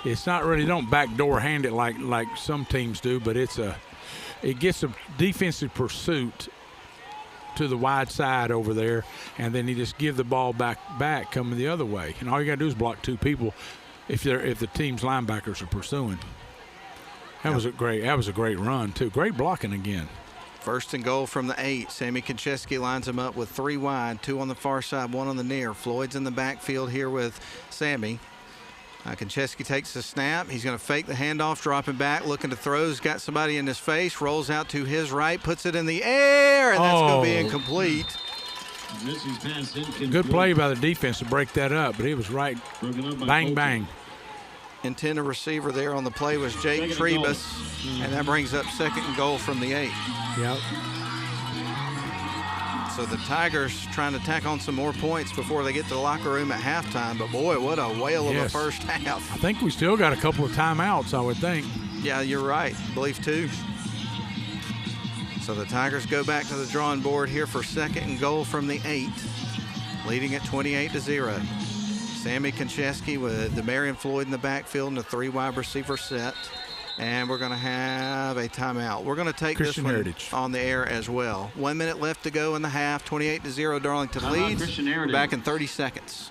it's not really, don't backdoor hand it like some teams do, but it gets a defensive pursuit to the wide side over there, and then you just give the ball back coming the other way. And all you got to do is block 2 people if the team's linebackers are pursuing. That was a great run, too. Great blocking again. 1st and goal from the 8. Sammy Konchesky lines him up with 3 wide, 2 on the far side, 1 on the near. Floyd's in the backfield here with Sammy. Konchesky takes the snap. He's going to fake the handoff, dropping back, looking to throw. He's got somebody in his face, rolls out to his right, puts it in the air, and that's going to be incomplete. Good play by the defense to break that up, but he was right. Bang, bang. Intended receiver there on the play was Jake Trebus, and that brings up 2nd and goal from the 8. Yep. So the Tigers trying to tack on some more points before they get to the locker room at halftime. But, boy, what a whale of a first half. I think we still got a couple of timeouts, I would think. Yeah, you're right. I believe 2. So the Tigers go back to the drawing board here for 2nd and goal from the 8, leading at 28-0. Sammy Konchesky with Demarion Floyd in the backfield and a 3 wide receiver set. And we're going to have a timeout. We're going to take Christian this one Heritage on the air as well. 1 minute left to go in the half. 28-0 Darlington leads. We're back in 30 seconds.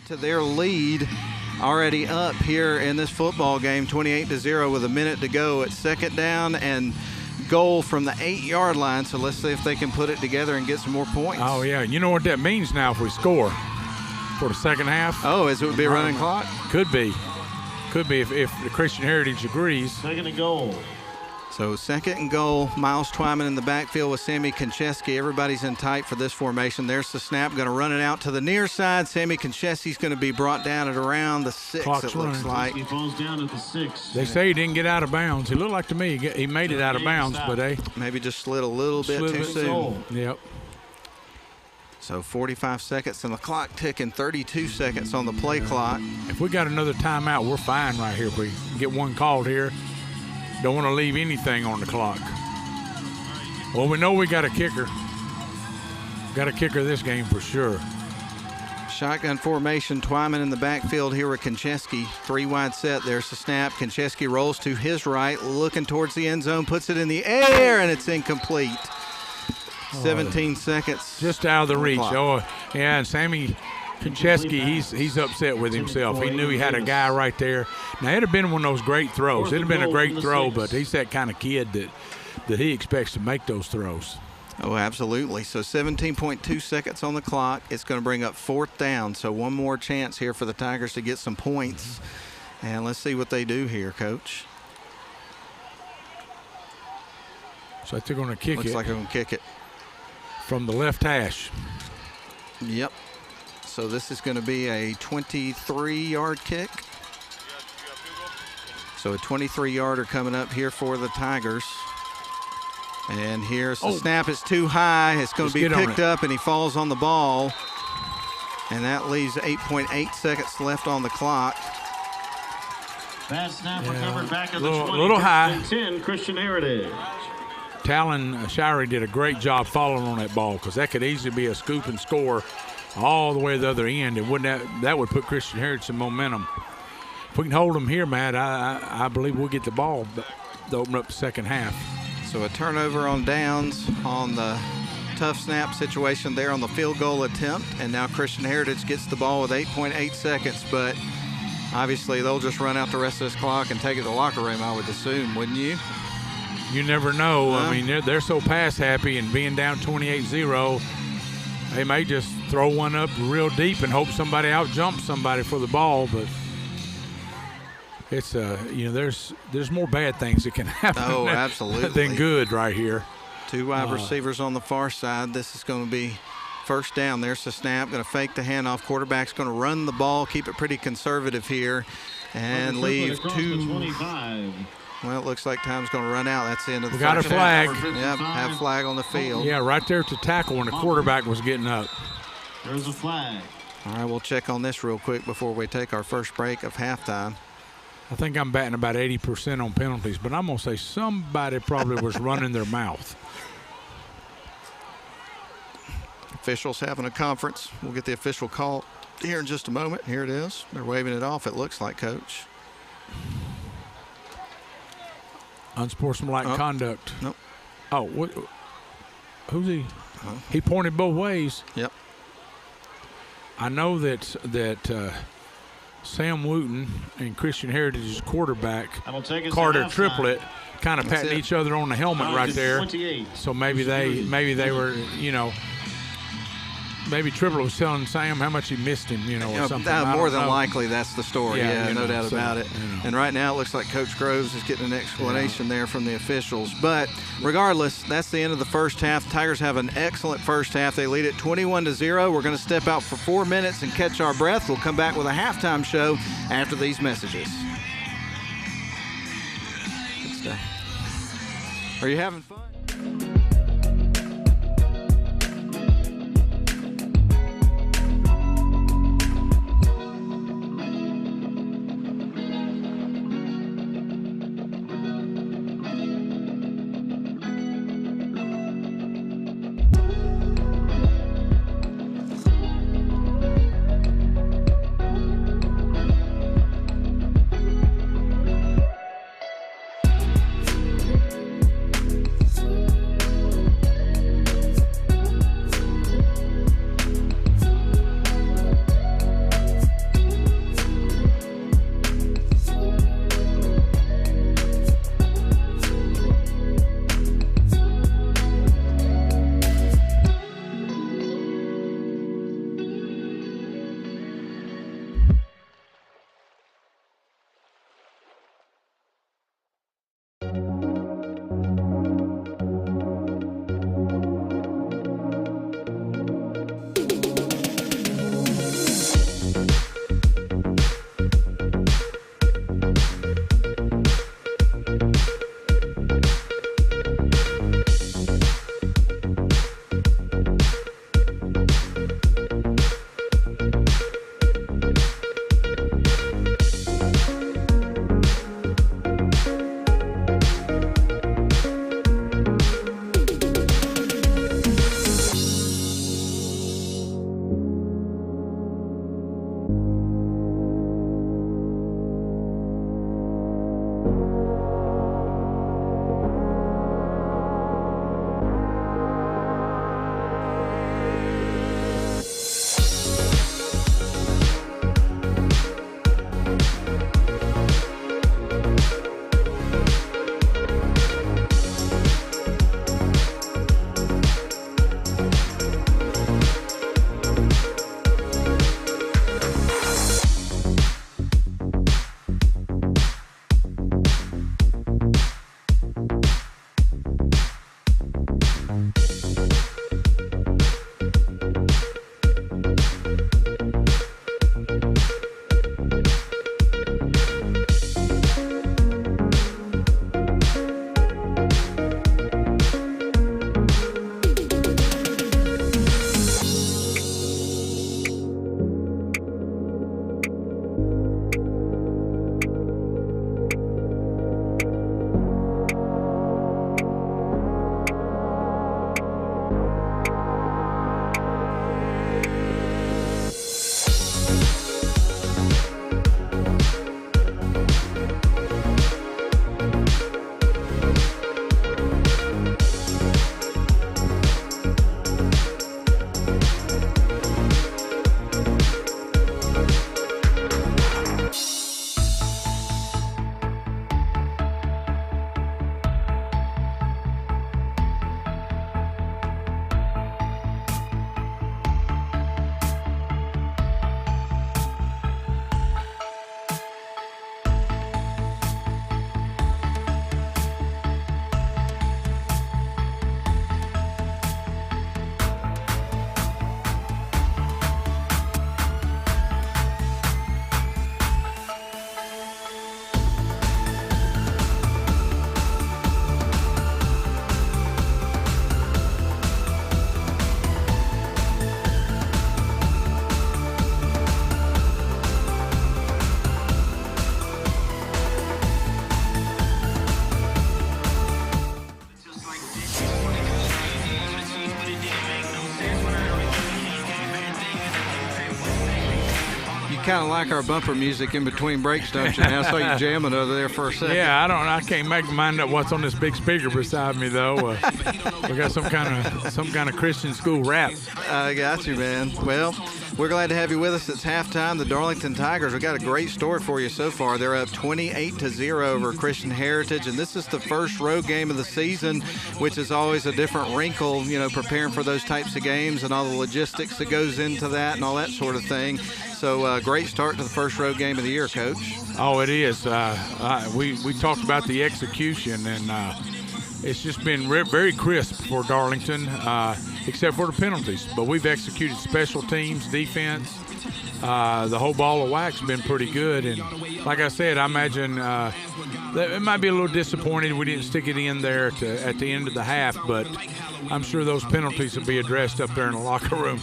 To their lead, already up here in this football game, 28-0 with a minute to go. It's 2nd down and goal from the 8-yard line. So let's see if they can put it together and get some more points. Oh, yeah. You know what that means now if we score for the 2nd half? Oh, is it would be a running clock? Could be. Could be if the Christian Heritage agrees. 2nd and goal. So 2nd and goal, Miles Twyman in the backfield with Sammy Konchesky. Everybody's in tight for this formation. There's the snap, going to run it out to the near side. Sammy Konchesky's going to be brought down at around the 6, Clock's it looks like. He falls down at the 6. They say he didn't get out of bounds. He looked like to me he made it out of bounds, but maybe just slid a little bit too soon. Yep. So 45 seconds and the clock ticking, 32 seconds on the play clock. If we got another timeout, we're fine right here. If we get one called here, don't want to leave anything on the clock. Well, we know we got a kicker. Got a kicker this game for sure. Shotgun formation, Twyman in the backfield here with Konchesky. 3 wide set, there's the snap. Konchesky rolls to his right, looking towards the end zone, puts it in the air, and it's incomplete. 17 seconds. Just out of the reach. Oh, yeah, and Sammy Konchesky, he's upset with himself. He knew he had a guy right there. Now, it'd have been one of those great throws. It'd have been a great throw, but he's that kind of kid that he expects to make those throws. Oh, absolutely. So 17.2 seconds on the clock. It's going to bring up 4th down. So one more chance here for the Tigers to get some points. And let's see what they do here, Coach. So they're going to kick it. Looks like they're going to kick it. From the left hash. Yep. So this is going to be a 23-yard kick. So a 23-yarder coming up here for the Tigers. And here's the snap. It's too high. It's going to be picked up, and he falls on the ball. And that leaves 8.8 seconds left on the clock. Bad snap recovered back at the 20. Little high. 10, Christian Heritage. Talon Shirey did a great job following on that ball because that could easily be a scoop and score all the way to the other end. And wouldn't that would put Christian Heritage some momentum. If we can hold them here, Matt, I believe we'll get the ball to open up the second half. So a turnover on downs on the tough snap situation there on the field goal attempt. And now Christian Heritage gets the ball with 8.8 seconds. But obviously they'll just run out the rest of this clock and take it to the locker room, I would assume, wouldn't you? You never know. I mean, they're so pass happy, and being down 28-0, they may just throw one up real deep and hope somebody out jumps somebody for the ball. But it's there's more bad things that can happen. Oh, absolutely. Than good right here. Two wide receivers on the far side. This is going to be first down. There's the snap. Going to fake the handoff. Quarterback's going to run the ball, keep it pretty conservative here, and leave two. Well, it looks like time's going to run out. That's the end of the got a flag. Yep, have a flag on the field. Yeah, right there at the tackle when the quarterback was getting up. There's a flag. All right, we'll check on this real quick before we take our first break of halftime. I think I'm batting about 80% on penalties, but I'm going to say somebody probably was running their mouth. Officials having a conference. We'll get the official call here in just a moment. Here it is. They're waving it off, it looks like, Coach. Unsportsmanlike conduct. Nope. Oh, who's he? He pointed both ways. Yep. I know that Sam Wooten and Christian Heritage's quarterback, Carter Triplett, kind of patting each other on the helmet right there. 28. So maybe they were, maybe Triplett was telling Sam how much he missed him, or something. More than likely, that's the story. Yeah, no doubt so, about it. And right now, it looks like Coach Groves is getting an explanation there from the officials. But regardless, that's the end of the first half. Tigers have an excellent first half. They lead it 21-0. We're going to step out for 4 minutes and catch our breath. We'll come back with a halftime show after these messages. Good stuff. Are you having fun? kind of like our bumper music in between breaks, don't you? I saw you jamming over there for a second. Yeah, I can't make my mind up what's on this big speaker beside me though. We got some kind of Christian school rap. I got you, man. Well, we're glad to have you with us. It's halftime. The Darlington Tigers, we got a great story for you so far. They're up 28-0 over Christian Heritage, and this is the first road game of the season, which is always a different wrinkle, preparing for those types of games and all the logistics that goes into that and all that sort of thing. So great start to the first road game of the year, Coach. Oh, it is. We talked about the execution, and it's just been very crisp for Darlington, except for the penalties. But we've executed special teams, defense. The whole ball of wax has been pretty good. And like I said, I imagine that it might be a little disappointed we didn't stick it in there at the end of the half, but I'm sure those penalties will be addressed up there in the locker room.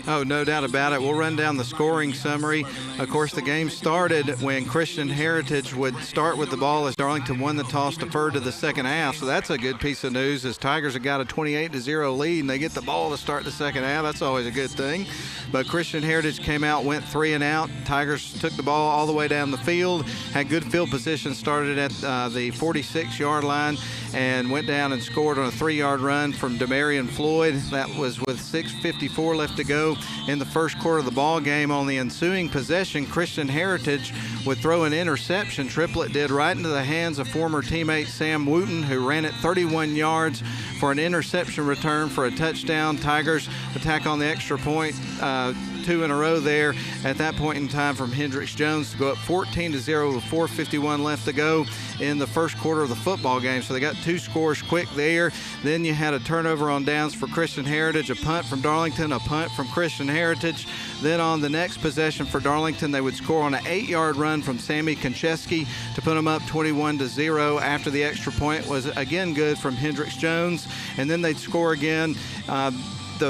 Oh, no doubt about it. We'll run down the scoring summary. Of course, the game started when Christian Heritage would start with the ball as Darlington won the toss, deferred to the second half. So that's a good piece of news as Tigers have got a 28-0 lead and they get the ball to start the second half. That's always a good thing. But Christian Heritage came out, went 3 and out. Tigers took the ball all the way down the field, had good field position, started at the 46-yard line and went down and scored on a 3-yard run from Demarion Floyd. That was with 6:54 left to go in the first quarter of the ball game. On the ensuing possession, Christian Heritage would throw an interception. Triplett did, right into the hands of former teammate Sam Wooten, who ran it 31 yards for an interception return for a touchdown. Tigers attack on the extra point, 2 in a row there at that point in time from Hendricks Jones to go up 14-0 with 4:51 left to go in the first quarter of the football game. So they got 2 scores quick there. Then you had a turnover on downs for Christian Heritage, a punt from Darlington, a punt from Christian Heritage. Then on the next possession for Darlington, they would score on an 8-yard run from Sammy Koncheski to put them up 21-0 after the extra point was again good from Hendricks Jones. And then they'd score again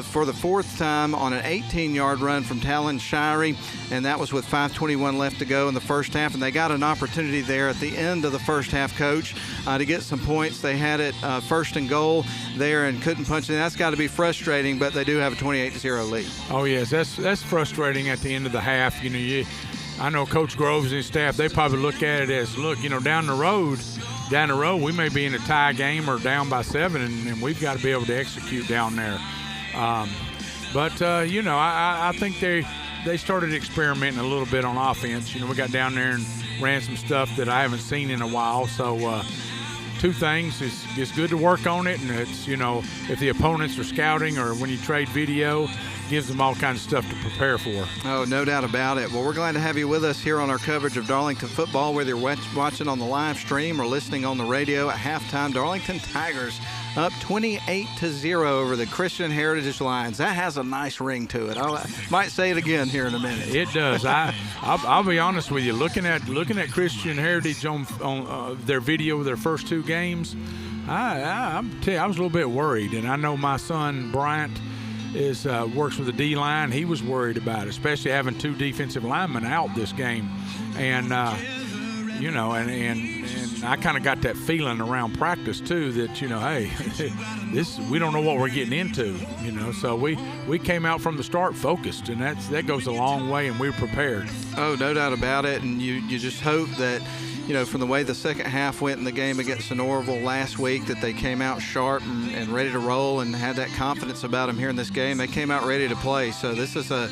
for the 4th time on an 18-yard run from Talon Shirey, and that was with 5:21 left to go in the first half. And they got an opportunity there at the end of the first half, Coach, to get some points. They had it 1st and goal there and couldn't punch it. That's got to be frustrating, but they do have a 28-0 lead. Oh yes, that's frustrating at the end of the half. I know Coach Groves and his staff, they probably look at it as, down the road we may be in a tie game or down by 7, and we've got to be able to execute down there. I think they started experimenting a little bit on offense. We got down there and ran some stuff that I haven't seen in a while. So 2 things. It's good to work on it, and it's, if the opponents are scouting or when you trade video, gives them all kinds of stuff to prepare for. Oh, no doubt about it. Well, we're glad to have you with us here on our coverage of Darlington football, whether you're watching on the live stream or listening on the radio. At halftime, Darlington Tigers up 28-0 over the Christian Heritage Lions. That has a nice ring to it. I might say it again here in a minute. It does. I'll be honest with you. Looking at Christian Heritage on their video of their first 2 games, I was a little bit worried, and I know my son Bryant works with the D-line. He was worried about it, especially having 2 defensive linemen out this game. And, and I kind of got that feeling around practice, too, that, hey, we don't know what we're getting into, So we came out from the start focused, and that goes a long way, and we were prepared. Oh, no doubt about it. And you just hope that, from the way the second half went in the game against Sonoraville last week, that they came out sharp and ready to roll and had that confidence about them here in this game. They came out ready to play. So this is a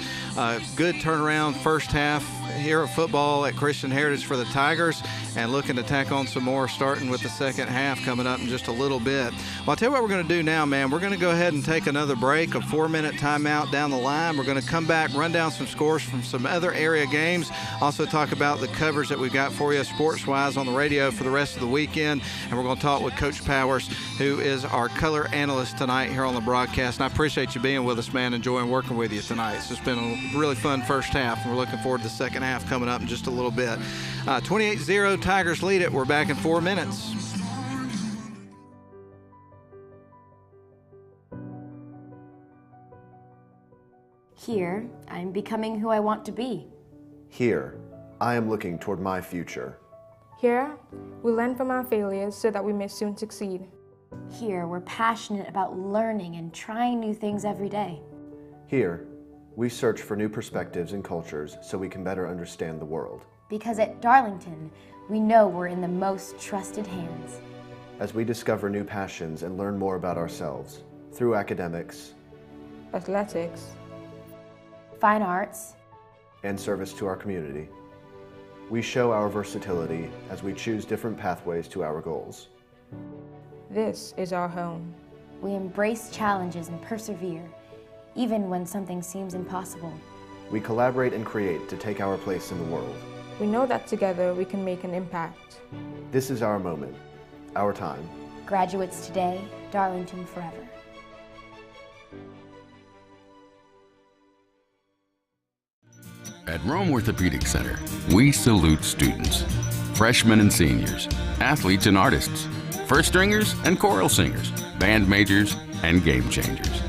good turnaround first half here at football at Christian Heritage for the Tigers, and looking to tack on some more starting with the second half coming up in just a little bit. Well, I'll tell you what we're going to do now, man. We're going to go ahead and take another break, a 4-minute timeout down the line. We're going to come back, run down some scores from some other area games, also talk about the coverage that we've got for you sports-wise on the radio for the rest of the weekend, and we're going to talk with Coach Powers, who is our color analyst tonight here on the broadcast. And I appreciate you being with us, man, enjoying working with you tonight. It's just been a really fun first half, and we're looking forward to the second half coming up in just a little bit. 28-0, Tigers lead it. We're back in 4 minutes. Here, I'm becoming who I want to be. Here, I am looking toward my future. Here, we learn from our failures so that we may soon succeed. Here, we're passionate about learning and trying new things every day. Here, We search for new perspectives and cultures so we can better understand the world. Because at Darlington, we know we're in the most trusted hands. As we discover new passions and learn more about ourselves through academics, athletics, fine arts, and service to our community, we show our versatility as we choose different pathways to our goals. This is our home. We embrace challenges and persevere, even when something seems impossible. We collaborate and create to take our place in the world. We know that together we can make an impact. This is our moment, our time. Graduates today, Darlington forever. At Rome Orthopedic Center, we salute students, freshmen and seniors, athletes and artists, first stringers and choral singers, band majors and game changers.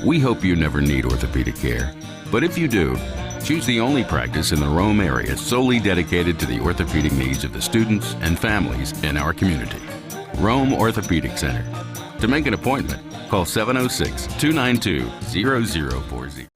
We hope you never need orthopedic care, but if you do, choose the only practice in the Rome area solely dedicated to the orthopedic needs of the students and families in our community. Rome Orthopedic Center. To make an appointment, call 706-292-0040.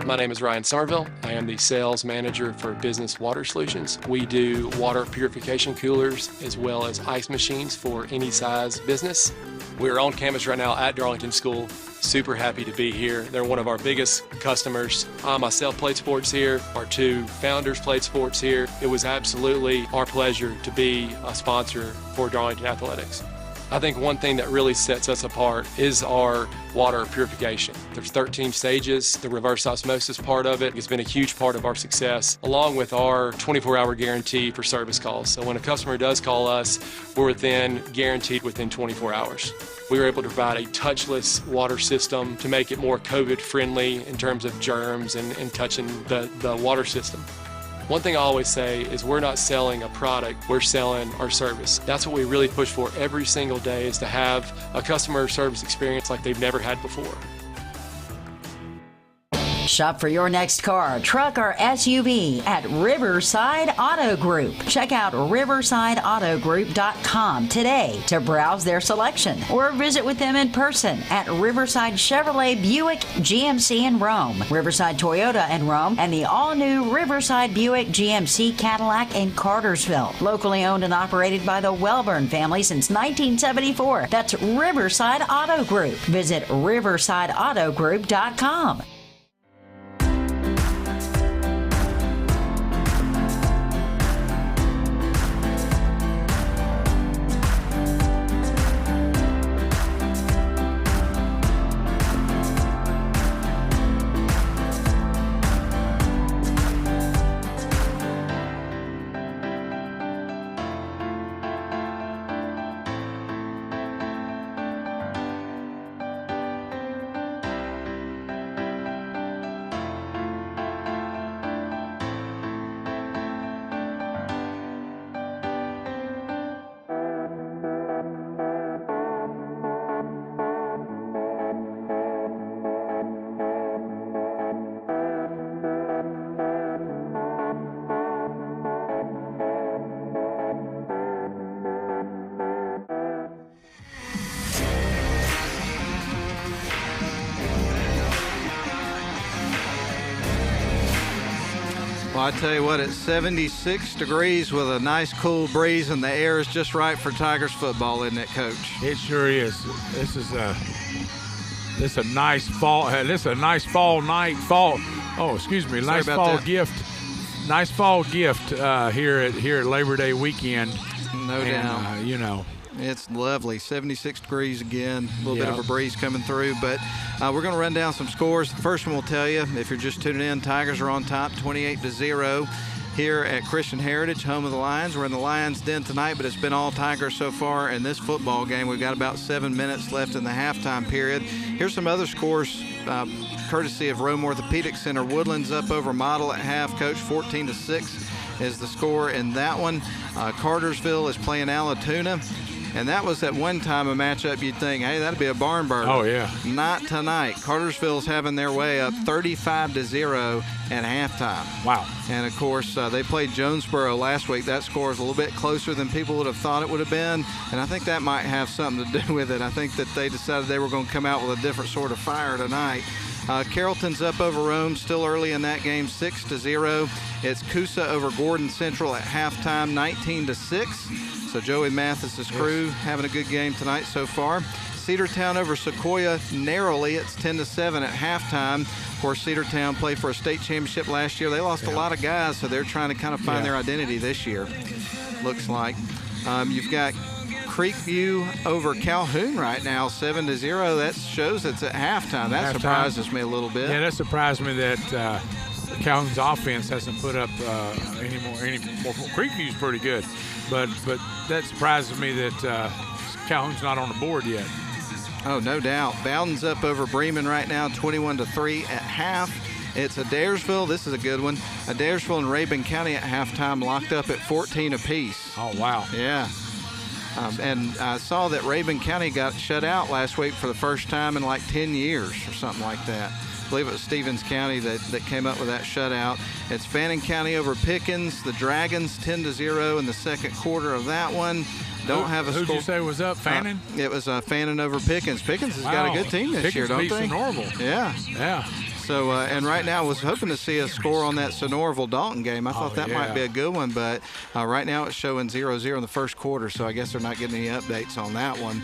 My name is Ryan Somerville. I am the sales manager for Business Water Solutions. We do water purification coolers as well as ice machines for any size business. We're on campus right now at Darlington School. Super happy to be here. They're one of our biggest customers. I myself played sports here. Our two founders played sports here. It was absolutely our pleasure to be a sponsor for Darlington Athletics. I think one thing that really sets us apart is our water purification. There's 13 stages. The reverse osmosis part of it has been a huge part of our success, along with our 24-hour guarantee for service calls. So when a customer does call us, we're guaranteed within 24 hours. We were able to provide a touchless water system to make it more COVID-friendly in terms of germs and touching the water system. One thing I always say is we're not selling a product, we're selling our service. That's what we really push for every single day, is to have a customer service experience like they've never had before. Shop for your next car, truck, or SUV at Riverside Auto Group. Check out riversideautogroup.com today to browse their selection, or visit with them in person at Riverside Chevrolet Buick GMC in Rome, Riverside Toyota in Rome, and the all-new Riverside Buick GMC Cadillac in Cartersville. Locally owned and operated by the Welburn family since 1974. That's Riverside Auto Group. Visit riversideautogroup.com. Well, I tell you what, it's 76 degrees with a nice cool breeze, and the air is just right for Tigers football, isn't it, Coach? It sure is. This is a nice fall. This is a nice fall night. Nice fall gift. Nice fall gift here at Labor Day weekend. No doubt. It's lovely. 76 degrees again. A little bit of a breeze coming through, but we're going to run down some scores. The first one will tell you, if you're just tuning in, Tigers are on top 28-0 here at Christian Heritage, home of the Lions. We're in the Lions' den tonight, but it's been all Tigers so far in this football game. We've got about 7 minutes left in the halftime period. Here's some other scores courtesy of Rome Orthopedic Center. Woodland's up over Model at half. Coach, 14-6 is the score in that one. Cartersville is playing Allatoona. And that was at one time a matchup you'd think, hey, that'd be a barn burner. Oh, yeah. Not tonight. Cartersville's having their way up 35-0 at halftime. Wow. And, of course, they played Jonesboro last week. That score is a little bit closer than people would have thought it would have been, and I think that might have something to do with it. I think that they decided they were going to come out with a different sort of fire tonight. Carrollton's up over Rome still early in that game, 6-0. It's Coosa over Gordon Central at halftime, 19-6. So Joey Mathis' crew having a good game tonight so far. Cedartown over Sequoia narrowly. It's 10-7 at halftime. Of course, Cedartown played for a state championship last year. They lost a lot of guys, so they're trying to kind of find their identity this year, looks like. You've got Creekview over Calhoun right now, 7-0. That shows it's at halftime. That surprises me a little bit. Yeah, that surprised me that Calhoun's offense hasn't put up any more. Creekview's pretty good, but that surprises me that Calhoun's not on the board yet. Oh, no doubt. Bowden's up over Bremen right now, 21-3 at half. It's Adairsville. This is a good one. Adairsville and Rabun County at halftime locked up at 14 apiece. Oh, wow. Yeah. And I saw that Rabun County got shut out last week for the first time in like 10 years or something like that. I believe it was Stevens County that came up with that shutout. It's Fannin County over Pickens. The Dragons 10-0 in the second quarter of that one. Don't have a score. Who'd you say was up, Fannin? It was Fannin over Pickens. Pickens has got a good team this year, don't they? Sonoraville. Yeah. Yeah. So, and right now I was hoping to see a score on that Sonoraville-Dalton game. I thought that might be a good one, but right now it's showing 0-0 in the first quarter, so I guess they're not getting any updates on that one.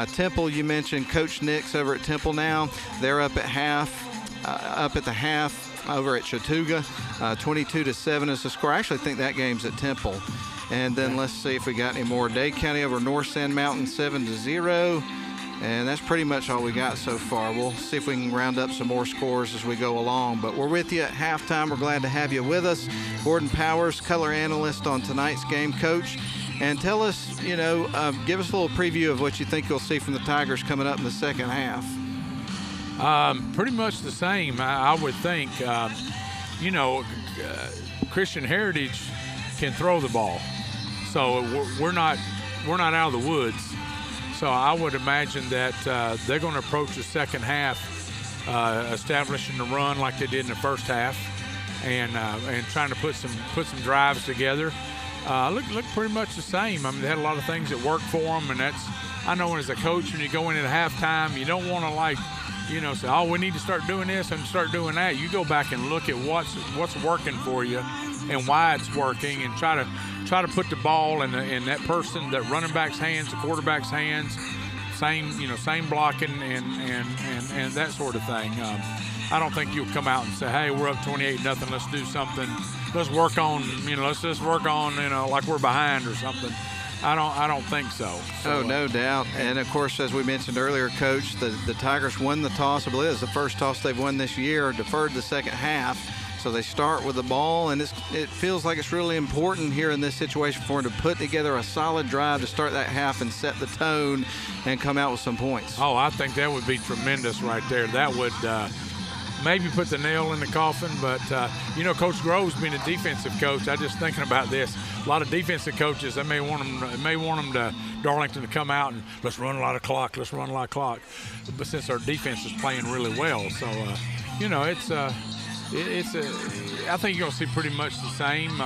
Temple, you mentioned Coach Nix over at Temple now. They're up at the half over at Chattooga. 22-7 is the score. I actually think that game's at Temple. And then let's see if we got any more. Dade County over North Sand Mountain, 7-0. And that's pretty much all we got so far. We'll see if we can round up some more scores as we go along. But we're with you at halftime. We're glad to have you with us. Gordon Powers, color analyst on tonight's game, Coach. And tell us, give us a little preview of what you think you'll see from the Tigers coming up in the second half. Pretty much the same, I would think. Christian Heritage can throw the ball. So we're not out of the woods. So I would imagine that they're going to approach the second half establishing the run like they did in the first half, and trying to put some drives together. Look pretty much the same. I mean, they had a lot of things that worked for them, and I know as a coach, when you go in at halftime, you don't want to say, oh, we need to start doing this and start doing that. You go back and look at what's working for you and why it's working, and try to put the ball in that running back's hands, the quarterback's hands, same blocking and that sort of thing. I don't think you'll come out and say, hey, we're up 28-0, let's do something. Let's work on, let's just work on, like we're behind or something. I don't think so. Oh, no doubt. And, of course, as we mentioned earlier, Coach, the Tigers won the toss. I believe it's the first toss they've won this year, deferred the second half. So they start with the ball, and it feels like it's really important here in this situation for them to put together a solid drive to start that half and set the tone and come out with some points. Oh, I think that would be tremendous right there. That would maybe put the nail in the coffin, but, Coach Groves being a defensive coach, I'm just thinking about this. A lot of defensive coaches, they may want them to Darlington to come out and let's run a lot of clock. But since our defense is playing really well, so, I think you're going to see pretty much the same.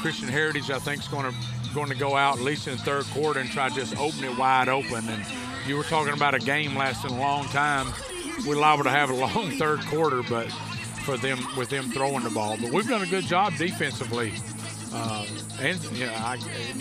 Christian Heritage, I think, is going to go out at least in the third quarter and try to just open it wide open. And you were talking about a game lasting a long time. We're liable to have a long third quarter, but with them throwing the ball. But we've done a good job defensively, and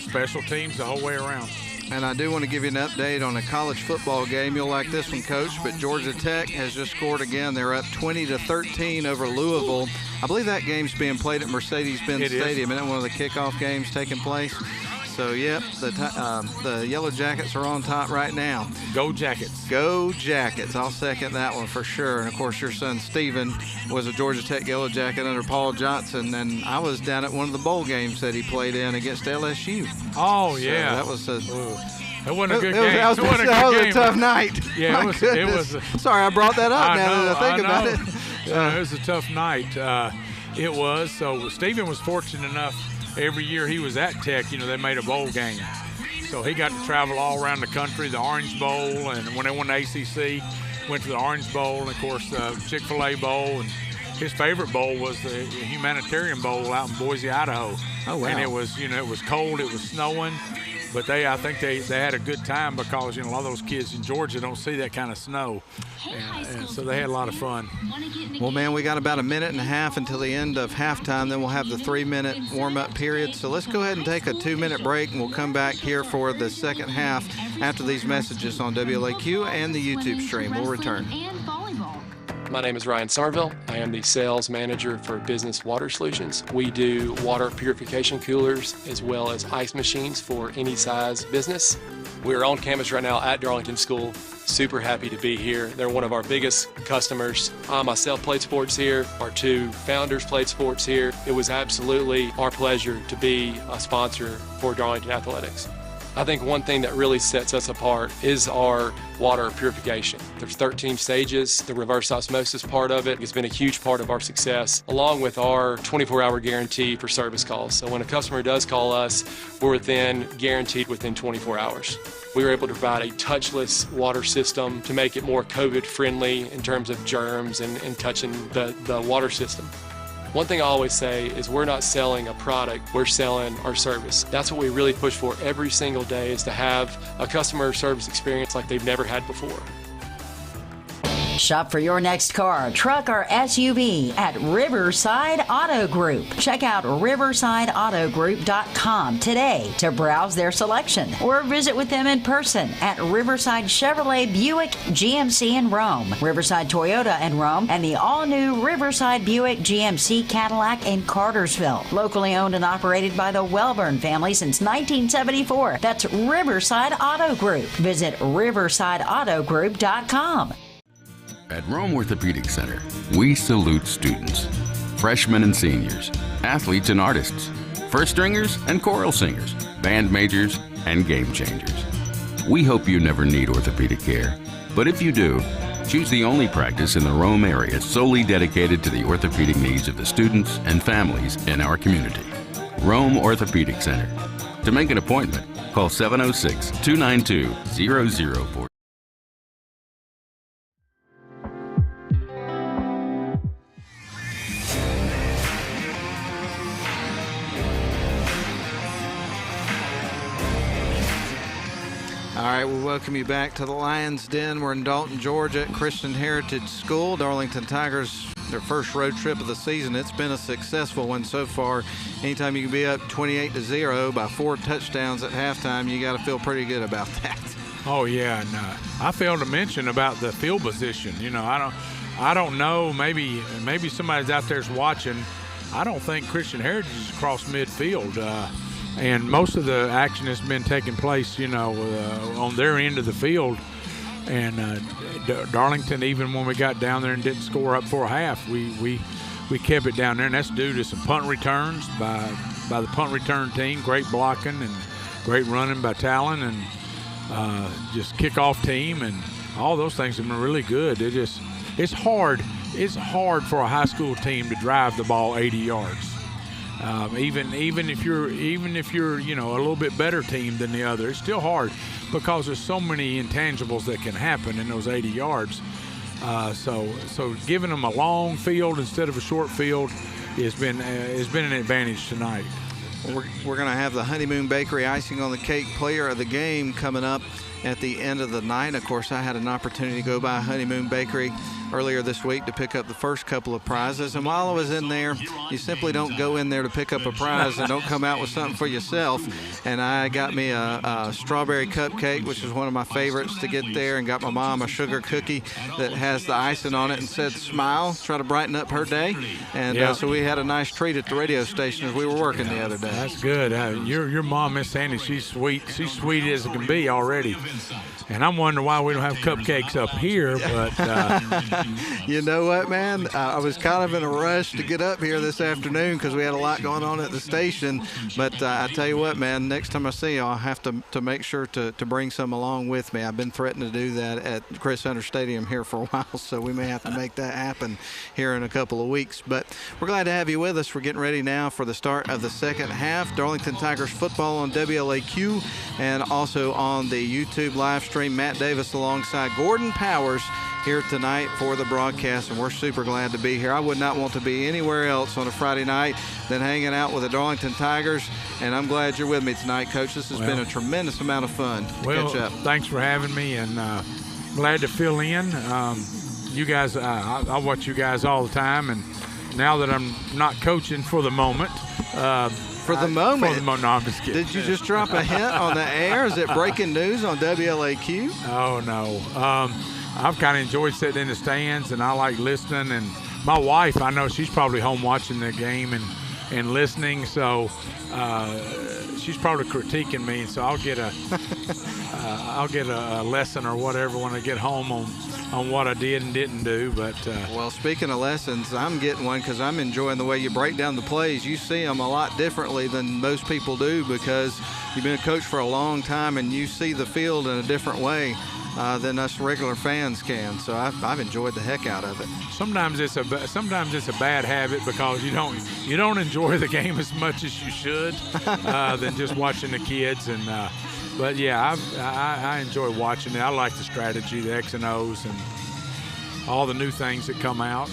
special teams the whole way around. And I do want to give you an update on a college football game. You'll like this one, Coach, but Georgia Tech has just scored again. They're up 20-13 over Louisville. I believe that game's being played at Mercedes-Benz Stadium. Isn't that one of the kickoff games taking place? So, yep, the Yellow Jackets are on top right now. Go Jackets. Go Jackets. I'll second that one for sure. And, of course, your son Steven was a Georgia Tech Yellow Jacket under Paul Johnson, and I was down at one of the bowl games that he played in against LSU. Oh, so yeah. That was it wasn't a good game. That was a tough night. Yeah, it was. Sorry, I brought that up now that I think about it. It was a tough night. It was. So Steven was fortunate enough. Every year he was at Tech, they made a bowl game. So he got to travel all around the country, the Orange Bowl, and when they won the ACC, went to the Orange Bowl, and, of course, the Chick-fil-A Bowl. And his favorite bowl was the Humanitarian Bowl out in Boise, Idaho. Oh, wow. And it was, it was cold, it was snowing, But I think they had a good time because, a lot of those kids in Georgia don't see that kind of snow. And so they had a lot of fun. Well, man, we got about a minute and a half until the end of halftime. Then we'll have the 3-minute warm-up period. So let's go ahead and take a 2-minute break, and we'll come back here for the second half after these messages on WLAQ and the YouTube stream. We'll return. My name is Ryan Somerville. I am the sales manager for Business Water Solutions. We do water purification coolers as well as ice machines for any size business. We're on campus right now at Darlington School. Super happy to be here. They're one of our biggest customers. I myself played sports here. Our two founders played sports here. It was absolutely our pleasure to be a sponsor for Darlington Athletics. I think one thing that really sets us apart is our water purification. There's 13 stages. The reverse osmosis part of it has been a huge part of our success, along with our 24-hour guarantee for service calls. So when a customer does call us, we're then guaranteed within 24 hours. We were able to provide a touchless water system to make it more COVID-friendly in terms of germs and touching the water system. One thing I always say is we're not selling a product, we're selling our service. That's what we really push for every single day, is to have a customer service experience like they've never had before. Shop for your next car, truck, or SUV at Riverside Auto Group. Check out riversideautogroup.com today to browse their selection, or visit with them in person at Riverside Chevrolet Buick GMC in Rome, Riverside Toyota in Rome, and the all-new Riverside Buick GMC Cadillac in Cartersville. Locally owned and operated by the Welburn family since 1974. That's Riverside Auto Group. Visit riversideautogroup.com. At Rome Orthopedic Center, we salute students, freshmen and seniors, athletes and artists, first stringers and choral singers, band majors and game changers. We hope you never need orthopedic care, but if you do, choose the only practice in the Rome area solely dedicated to the orthopedic needs of the students and families in our community. Rome Orthopedic Center. To make an appointment, call 706-292-0040. All right, we welcome you back to the Lions Den. We're in Dalton, Georgia at Christian Heritage School. Darlington Tigers, their first road trip of the season. It's been a successful one so far. Anytime you can be up 28-0 by 4 touchdowns at halftime, you got to feel pretty good about that. Oh yeah, and I failed to mention about the field position. I don't know. Maybe somebody's out there's watching. I don't think Christian Heritage is across midfield. And most of the action has been taking place, on their end of the field. And Darlington, even when we got down there and didn't score up for a half, we kept it down there. And that's due to some punt returns by the punt return team, great blocking and great running by Talon, and just kickoff team, and all those things have been really good. It's hard for a high school team to drive the ball 80 yards. Even if you're a little bit better team than the other, it's still hard because there's so many intangibles that can happen in those 80 yards. So giving them a long field instead of a short field has been an advantage tonight. We're going to have the Honeymoon Bakery Icing on the Cake Player of the Game coming up at the end of the night. Of course, I had an opportunity to go by Honeymoon Bakery earlier this week to pick up the first couple of prizes. And while I was in there, you simply don't go in there to pick up a prize and don't come out with something for yourself. And I got me a strawberry cupcake, which is one of my favorites to get there, and got my mom a sugar cookie that has the icing on it and said smile, try to brighten up her day. And so we had a nice treat at the radio station as we were working the other day. That's good. Your mom, Miss Sandy, she's sweet. She's sweet as it can be already. And I'm wondering why we don't have cupcakes up here, but you know what, man? I was kind of in a rush to get up here this afternoon because we had a lot going on at the station. But I tell you what, man, next time I see you, I'll have to make sure to bring some along with me. I've been threatening to do that at Chris Hunter Stadium here for a while, so we may have to make that happen here in a couple of weeks. But we're glad to have you with us. We're getting ready now for the start of the second half. Darlington Tigers football on WLAQ and also on the YouTube live stream stream. Matt Davis alongside Gordon Powers here tonight for the broadcast, and we're super glad to be here. I would not want to be anywhere else on a Friday night than hanging out with the Darlington Tigers, and I'm glad you're with me tonight, Coach. This has been a tremendous amount of fun to catch up. Thanks for having me, and glad to fill in. You guys, I watch you guys all the time, and now that I'm not coaching for the moment. For the moment? No, I'm just kidding. Did you just drop a hint on the air? Is it breaking news on WLAQ? Oh, no. I've kind of enjoyed sitting in the stands, and I like listening. And my wife, I know she's probably home watching the game and listening, so she's probably critiquing me. So I'll get a lesson or whatever when I get home on what I did and didn't do. But well, speaking of lessons, I'm getting one because I'm enjoying the way you break down the plays. You see them a lot differently than most people do because you've been a coach for a long time and you see the field in a different way than us regular fans can. So I've enjoyed the heck out of it. Sometimes it's a bad habit because you don't enjoy the game as much as you should than just watching the kids. And but yeah, I enjoy watching it. I like the strategy, the X and O's, and all the new things that come out,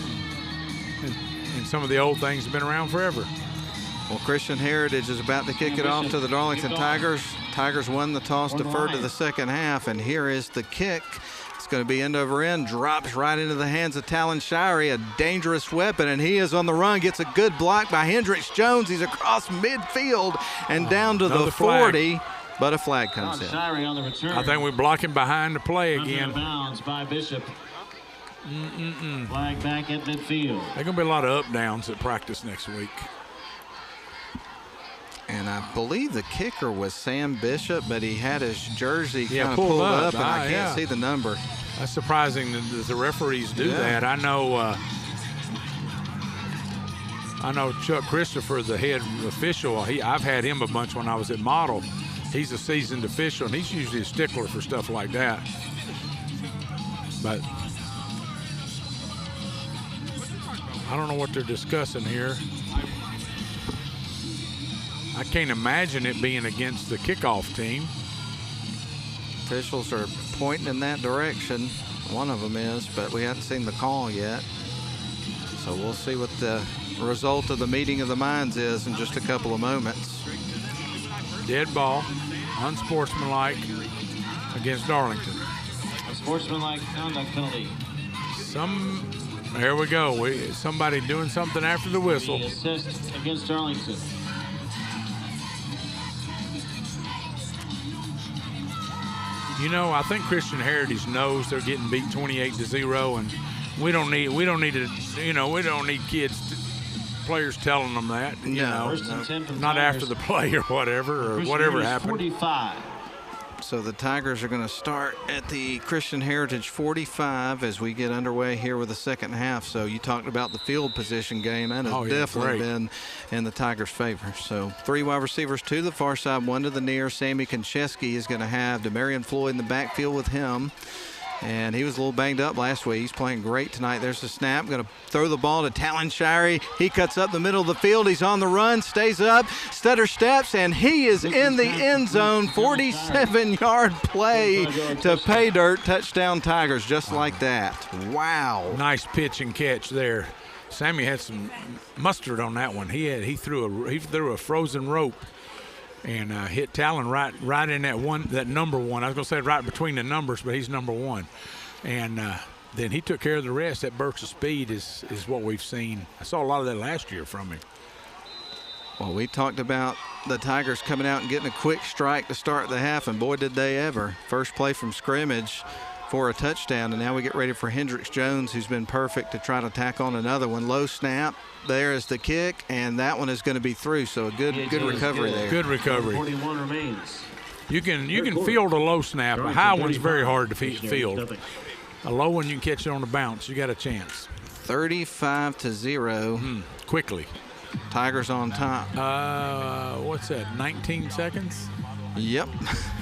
and some of the old things have been around forever. Well, Christian Heritage is about to kick it off to the Darlington Tigers. Tigers won the toss, deferred to the second half, and here is the kick. It's going to be end over end, drops right into the hands of Talon Shirey, a dangerous weapon, and he is on the run, gets a good block by Hendricks Jones. He's across midfield and down to the 40, but a flag comes in. I think we're blocking behind the play again. Bounds by Bishop. Flag back at midfield. There's going to be a lot of up-downs at practice next week. And I believe the kicker was Sam Bishop, but he had his jersey kind of pulled up, and I can't see the number. That's surprising that the referees do that. I know Chuck Christopher, the head official. I've had him a bunch when I was at Model. He's a seasoned official, and he's usually a stickler for stuff like that. But I don't know what they're discussing here. I can't imagine it being against the kickoff team. Officials are pointing in that direction. One of them is, but we haven't seen the call yet. So we'll see what the result of the meeting of the minds is in just a couple of moments. Dead ball, unsportsmanlike against Darlington. A sportsmanlike conduct penalty. There we go. Somebody doing something after the whistle. The assist against Darlington. You know, I think Christian Heritage knows they're getting beat 28-0, and we don't need players telling them that. Not after the play or whatever happened. 45. So the Tigers are going to start at the Christian Heritage 45 as we get underway here with the second half. So you talked about the field position game. That has definitely been in the Tigers' favor. So 3 wide receivers to the far side, 1 to the near. Sammy Konchesky is going to have Demarion Floyd in the backfield with him. And he was a little banged up last week. He's playing great tonight. There's the snap. Going to throw the ball to Talon Shirey. He cuts up the middle of the field. He's on the run, stays up, stutter steps, and he is in the end zone. 47-yard play to pay dirt. Touchdown Tigers, just like that. Wow. Nice pitch and catch there. Sammy had some mustard on that one. He threw a frozen rope and hit Talon right in that number 1. I was going to say right between the numbers, but he's number 1. And then he took care of the rest. That burst of speed is what we've seen. I saw a lot of that last year from him. Well, we talked about the Tigers coming out and getting a quick strike to start the half, and boy, did they ever. First play from scrimmage for a touchdown, and now we get ready for Hendricks Jones, who's been perfect to try to tack on another one. Low snap. There is the kick, and that one is going to be through. So a good recovery there. Good recovery. 41 remains. You can field a low snap. A high one's very hard to field. A low one you can catch it on the bounce. You got a chance. 35-0. Quickly. Tigers on top. What's that? 19 seconds. Yep.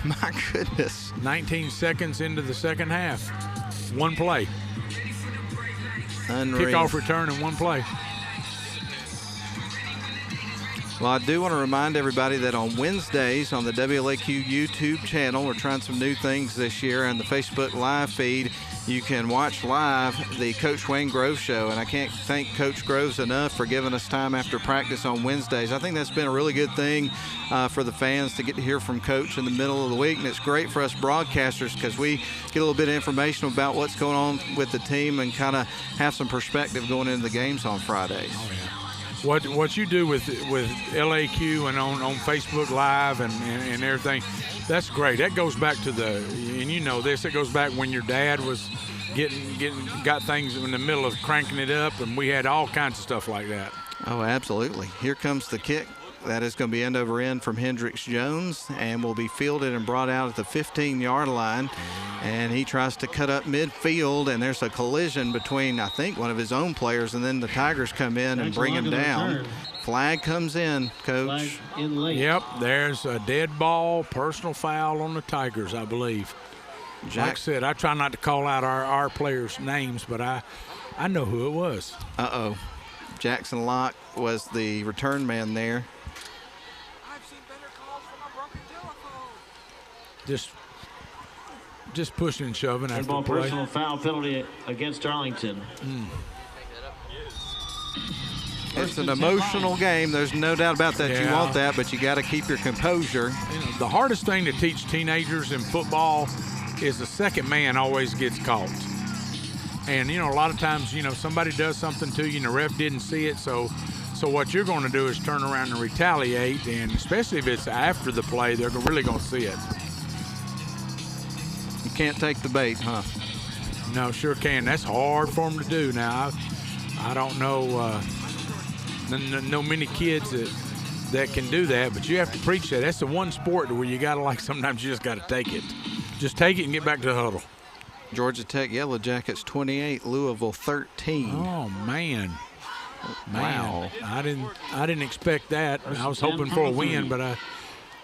My goodness. 19 seconds into the second half. 1 play. Unreal. Kickoff return in 1 play. Well, I do want to remind everybody that on Wednesdays on the WLAQ YouTube channel, we're trying some new things this year, and the Facebook Live feed, you can watch live the Coach Wayne Grove Show. And I can't thank Coach Groves enough for giving us time after practice on Wednesdays. I think that's been a really good thing for the fans to get to hear from Coach in the middle of the week. And it's great for us broadcasters because we get a little bit of information about what's going on with the team and kind of have some perspective going into the games on Fridays. Oh, yeah. What you do with LAQ and on Facebook Live and everything, that's great. That goes back to and you know this, it goes back when your dad was got things in the middle of cranking it up, and we had all kinds of stuff like that. Oh, absolutely. Here comes the kick. That is going to be end over end from Hendricks Jones and will be fielded and brought out at the 15-yard line. And he tries to cut up midfield, and there's a collision between, I think, one of his own players, and then the Tigers come in and bring him down. Flag comes in, Coach. Yep, there's a dead ball, personal foul on the Tigers, I believe. Like I said, I try not to call out our players' names, but I know who it was. Uh-oh. Jackson Locke was the return man there. Just pushing and shoving after the play. Personal foul penalty against Darlington. It's an emotional game. There's no doubt about that. Yeah. You want that, but you got to keep your composure. The hardest thing to teach teenagers in football is the second man always gets caught. And, you know, a lot of times, you know, somebody does something to you and the ref didn't see it. So what you're going to do is turn around and retaliate. And especially if it's after the play, they're really going to see it. You can't take the bait, huh? No, sure can. That's hard for them to do. Now, I don't know many kids that can do that, but you have to preach that. That's the one sport where you got to, like, sometimes you just got to take it. Just take it and get back to the huddle. Georgia Tech Yellow Jackets 28, Louisville 13. Oh, man. Wow. I didn't expect that. I was hoping for a win, but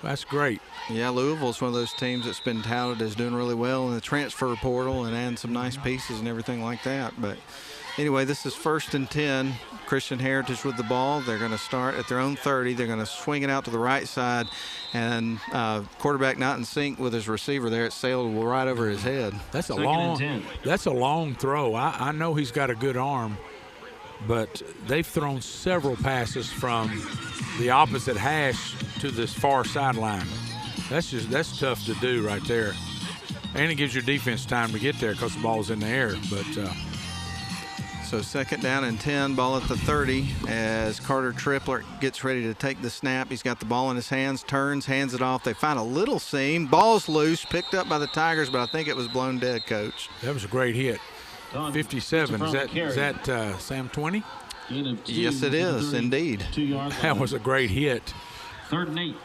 that's great. Yeah, Louisville's one of those teams that's been touted as doing really well in the transfer portal and adding some nice pieces and everything like that. But anyway, this is 1st and 10. Christian Heritage with the ball. They're going to start at their own 30. They're going to swing it out to the right side, and quarterback not in sync with his receiver there. It sailed right over his head. That's a long throw. I know he's got a good arm, but they've thrown several passes from the opposite hash to this far sideline. That's tough to do right there, and it gives your defense time to get there because the ball's in the air. But so 2nd down and 10, ball at the 30 as Carter Triplett gets ready to take the snap. He's got the ball in his hands, turns, hands it off. They find a little seam. Ball's loose, picked up by the Tigers, but I think it was blown dead, Coach. That was a great hit. 57. Is that Sam 20? Yes, it is, indeed. That was a great hit. 3rd and 8.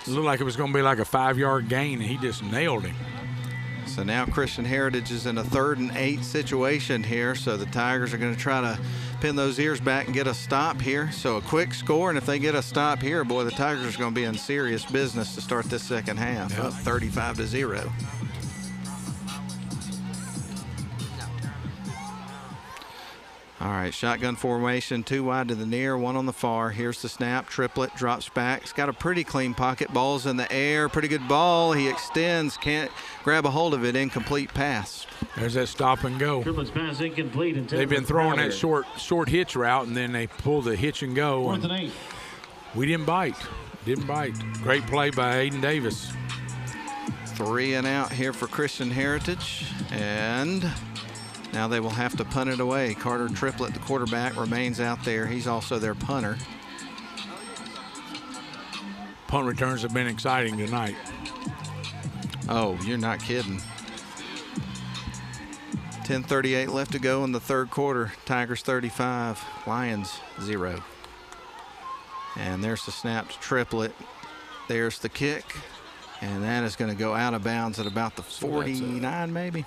It looked like it was going to be like a 5-yard gain, and he just nailed him. So now Christian Heritage is in a 3rd and 8 situation here. So the Tigers are going to try to pin those ears back and get a stop here. So a quick score, and if they get a stop here, boy, the Tigers are going to be in serious business to start this second half. Yep. Up 35-0. All right, shotgun formation, 2 wide to the near, 1 on the far. Here's the snap. Triplett drops back. He's got a pretty clean pocket. Ball's in the air. Pretty good ball. He extends. Can't grab a hold of it. Incomplete pass. There's that stop and go. Triplett's pass incomplete. They've been throwing that short hitch route, and then they pull the hitch and go. 4th and 8. We didn't bite. Great play by Aiden Davis. 3 and out here for Christian Heritage. And now they will have to punt it away. Carter Triplett, the quarterback, remains out there. He's also their punter. Punt returns have been exciting tonight. Oh, you're not kidding. 10:38 left to go in the 3rd quarter. Tigers 35, Lions 0. And there's the snap to Triplett. There's the kick. And that is going to go out of bounds at about the 49 maybe.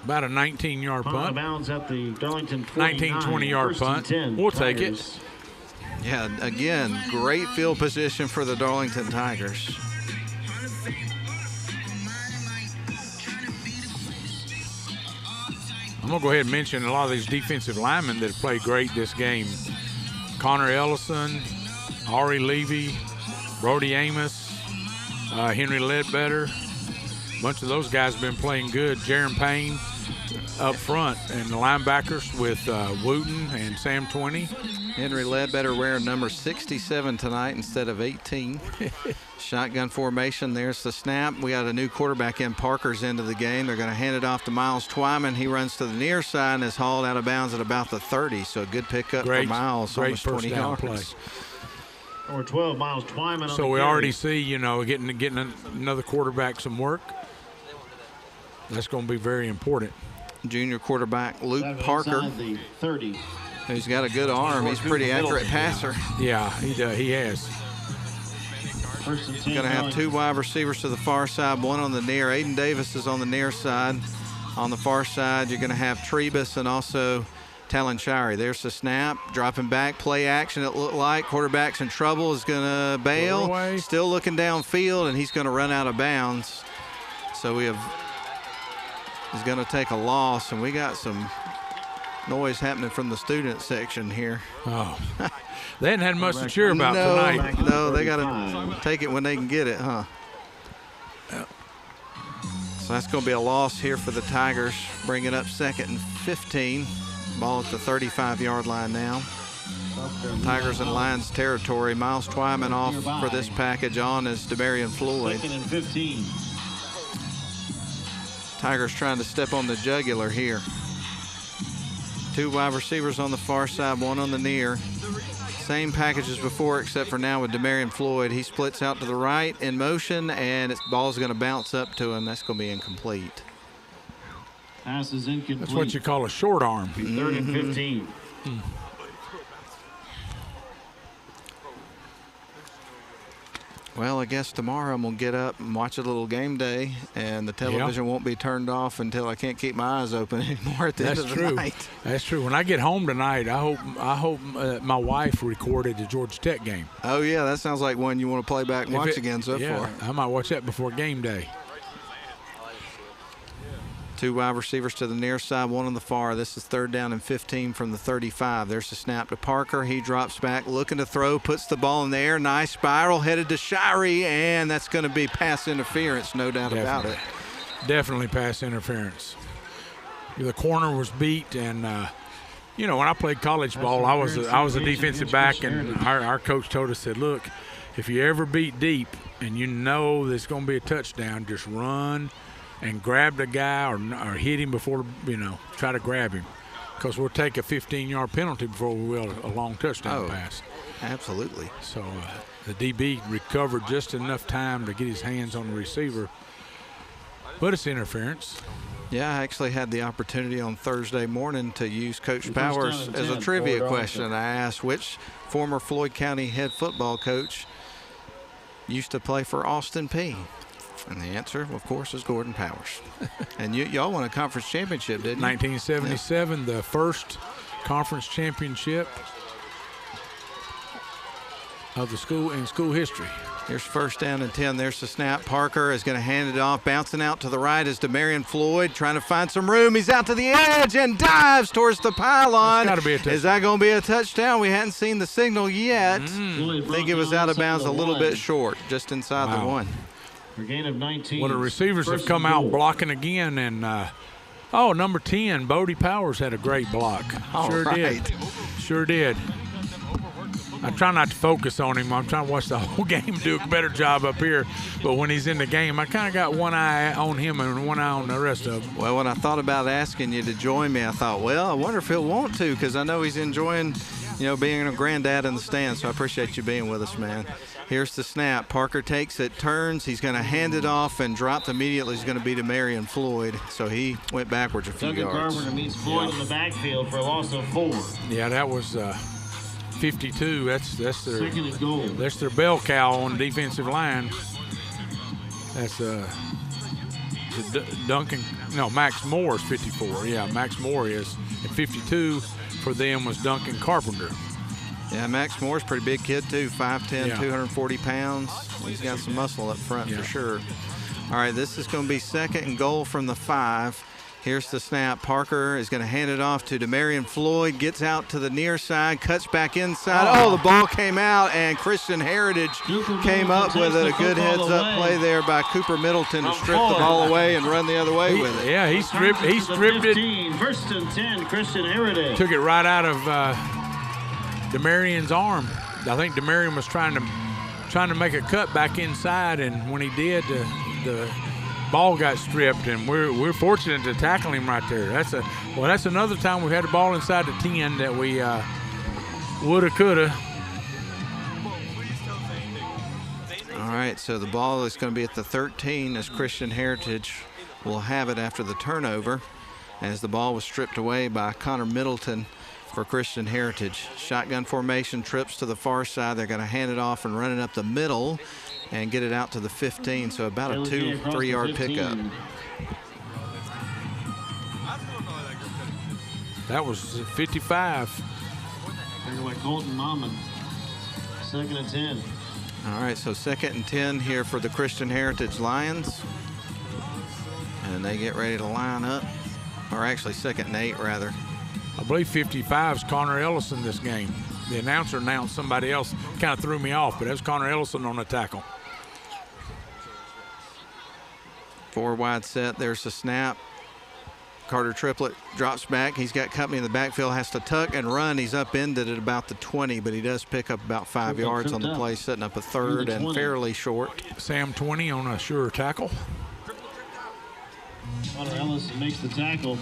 About a 19-yard punt. Out of bounds at the Darlington 20-yard punt. We'll take it. Yeah, again, great field position for the Darlington Tigers. I'm going to go ahead and mention a lot of these defensive linemen that have played great this game. Connor Ellison, Ari Levy, Brody Amos, Henry Ledbetter. A bunch of those guys have been playing good. Jaron Payne up front, and the linebackers with Wooten and Sam 20. Henry Ledbetter wearing number 67 tonight instead of 18. Shotgun formation. There's the snap. We got a new quarterback in. Parker's into the game. They're going to hand it off to Miles Twyman. He runs to the near side and is hauled out of bounds at about the 30. So a good pickup for Miles. Great almost 20 yards. play. Number 12, Miles Twyman. So we already see, getting another quarterback some work. That's going to be very important. Junior quarterback Luke Parker. The 30. He's got a good arm. He's a pretty accurate passer. Yeah, he has. Going to have 2 wide receivers to the far side, 1 on the near. Aiden Davis is on the near side. On the far side, you're going to have Trebus and also Talon Shirey. There's the snap, dropping back, play action. It looked like quarterback's in trouble, is going to bail. Still looking downfield, and he's going to run out of bounds. So he's going to take a loss, and we got some noise happening from the student section here. Oh, they hadn't had much to cheer about tonight. No, they got to take it when they can get it, huh? So that's going to be a loss here for the Tigers. Bring it up 2nd and 15. Ball at the 35-yard line now. Tigers in Lions territory. Miles Twyman off for this package. On is DeMarion Floyd. 2nd and 15. Tigers trying to step on the jugular here. 2 wide receivers on the far side, 1 on the near. Same package as before, except for now with DeMarion Floyd. He splits out to the right in motion, and its ball's going to bounce up to him. That's going to be incomplete. Pass is incomplete. That's what you call a short arm. 3rd and 15. Well, I guess tomorrow I'm going to get up and watch a little game day, and the television won't be turned off until I can't keep my eyes open anymore at the end of the night. That's true. When I get home tonight, I hope my wife recorded the Georgia Tech game. Oh, yeah, that sounds like one you want to play back and watch again so far. I might watch that before game day. 2 wide receivers to the near side, 1 on the far. This is 3rd down and 15 from the 35. There's the snap to Parker. He drops back, looking to throw, puts the ball in the air. Nice spiral, headed to Shirey, and that's going to be pass interference, no doubt about it. Definitely pass interference. The corner was beat, and when I played college ball, I was a defensive back, and our coach told us, said, look, if you ever beat deep and you know there's going to be a touchdown, just run and grab the guy or hit him before, try to grab him. Because we'll take a 15-yard penalty before we will a long touchdown pass. Absolutely. So the DB recovered just enough time to get his hands on the receiver. But it's interference. Yeah, I actually had the opportunity on Thursday morning to use Coach Powers as a trivia question. I asked which former Floyd County head football coach used to play for Austin Peay. And the answer, of course, is Gordon Powers. And y'all won a conference championship, didn't you? 1977, the first conference championship of the school in school history. Here's 1st down and 10. There's the snap. Parker is going to hand it off. Bouncing out to the right is DeMarion Floyd trying to find some room. He's out to the edge and dives towards the pylon. That's gotta be a touchdown. Is that going to be a touchdown? We hadn't seen the signal yet. I think it was out of bounds a little bit short, just inside the 1. For gain of 19. Well, the receivers have come out blocking again, and number 10, Bodie Powers had a great block. Sure did. I try not to focus on him. I'm trying to watch the whole game, do a better job up here. But when he's in the game, I kind of got one eye on him and one eye on the rest of them. Well, when I thought about asking you to join me, I thought, well, I wonder if he'll want to, because I know he's enjoying, being a granddad in the stands. So I appreciate you being with us, man. Here's the snap. Parker takes it, turns. He's going to hand it off and dropped immediately. He's going to be DeMarion Floyd. So he went backwards a few Duncan yards. Carpenter meets Floyd in the backfield for a loss of 4. Yeah, that was 52. That's their 2nd and goal. That's their bell cow on the defensive line. That's Max Moore is 54. Yeah, Max Moore is. And 52 for them was Duncan Carpenter. Yeah, Max Moore's a pretty big kid, too. 5'10", 240 pounds. He's got some muscle up front for sure. All right, this is going to be 2nd and goal from the 5. Here's the snap. Parker is going to hand it off to Demarion Floyd. Gets out to the near side, cuts back inside. Oh, the ball came out, and Christian Heritage came up with it. A good heads-up play there by Cooper Middleton to strip the ball away and run the other way with it. Yeah, he stripped it. 1st and 10, Christian Heritage. Took it right out of Demarion's arm. I think Demarion was trying to make a cut back inside, and when he did, the ball got stripped, and we're fortunate to tackle him right there. That's another time we had the ball inside the 10 that we woulda, coulda. All right, so the ball is going to be at the 13 as Christian Heritage will have it after the turnover, as the ball was stripped away by Connor Middleton for Christian Heritage. Shotgun formation, trips to the far side. They're going to hand it off and run it up the middle and get it out to the 15, so about a 2-3-yard pickup. That was 55. By Colton Mauman. 2nd and 10. All right, so 2nd and 10 here for the Christian Heritage Lions. And they get ready to line up, or actually 2nd and 8 rather. I believe 55 is Connor Ellison this game. The announcer announced somebody else, kind of threw me off, but that's Connor Ellison on the tackle. 4 wide set, there's the snap. Carter Triplett drops back. He's got company in the backfield, has to tuck and run. He's upended at about the 20, but he does pick up about 5 yards on the play, setting up a 3rd and fairly short. Sam 20 on a sure tackle. Connor Ellison makes the tackle.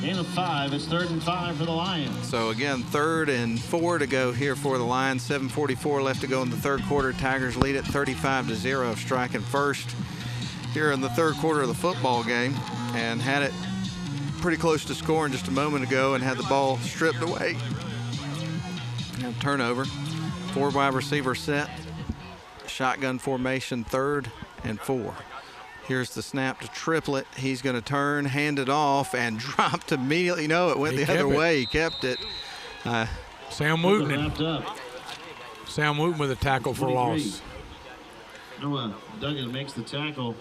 Gain of 5. It's 3rd and 5 for the Lions. So again, 3rd and 4 to go here for the Lions. 7:44 left to go in the 3rd quarter. Tigers lead at 35-0, striking first here in the 3rd quarter of the football game, and had it pretty close to scoring just a moment ago and had the ball stripped away. Now turnover. 4 wide receiver set. Shotgun formation, 3rd and 4. Here's the snap to Triplett. He's going to turn, hand it off, and dropped immediately. No, it went the other way. He kept it. Sam Wooten. Sam Wooten with a tackle for loss. Noah Duggan makes the tackle.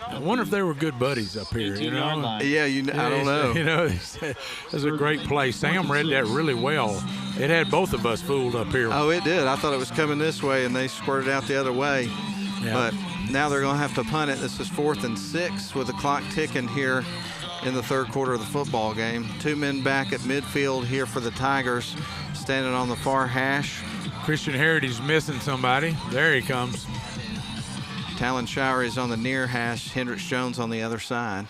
I wonder if they were good buddies up here. You know? Yeah, I don't know. You know, it was a great play. Sam read that really well. It had both of us fooled up here. Oh, it did. I thought it was coming this way, and they squirted out the other way. Yeah. But now they're going to have to punt it. This is 4th and 6 with the clock ticking here in the 3rd quarter of the football game. 2 men back at midfield here for the Tigers, standing on the far hash. Christian Heritage missing somebody. There he comes. Talon Shower is on the near hash. Hendricks Jones on the other side.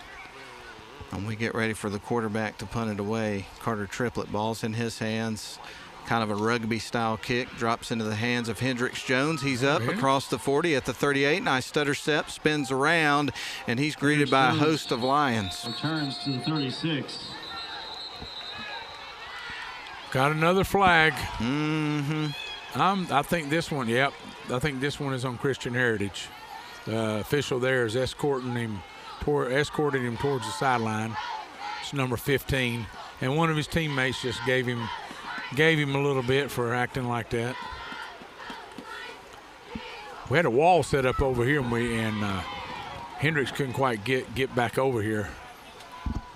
And we get ready for the quarterback to punt it away. Carter Triplett, ball's in his hands. Kind of a rugby-style kick. Drops into the hands of Hendricks Jones. He's up across the 40 at the 38. Nice stutter step. Spins around, and he's greeted by a host of Lions. Returns to the 36. Got another flag. Mm-hmm. I think this one, I think this one is on Christian Heritage. The official there is escorting him towards the sideline. It's number 15, and one of his teammates just gave him a little bit for acting like that. We had a wall set up over here, and Hendricks couldn't quite get back over here.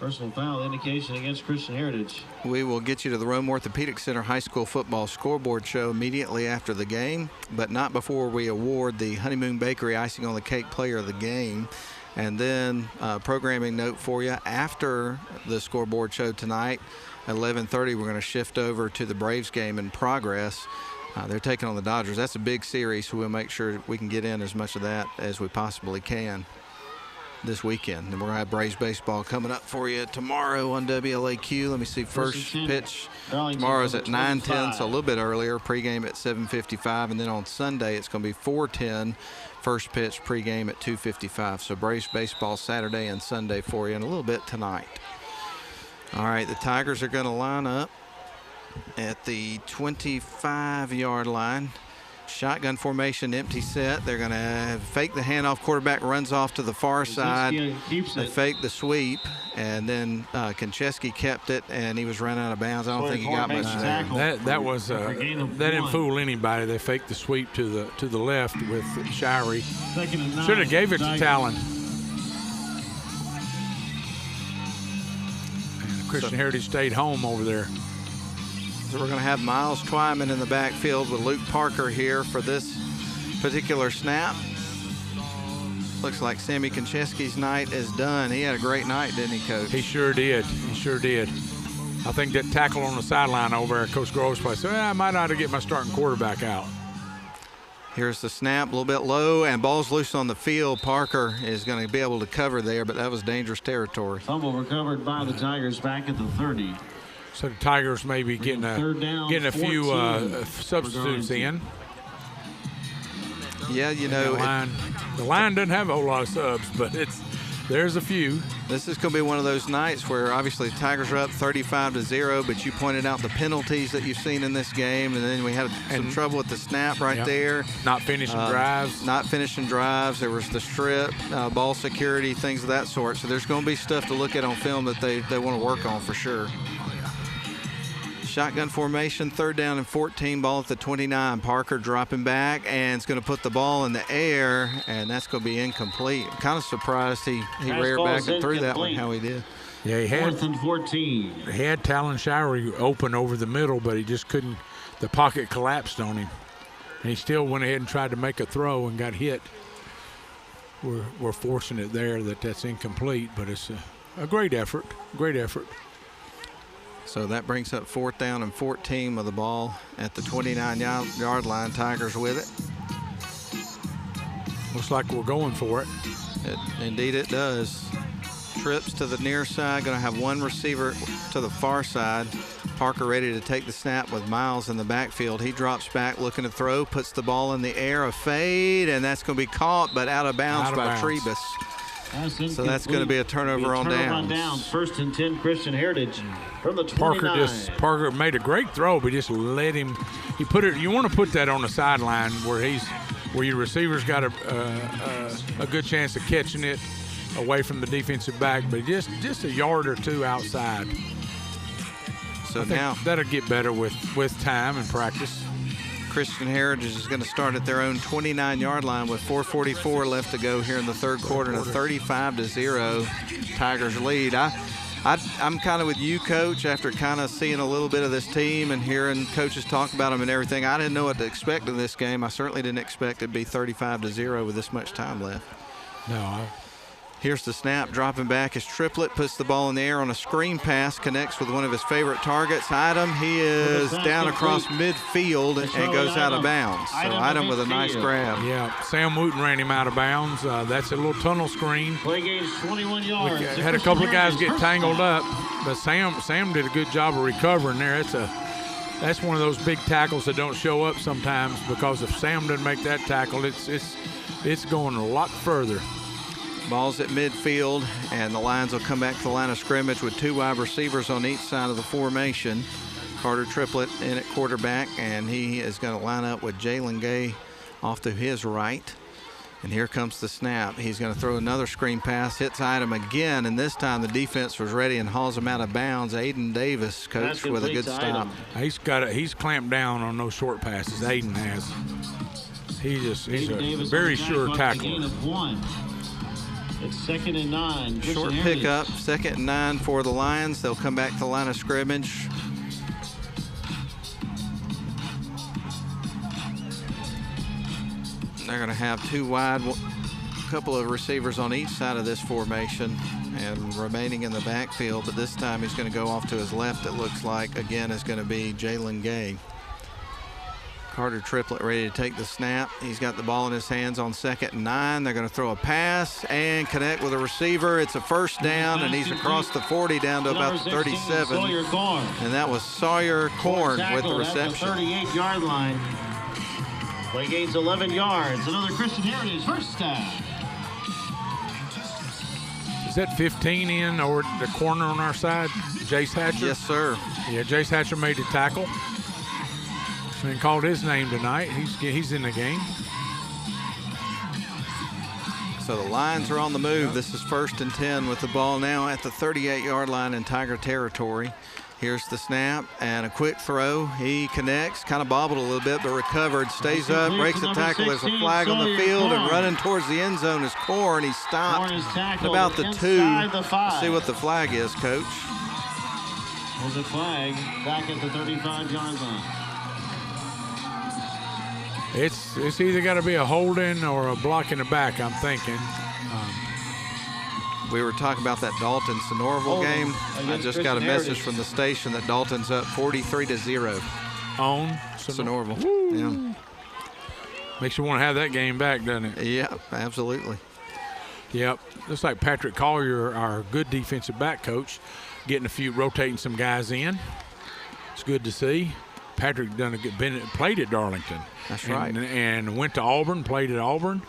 Personal foul indication against Christian Heritage. We will get you to the Rome Orthopedic Center High School Football Scoreboard Show immediately after the game, but not before we award the Honeymoon Bakery Icing on the Cake Player of the Game. And then programming note for you, after the scoreboard show tonight at 11:30, we're going to shift over to the Braves game in progress. They're taking on the Dodgers. That's a big series, so we'll make sure we can get in as much of that as we possibly can this weekend. And we're going to have Braves baseball coming up for you tomorrow on WLAQ. Let me see, first pitch tomorrow's at 9:10, so a little bit earlier. Pregame at 7:55, and then on Sunday it's going to be 4:10. First pitch pregame at 2:55. So Braves baseball Saturday and Sunday for you, and a little bit tonight. All right, the Tigers are going to line up at the 25-yard line. Shotgun formation, empty set. They're going to fake the handoff. Quarterback runs off to the far side. They fake the sweep, and then Konchesky kept it, and he was run out of bounds. I don't think he got much there. That didn't fool anybody. They faked the sweep to the left with Shirey. Should have gave it to Talon. Christian Heritage stayed home over there. So we're going to have Miles Twyman in the backfield with Luke Parker here for this particular snap. Looks like Sammy Konchesky's night is done. He had a great night, didn't he, Coach? He sure did. He sure did. I think that tackle on the sideline over at Coach Grove's place, I might ought to get my starting quarterback out. Here's the snap, a little bit low, and ball's loose on the field. Parker is going to be able to cover there, but that was dangerous territory. Fumble recovered by the Tigers back at the 30. So the Tigers may be getting a few substitutes in. Yeah, you know, the line doesn't have a whole lot of subs, but there's a few. This is going to be one of those nights where obviously the Tigers are up 35-0, but you pointed out the penalties that you've seen in this game, and then we had some trouble with the snap there. Not finishing drives. Not finishing drives. There was the strip, ball security, things of that sort. So there's going to be stuff to look at on film that they want to work on for sure. Shotgun formation, 3rd down and 14, ball at the 29. Parker dropping back, and it's going to put the ball in the air, and that's going to be incomplete. I'm kind of surprised he reared back and threw that one how he did. Yeah, he had 4th and 14. He had Talon Showery open over the middle, but he just couldn't. The pocket collapsed on him, and he still went ahead and tried to make a throw and got hit. We're forcing it there that's incomplete, but it's a great effort. Great effort. So that brings up 4th down and 14 with the ball at the 29-yard line. Tigers with it. Looks like we're going for it. Indeed it does. Trips to the near side. Going to have one receiver to the far side. Parker ready to take the snap with Miles in the backfield. He drops back looking to throw, puts the ball in the air, a fade, and that's going to be caught but out of bounds by Trebus. So that's going to be a turnover on downs. 1st and 10, Christian Heritage from the 29. Parker made a great throw, but just let him. He put it. You want to put that on the sideline where your receiver's got a good chance of catching it away from the defensive back, but just a yard or two outside. So now that'll get better with time and practice. Christian Heritage is going to start at their own 29-yard line with 4:44 left to go here in the 3rd quarter, and a 35-0 Tigers lead. I'm kind of with you, Coach, after kind of seeing a little bit of this team and hearing coaches talk about them and everything. I didn't know what to expect in this game. I certainly didn't expect it to be 35-0 with this much time left. No. Here's the snap, dropping back as Triplett puts the ball in the air on a screen pass, connects with one of his favorite targets, Idem. He is down across midfield and goes out of bounds. So Idem with a nice grab. Yeah, Sam Wooten ran him out of bounds. That's a little tunnel screen. Play gain's 21 yards. We had a couple of guys get tangled up, but Sam did a good job of recovering there. That's one of those big tackles that don't show up sometimes, because if Sam doesn't make that tackle, it's going a lot further. Ball's at midfield, and the Lions will come back to the line of scrimmage with 2 wide receivers on each side of the formation. Carter Triplett in at quarterback, and he is going to line up with Jalen Gay off to his right. And here comes the snap. He's going to throw another screen pass, hits Idem again, and this time the defense was ready and hauls him out of bounds. Aiden Davis, coach, with a good stop. He's clamped down on those short passes. Aiden has. He's a very sure tackler. It's 2nd and 9. Short pickup, 2nd and 9 for the Lions. They'll come back to the line of scrimmage. They're going to have 2 wide, a couple of receivers on each side of this formation and remaining in the backfield, but this time he's going to go off to his left. It looks like, again, is going to be Jalen Gay. Carter Triplett ready to take the snap. He's got the ball in his hands on 2nd and 9. They're going to throw a pass and connect with a receiver. It's a 1st down, and he's across the 40 down to about the 37. And that was Sawyer Korn with the reception. At the 38-yard line. Play gains 11 yards. Another Christian Heritage 1st down. Is that 15 in or the corner on our side? Jace Hatcher? Yes, sir. Yeah, Jace Hatcher made the tackle. And called his name tonight. He's in the game. So the Lions are on the move. This is 1st and 10 with the ball now at the 38-yard line in Tiger territory. Here's the snap and a quick throw. He connects, kind of bobbled a little bit, but recovered, stays up, breaks the tackle. There's a flag on the field, and running towards the end zone is Korn. He stopped at about the 2. Let's see what the flag is, Coach. There's a flag back at the 35-yard line. It's either got to be a holding or a block in the back, I'm thinking. We were talking about that Dalton-Sonoraville game. I just got a message from the station that Dalton's up 43-0. On Sonoraville. Yeah. Makes you want to have that game back, doesn't it? Yeah, absolutely. Yep. Looks like Patrick Collier, our good defensive back coach, rotating some guys in. It's good to see. Patrick played at Darlington. That's right. And went to Auburn, played at Auburn,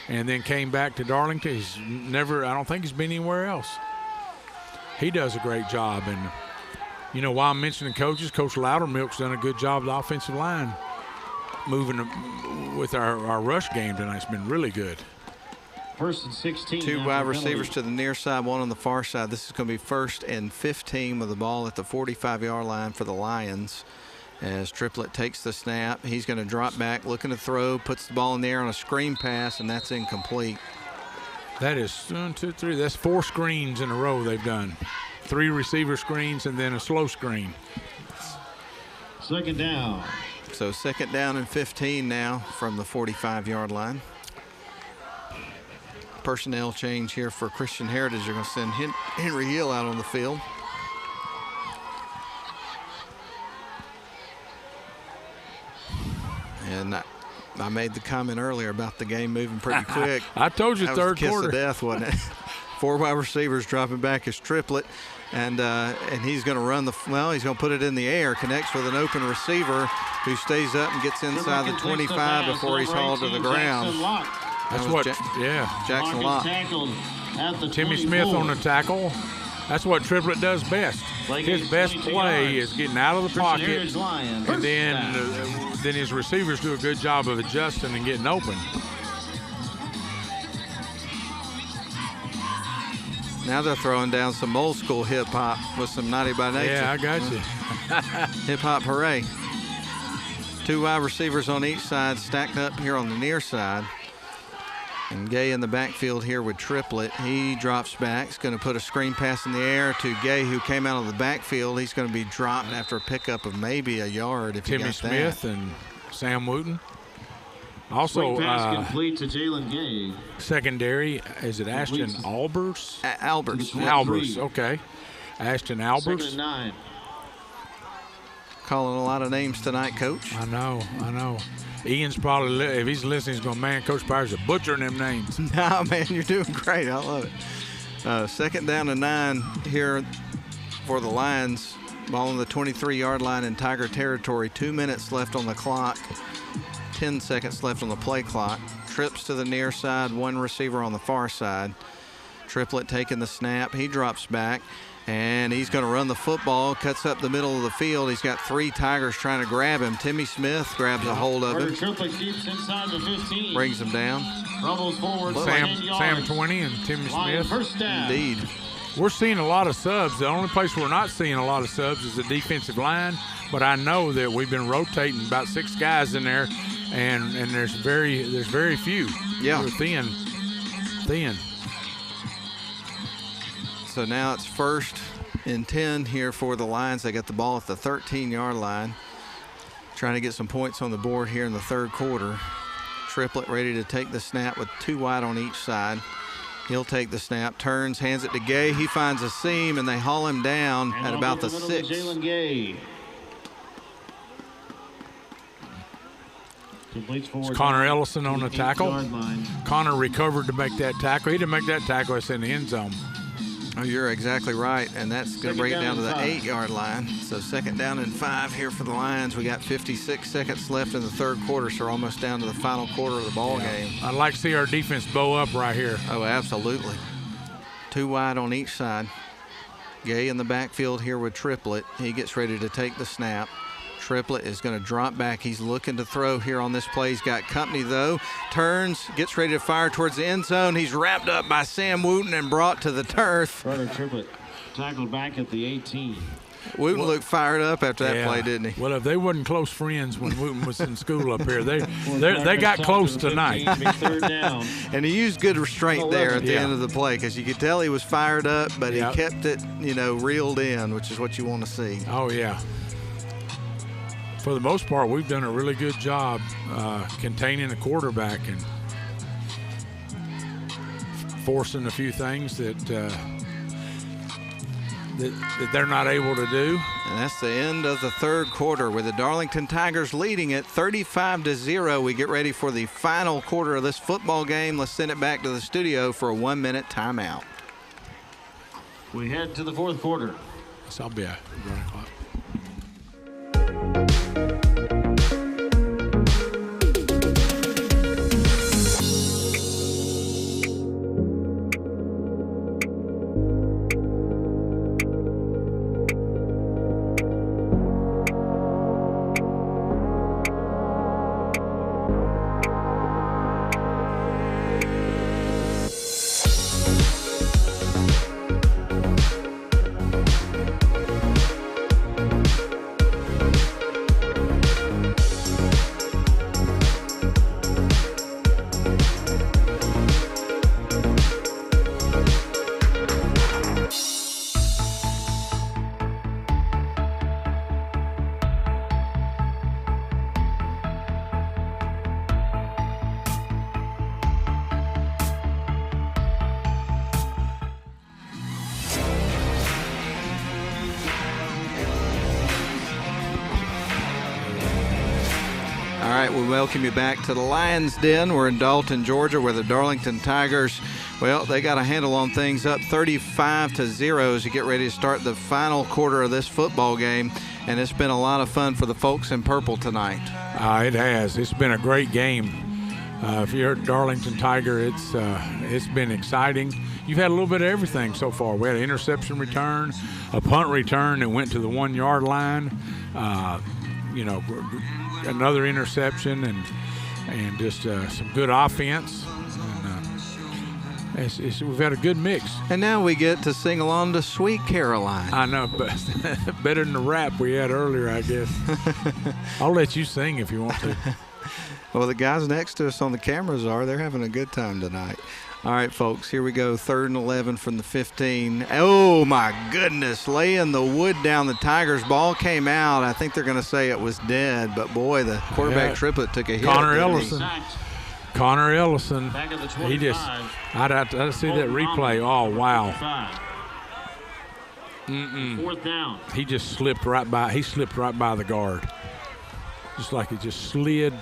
and then came back to Darlington. I don't think he's been anywhere else. He does a great job. And, while I'm mentioning coaches, Coach Loudermilk's done a good job of the offensive line moving with our rush game tonight. It's been really good. First and 16. 2 wide receivers to the near side, 1 on the far side. This is going to be 1st and 15 with the ball at the 45-yard line for the Lions. As Triplett takes the snap, he's going to drop back, looking to throw, puts the ball in the air on a screen pass, and that's incomplete. That is 1, 2, 3. That's 4 screens in a row they've done. 3 receiver screens and then a slow screen. Second down. So 2nd down and 15 now from the 45-yard line. Personnel change here for Christian Heritage. They're going to send Henry Hill out on the field. And I made the comment earlier about the game moving pretty quick. I told you, third kiss quarter. Of death, wasn't it? 4 wide receivers dropping back as Triplett, and he's going to run he's going to put it in the air, connects with an open receiver who stays up and gets inside the 25 before he's hauled to the ground. That's Jackson Locke. Timmy Smith on the tackle. That's what Triplett does best. His best play is getting out of the pocket, and then his receivers do a good job of adjusting and getting open. Now they're throwing down some old school hip hop with some Naughty by Nature. Yeah, I got you. Hip hop hooray. 2 wide receivers on each side stacked up here on the near side. And Gay in the backfield here with Triplett. He drops back. He's going to put a screen pass in the air to Gay, who came out of the backfield. He's going to be dropped after a pickup of maybe a yard if he got that. Timmy Smith and Sam Wooten. Also, complete to Jalen Gay. Secondary, is it Ashton Albers? Albers. Albers, okay. Ashton Albers. 2nd and 9. Calling a lot of names tonight, Coach. I know. Ian's probably, if he's listening, he's going, man, Coach Byers is butchering them names. No, man, you're doing great. I love it. 2nd down and 9 here for the Lions. Ball on the 23-yard line in Tiger territory. 2 minutes left on the clock. 10 seconds left on the play clock. Trips to the near side, 1 receiver on the far side. Triplett taking the snap. He drops back, and he's going to run the football, cuts up the middle of the field. He's got 3 Tigers trying to grab him. Timmy Smith grabs a hold of him. Triplett keeps inside the 15. Brings him down. Rumbles forward. Sam 20 and Timmy Smith. First down. Indeed. We're seeing a lot of subs. The only place we're not seeing a lot of subs is the defensive line, but I know that we've been rotating about 6 guys in there, and there's very few. Yeah. We're thin. So now it's 1st and 10 here for the Lions. They got the ball at the 13-yard line, trying to get some points on the board here in the 3rd quarter. Triplett ready to take the snap with 2 wide on each side. He'll take the snap, turns, hands it to Gay. He finds a seam, and they haul him down at about the 6. Jalen Gay. It's Connor Ellison on the tackle. Connor recovered to make that tackle. He didn't make that tackle. It's in the end zone. Oh, you're exactly right, and that's going to bring it down to the 8-yard line. So 2nd down and 5 here for the Lions. We got 56 seconds left in the 3rd quarter, so we're almost down to the final quarter of the ball game. I'd like to see our defense bow up right here. Oh, absolutely. 2 wide on each side. Gay in the backfield here with Triplett. He gets ready to take the snap. Triplett is going to drop back. He's looking to throw here on this play. He's got company, though. Turns, gets ready to fire towards the end zone. He's wrapped up by Sam Wooten and brought to the turf. Triplett tackled back at the 18. Wooten looked fired up after that play, didn't he? Well, if they wasn't close friends when Wooten was in school up here, they got close tonight. And he used good restraint there at the end of the play because you could tell he was fired up, but he kept it, reeled in, which is what you want to see. Oh, yeah. For the most part, we've done a really good job containing the quarterback and forcing a few things that they're not able to do. And that's the end of the third quarter with the Darlington Tigers leading it 35-0. We get ready for the final quarter of this football game. Let's send it back to the studio for a 1-minute timeout. We head to the fourth quarter. So I'll be a running clock. All right, we welcome you back to the Lions Den. We're in Dalton, Georgia, where the Darlington Tigers, well, they got a handle on things, up 35-0 as you get ready to start the final quarter of this football game. And it's been a lot of fun for the folks in purple tonight. It has. It's been a great game. If you're a Darlington Tiger, it's been exciting. You've had a little bit of everything so far. We had an interception return, a punt return that went to the 1-yard line, another interception, and just some good offense. And, we've had a good mix. And now we get to sing along to Sweet Caroline. I know, but better than the rap we had earlier, I guess. I'll let you sing if you want to. Well, the guys next to us on the cameras they're having a good time tonight. All right, folks, here we go. 3rd and 11 from the 15. Oh, my goodness. Laying the wood down. The Tigers' ball came out. I think they're going to say it was dead, but, boy, the quarterback triplet took a hit. Connor Ellison. He just – I'd see that replay. Oh, wow. Fourth down. He just slipped right by – he slipped right by the guard. Just like it just slid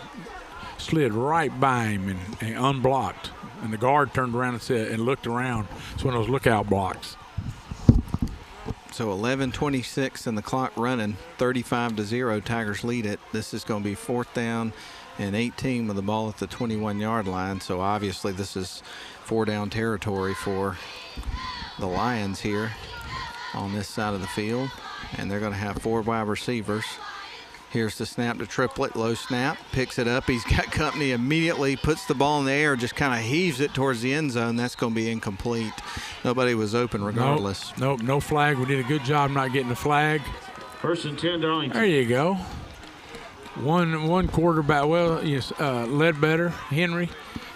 right by him and unblocked. And the guard turned around and looked around. It's one of those lookout blocks. So 11:26 and the clock running, 35-0. Tigers lead it. This is going to be 4th down and 18 with the ball at the 21-yard line. So obviously this is 4-down territory for the Lions here on this side of the field. And they're going to have 4 wide receivers. Here's the snap to Triplet, low snap, picks it up. He's got company immediately, puts the ball in the air, just kind of heaves it towards the end zone. That's going to be incomplete. Nobody was open regardless. Nope, no flag. We did a good job not getting the flag. 1st and 10, Darlington. There you go. One quarterback, Ledbetter, Henry,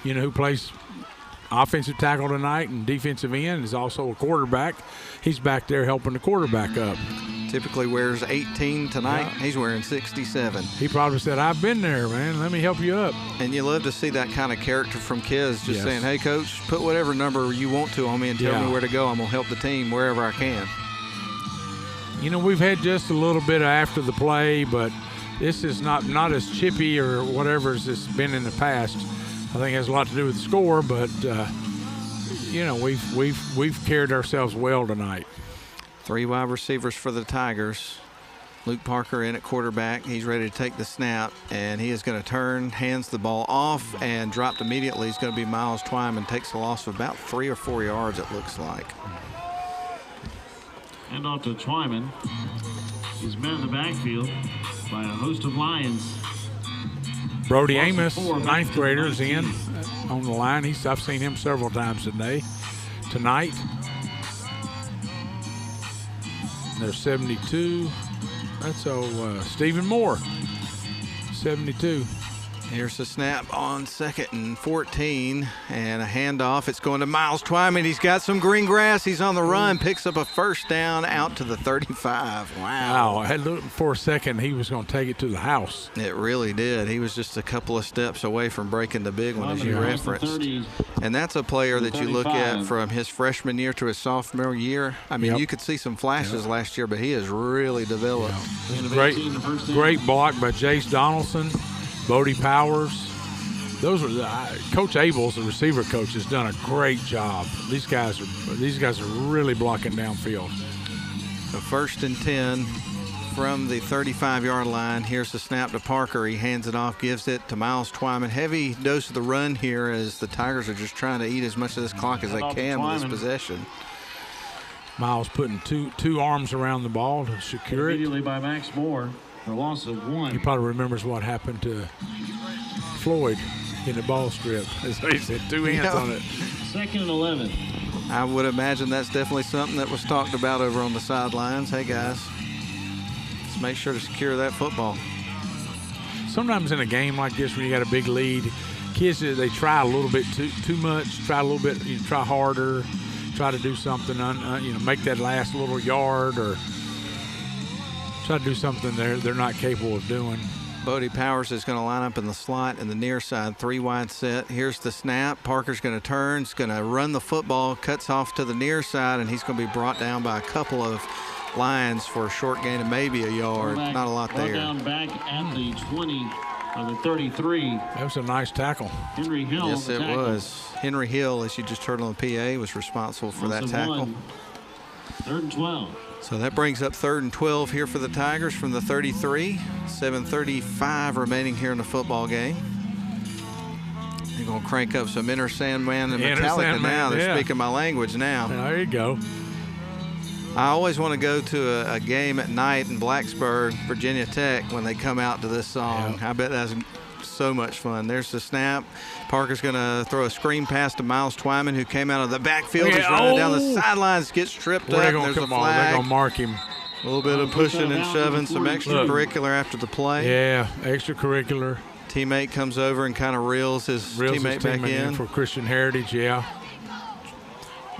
who plays offensive tackle tonight and defensive end, is also a quarterback. He's back there helping the quarterback up. Typically wears 18 tonight. Yeah. He's wearing 67. He probably said, I've been there, man. Let me help you up. And you love to see that kind of character from kids, just saying, hey, Coach, put whatever number you want to on me and tell me where to go. I'm going to help the team wherever I can. We've had just a little bit of after the play, but this is not as chippy or whatever as it's been in the past. I think it has a lot to do with the score, but, we've carried ourselves well tonight. 3 wide receivers for the Tigers. Luke Parker in at quarterback. He's ready to take the snap, and he is going to turn, hands the ball off, and dropped immediately. He's going to be Miles Twyman. Takes a loss of about 3 or 4 yards, it looks like. And off to Twyman. He's met in the backfield by a host of Lions. Brody Amos, 9th grader, is in on the line. I've seen him several times tonight. There's 72. That's Stephen Moore, 72. Here's the snap on 2nd and 14, and a handoff. It's going to Miles Twyman. He's got some green grass. He's on the run, picks up a first down out to the 35. Wow. I had looked for a second he was going to take it to the house. It really did. He was just a couple of steps away from breaking the big one, as you referenced. And that's a player that you look at from his freshman year to his sophomore year. I mean, you could see some flashes last year, but he has really developed. Great block by Jace Donaldson. Bodie Powers. Those are Coach Abels, the receiver coach, has done a great job. These guys are really blocking downfield. So 1st and 10 from the 35-yard line. Here's the snap to Parker. He hands it off, gives it to Miles Twyman. Heavy dose of the run here as the Tigers are just trying to eat as much of this clock as they can with this possession. Miles putting two arms around the ball to secure it. Immediately by Max Moore. For a loss of 1. He probably remembers what happened to Floyd in the ball strip. As he said, 2 hands on it. 2nd and 11. I would imagine that's definitely something that was talked about over on the sidelines. Hey, guys, let's make sure to secure that football. Sometimes in a game like this when you got a big lead, kids, they try a little bit too much, try a little bit, try harder, try to do something, make that last little yard or try to do something they're not capable of doing. Bodie Powers is going to line up in the slot in the near side, 3 wide set. Here's the snap. Parker's going to turn. He's going to run the football, cuts off to the near side, and he's going to be brought down by a couple of lines for a short gain of maybe a yard. Not a lot there. Down back at the 20 or the 33. That was a nice tackle. Henry Hill. Yes, it was. Henry Hill, as you just heard on the PA, was responsible for that tackle. 3rd and 12. So that brings up 3rd and 12 here for the Tigers from the 33. 7:35 remaining here in the football game. They're going to crank up some Inner Sandman and Metallica now. They're speaking my language now. There you go. I always want to go to a game at night in Blacksburg, Virginia Tech, when they come out to this song. Yeah. I bet that's so much fun. There's the snap. Parker's going to throw a screen pass to Miles Twyman, who came out of the backfield. He's running down the sidelines, gets tripped up. There's a flag. They're going to mark him. A little bit of pushing and shoving, some extracurricular after the play. Yeah, extracurricular. Teammate comes over and kind of reels his teammate back in. For Christian Heritage, yeah.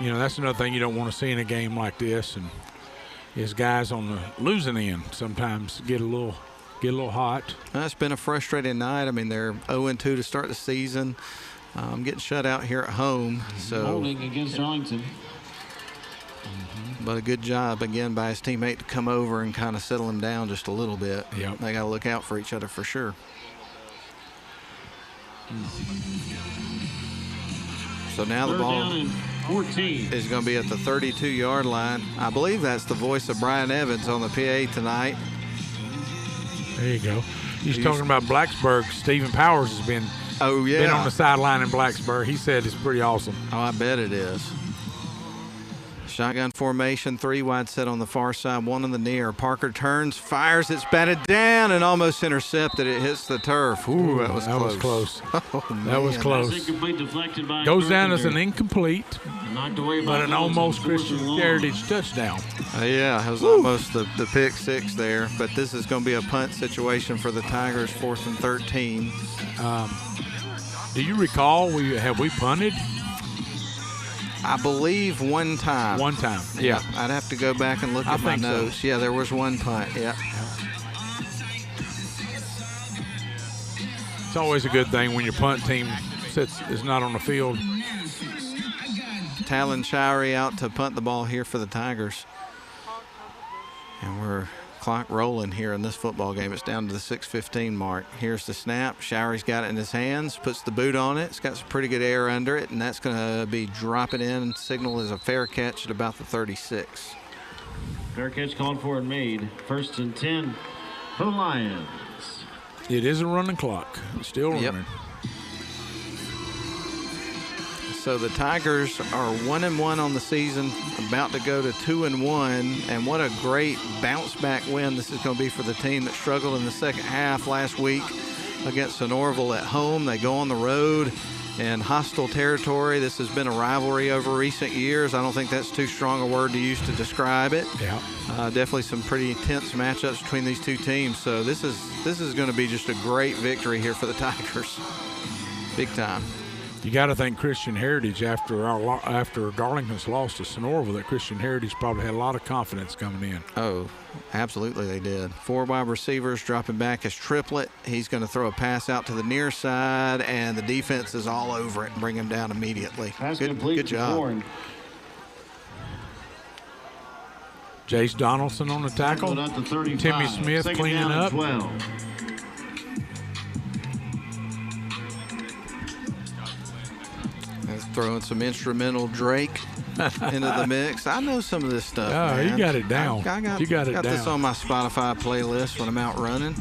That's another thing you don't want to see in a game like this, and is guys on the losing end sometimes get a little hot. It's been a frustrating night. I mean, they're 0-2 to start the season. Getting shut out here at home. So holding against Darlington. But a good job again by his teammate to come over and kind of settle him down just a little bit. Yep. They got to look out for each other for sure. So now the ball is going to be at the 32-yard line. I believe that's the voice of Brian Evans on the PA tonight. There you go. He's talking about Blacksburg. Stephen Powers has been been on the sideline in Blacksburg. He said it's pretty awesome. Oh, I bet it is. Shotgun formation, 3 wide set on the far side, 1 in the near. Parker turns, fires, it's batted down and almost intercepted. It hits the turf. Ooh, that was close. Oh, that was close. Goes down as an incomplete, but an almost Christian Heritage touchdown. Yeah, it was almost the pick 6 there, but this is going to be a punt situation for the Tigers, 4th and 13. Do you recall have we punted? I believe one time. One time. Yeah. I'd have to go back and look at my notes. So. Yeah, there was one punt. Yeah. It's always a good thing when your punt team is not on the field. Talon Showery out to punt the ball here for the Tigers. And we're clock rolling here in this football game. It's down to the 6:15 mark. Here's the snap. Showery's got it in his hands, puts the boot on it. It's got some pretty good air under it, and that's going to be dropping in. Signal is a fair catch at about the 36. Fair catch called for and made. 1st and 10 for the Lions. It is a running clock. It's still running. Yep. So the Tigers are 1-1 on the season, about to go to 2-1, and what a great bounce-back win this is going to be for the team that struggled in the second half last week against Sonoraville at home. They go on the road in hostile territory. This has been a rivalry over recent years. I don't think that's too strong a word to use to describe it. Yeah. Definitely some pretty tense matchups between these two teams. So this is going to be just a great victory here for the Tigers. Big time. You got to think Christian Heritage, after Darlington's lost to Sonoraville, that Christian Heritage probably had a lot of confidence coming in. Oh, absolutely they did. 4 wide receivers dropping back as Triplet. He's going to throw a pass out to the near side, and the defense is all over it and bring him down immediately. Good job. Jace Donaldson on the tackle. Timmy Smith cleaning up. Throwing some instrumental Drake into the mix. I know some of this stuff. Oh, man. you got it down. I got this on my Spotify playlist when I'm out running.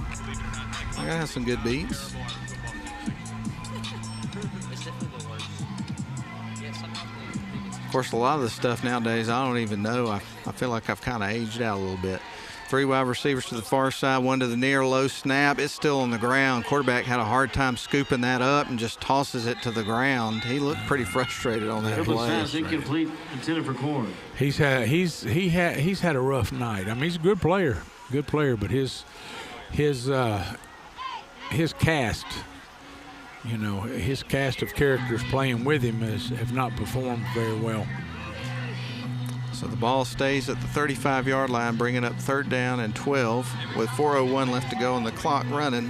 I got some good beats. Of course, a lot of the stuff nowadays I don't even know. I feel like I've kind of aged out a little bit. 3 wide receivers to the far side, 1 to the near, low snap. It's still on the ground. Quarterback had a hard time scooping that up and just tosses it to the ground. He looked pretty frustrated on that play. Pass incomplete, intended for Corn. He's had a rough night. I mean, he's a good player, but his cast, his cast of characters playing with him have not performed very well. So the ball stays at the 35-yard line, bringing up 3rd down and 12 with 4:01 left to go and the clock running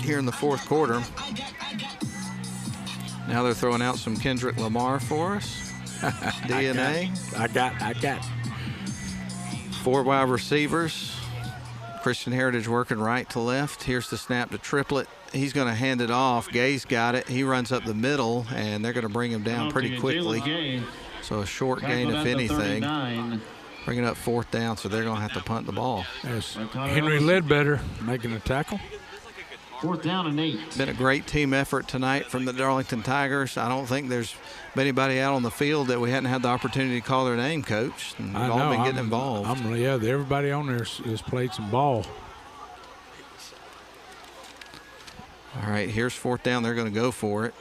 here in the 4th quarter. Now they're throwing out some Kendrick Lamar for us. DNA. I got. 4 wide receivers. Christian Heritage working right to left. Here's the snap to Triplet. He's going to hand it off. Gay's got it. He runs up the middle, and they're going to bring him down pretty quickly. So a short gain, if anything. Bringing up 4th down, so they're going to have to punt the ball. There's Henry Ledbetter making a tackle. 4th down and 8. Been a great team effort tonight from the Darlington Tigers. I don't think there's anybody out on the field that we hadn't had the opportunity to call their name, Coach. And we've all been getting involved. Everybody on there has played some ball. All right, here's 4th down. They're going to go for it.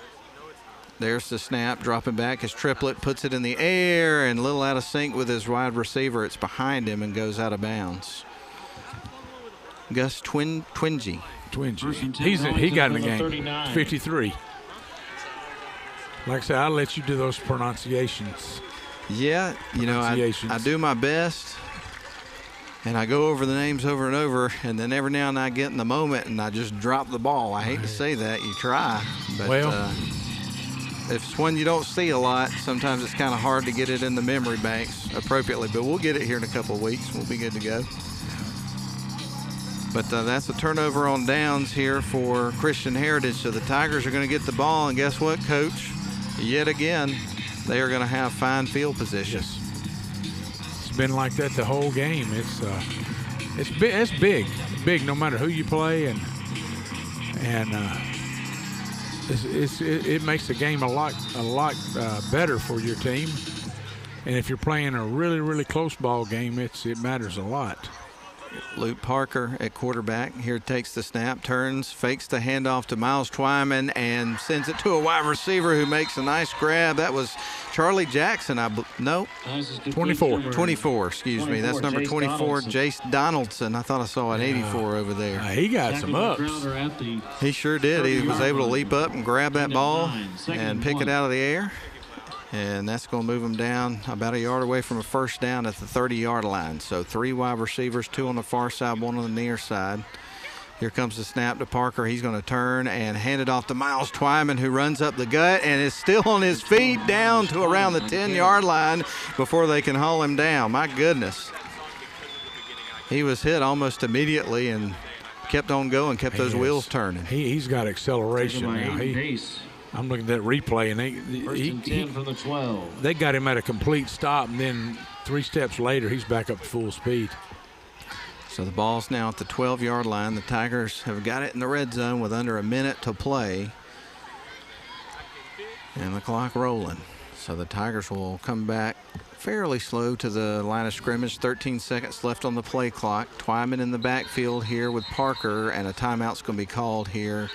There's the snap, dropping back as Triplet puts it in the air and a little out of sync with his wide receiver. It's behind him and goes out of bounds. Gus Twingy. He got in the game. 53. Like I said, I'll let you do those pronunciations. Yeah, I do my best. And I go over the names over and over, and then every now and then I get in the moment and I just drop the ball. I hate to say that. You try. But if it's one you don't see a lot, sometimes it's kind of hard to get it in the memory banks appropriately. But we'll get it here in a couple of weeks. We'll be good to go. But that's a turnover on downs here for Christian Heritage. So the Tigers are going to get the ball. And guess what, Coach? Yet again, they are going to have fine field position. Yes. It's been like that the whole game. It's big no matter who you play, and it makes the game a lot better for your team. And if you're playing a really, really close ball game, it matters a lot. Luke Parker at quarterback. Here takes the snap, turns, fakes the handoff to Miles Twyman, and sends it to a wide receiver who makes a nice grab. That was Charlie Jackson. 24, excuse me. That's number 24, Jace Donaldson. I thought I saw an 84 over there. He got some ups. He sure did. He was able to leap up and grab that ball and pick it out of the air. And that's going to move him down about a yard away from a 1st down at the 30-yard line. So 3 wide receivers, 2 on the far side, 1 on the near side. Here comes the snap to Parker. He's going to turn and hand it off to Miles Twyman, who runs up the gut and is still on his feet down to around the 10-yard line before they can haul him down. My goodness. He was hit almost immediately and kept on going, kept those wheels turning. He's got acceleration now. I'm looking at that replay, and they got him at a complete stop, and then 3 steps later, he's back up to full speed. So the ball's now at the 12-yard line. The Tigers have got it in the red zone with under a minute to play. And the clock rolling. So the Tigers will come back fairly slow to the line of scrimmage. 13 seconds left on the play clock. Twyman in the backfield here with Parker, and a timeout's going to be called here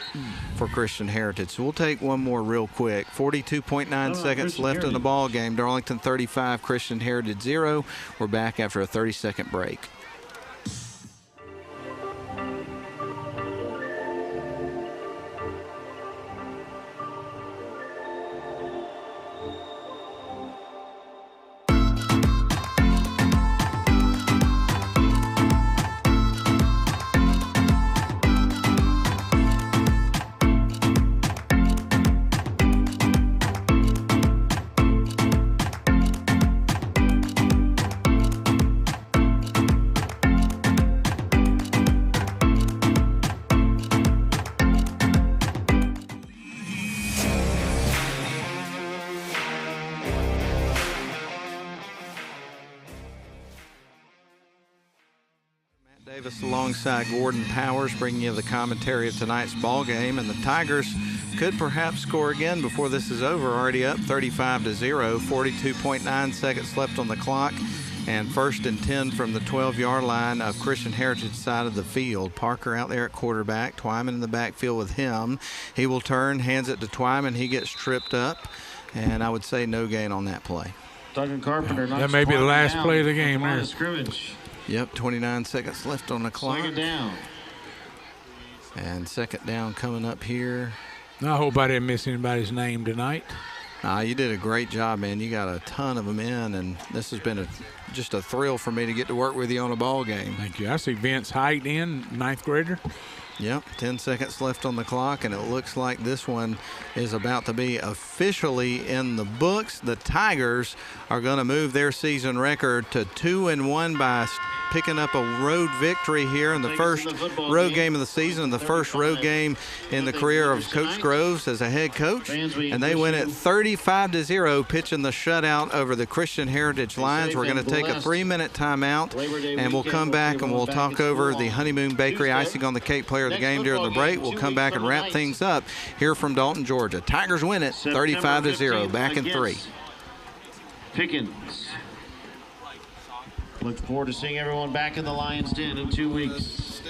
for Christian Heritage. So we'll take one more real quick. 42.9 seconds left in the ball game. Darlington 35, Christian Heritage 0. We're back after a 30-second break. Davis alongside Gordon Powers bringing you the commentary of tonight's ball game, and the Tigers could perhaps score again before this is over. Already up 35-0, 42.9 seconds left on the clock, and 1st and 10 from the 12-yard line of Christian Heritage side of the field. Parker out there at quarterback, Twyman in the backfield with him. He will turn, hands it to Twyman. He gets tripped up, and I would say no gain on that play. Duncan Carpenter. That may be the last play of the game there. Scrimmage. Yep, 29 seconds left on the clock. Second down. And second down coming up here. I hope I didn't miss anybody's name tonight. You did a great job, man. You got a ton of them in, and this has been just a thrill for me to get to work with you on a ball game. Thank you. I see Vince Height in, 9th grader. Yep, 10 seconds left on the clock, and it looks like this one is about to be officially in the books. The Tigers are going to move their season record to 2-1 by picking up a road victory here in the first road game of the season, and the first road game in the career of Coach Groves as a head coach. And they win it 35-0, pitching the shutout over the Christian Heritage Lions. We're going to take a 3-minute timeout, and we'll come back and we'll talk over the Honeymoon Bakery icing on the cake player of the game during the break. We'll come back and wrap things up here from Dalton, Georgia. Tigers win it 35-0, back in 3. Pickens. Look forward to seeing everyone back in the Lions Den in 2 weeks.